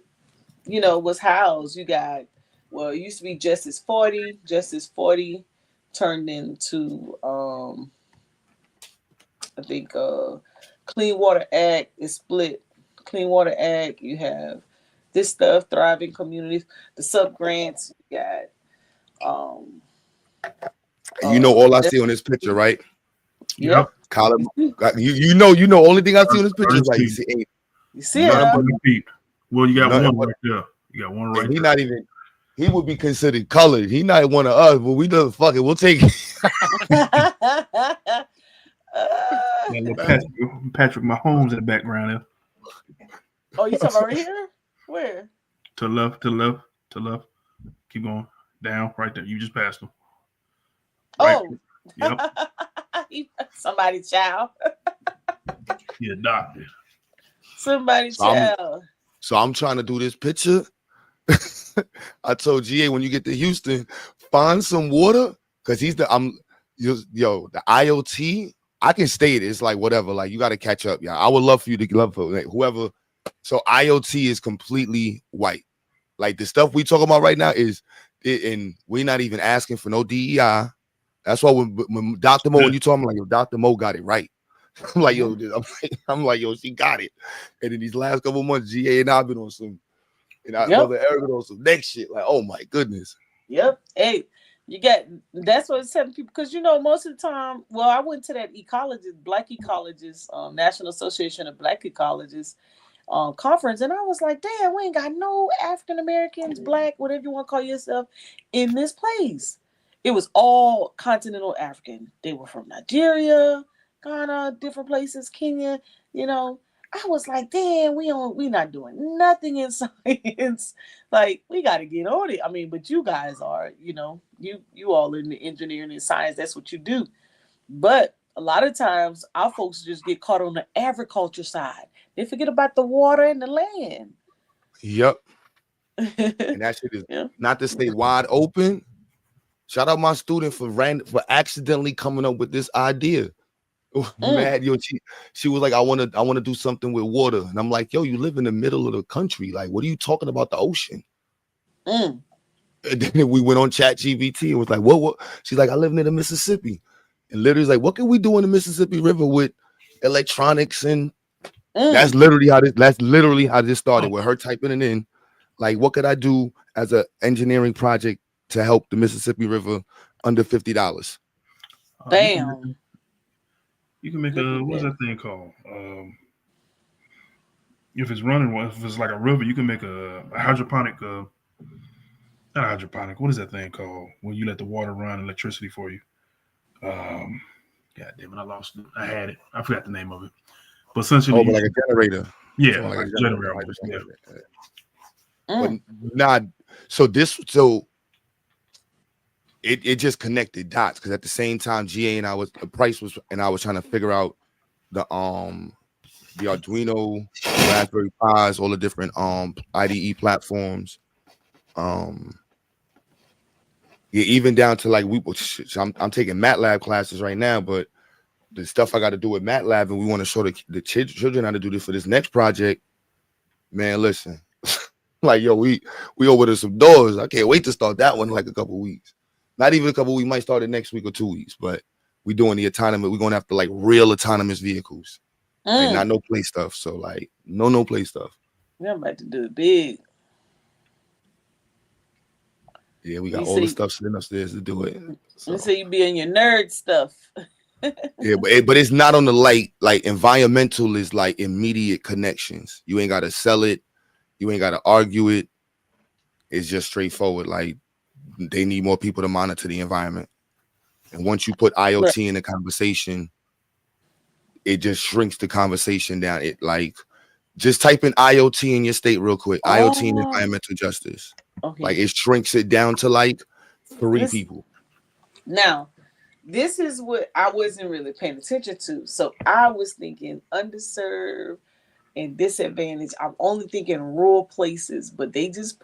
was housed. You got, well, it used to be Justice 40. Justice 40 turned into I think Clean Water Act is split. Clean Water Act, you have this stuff, Thriving Communities, the sub grants, you got all I see on this picture, right? Yep. Colin, only thing I see on this picture is like you see it. Well, you got one right there. You got one right there. He would be considered colored. He not one of us, but we do fuck it. We'll take it. Patrick Mahomes in the background there. Oh, you talking about right here? Where? To left. Keep going. Down, right there. You just passed him. Right. Oh. Yep. Somebody's child. He adopted. Somebody's child. So I'm trying to do this picture. I told GA when you get to Houston, find some water because the IoT. I can state it. It's like whatever. Like, you got to catch up, y'all. I would love for you to whoever. So IoT is completely white. Like, the stuff we talking about right now and we're not even asking for no DEI. That's why when Dr. Mo, when you talking, I'm like, yo, Dr. Mo got it right. I'm like, yo, she got it. And in these last couple of months, GA and I've been on some, and Brother Eric on some next shit. Like, oh my goodness. Yep. Hey, that's what it's telling people, because most of the time, well, I went to that Black Ecologists, National Association of Black Ecologists conference, and I was like, damn, we ain't got no African Americans, Black, whatever you want to call yourself, in this place. It was all continental African. They were from Nigeria, Ghana, different places, Kenya. I was like, damn, we not doing nothing in science. Like, we got to get on it. I mean, but you guys are, you all in the engineering and science. That's what you do. But a lot of times our folks just get caught on the agriculture side. They forget about the water and the land. Yep. And that shit is not to stay wide open. Shout out my student for accidentally coming up with this idea. Mad, yo, she was like, I want to do something with water, and I'm like, yo, you live in the middle of the country. Like, what are you talking about, the ocean? And then we went on ChatGPT and was like, what? She's like, I live near the Mississippi, and literally like, what can we do in the Mississippi River with electronics? And that's literally how this started, with her typing it in. Like, what could I do as an engineering project to help the Mississippi River under $50? Damn. You can make what's that thing called? If it's running, if it's like a river, you can make a hydroponic. Not hydroponic. What is that thing called? When you let the water run electricity for you? God damn it, I lost it. I had it. I forgot the name of it. But essentially, Oh, but like a generator. yeah, Something like a generator like almost. a Yeah. generator. Mm. But not so it just connected dots because at the same time GA and I was trying to figure out the Arduino, Raspberry Pis, all the different IDE platforms. Yeah, even down to like I'm taking MATLAB classes right now, but the stuff I got to do with MATLAB, and we want to show the children how to do this for this next project. Man, listen, like yo, we over to some doors. I can't wait to start that one in like a couple weeks. Not even a couple weeks, might start it next week or 2 weeks, but we doing the autonomous. We're gonna have to like real autonomous vehicles, like not no play stuff. So like no play stuff. We're about to do it big. Yeah, we got all the stuff sitting upstairs to do it. So you be in your nerd stuff. Yeah, but it's not on the like environmental is like immediate connections. You ain't gotta sell it, you ain't gotta argue it. It's just straightforward. Like they need more people to monitor the environment. And once you put IoT in the conversation, it just shrinks the conversation down. It like just type in IoT in your state real quick. IoT and environmental justice. Okay. Like it shrinks it down to like 3 people. Now, this is what I wasn't really paying attention to. So I was thinking underserved and disadvantaged. I'm only thinking rural places, but they just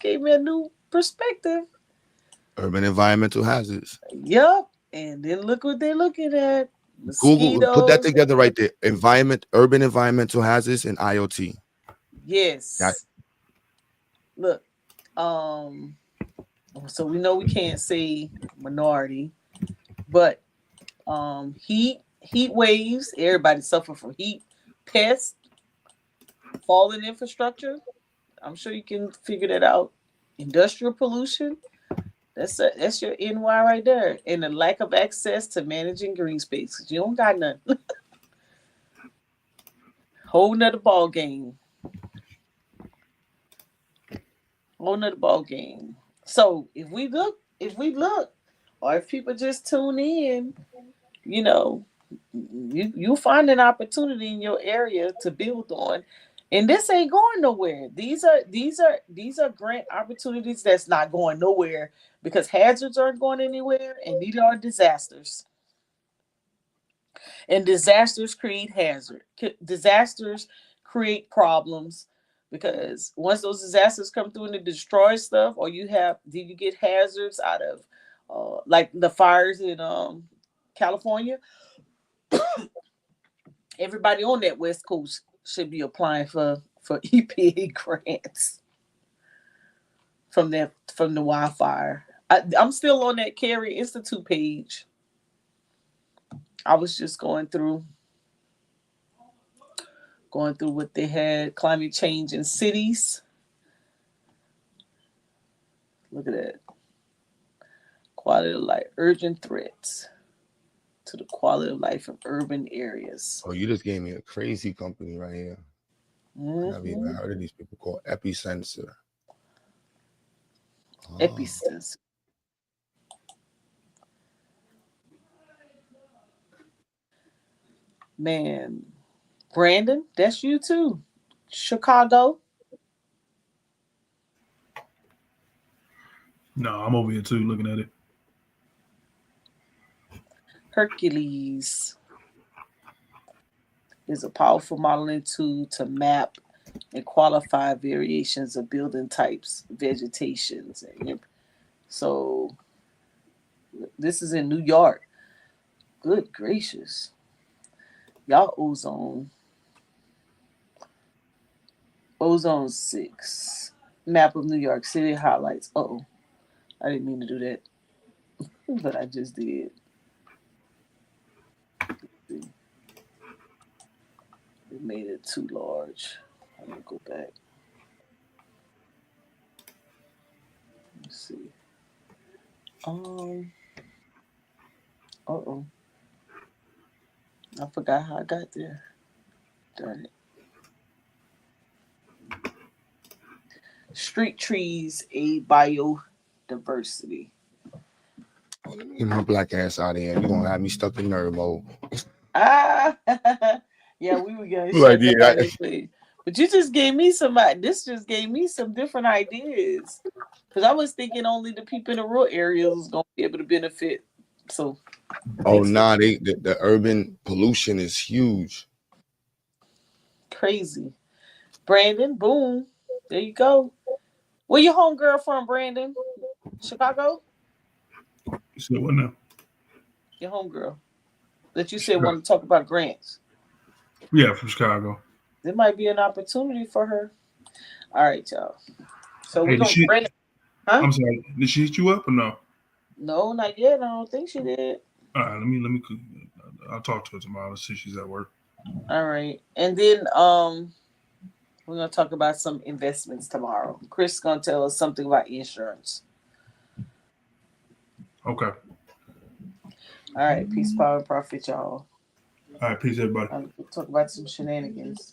gave me a new perspective. Urban environmental hazards. Yep. And then look what they're looking at. Mosquitoes. Google, put that together right there. Urban environmental hazards and IoT. Yes. Look, so we know we can't say minority, but heat waves, everybody suffer from heat, pests, falling infrastructure. I'm sure you can figure that out. Industrial pollution, that's your NY right there. And the lack of access to managing green space, because you don't got none. Whole nother ball game. So if we look, or if people just tune in, you find an opportunity in your area to build on, and this ain't going nowhere. These are grant opportunities that's not going nowhere because hazards aren't going anywhere, and neither are disasters. And disasters create disasters create problems. Because once those disasters come through and it destroys stuff, or you get hazards out of like the fires in California, everybody on that West Coast should be applying for EPA grants from the wildfire. I'm still on that Carrier Institute page. I was just going through what they had, climate change in cities. Look at that. Quality of life, urgent threats to the quality of life in urban areas. Oh, you just gave me a crazy company right here. Mm-hmm. I've even heard of these people called Epicenter. Epicenter. Man, Brandon, that's you too. Chicago. No, I'm over here too, looking at it. Hercules is a powerful modeling tool to map and qualify variations of building types, vegetations. So this is in New York. Good gracious. Y'all Ozone 6. Map of New York City highlights. Uh-oh. I didn't mean to do that. But I just did. It made it too large. I'm gonna go back. Let's see. Uh-oh. I forgot how I got there. Darn it. Street trees aid biodiversity. Get my black ass out of here. You gonna have me stuck in nerd mode. Ah, yeah, we were gonna Like, shut yeah, down this way. But you just gave me some. This just gave me some different ideas. Because I was thinking only the people in the rural areas was gonna be able to benefit. So. Oh nah, the urban pollution is huge. Crazy. Brandon, boom. There you go. Where your homegirl from, Brandon? Chicago? You said what now? Your homegirl. That you said want to talk about grants. Yeah, from Chicago. There might be an opportunity for her. All right, y'all. So we're Hey, going to Brandon. Huh? I'm sorry. Did she hit you up or no? No, not yet. I don't think she did. All right, let me. I'll talk to her tomorrow. Let's see if she's at work. All right, and then we're gonna talk about some investments tomorrow. Chris is gonna tell us something about insurance. Okay. All right, peace, power, and profit, y'all. All right, peace, everybody. We'll talk about some shenanigans.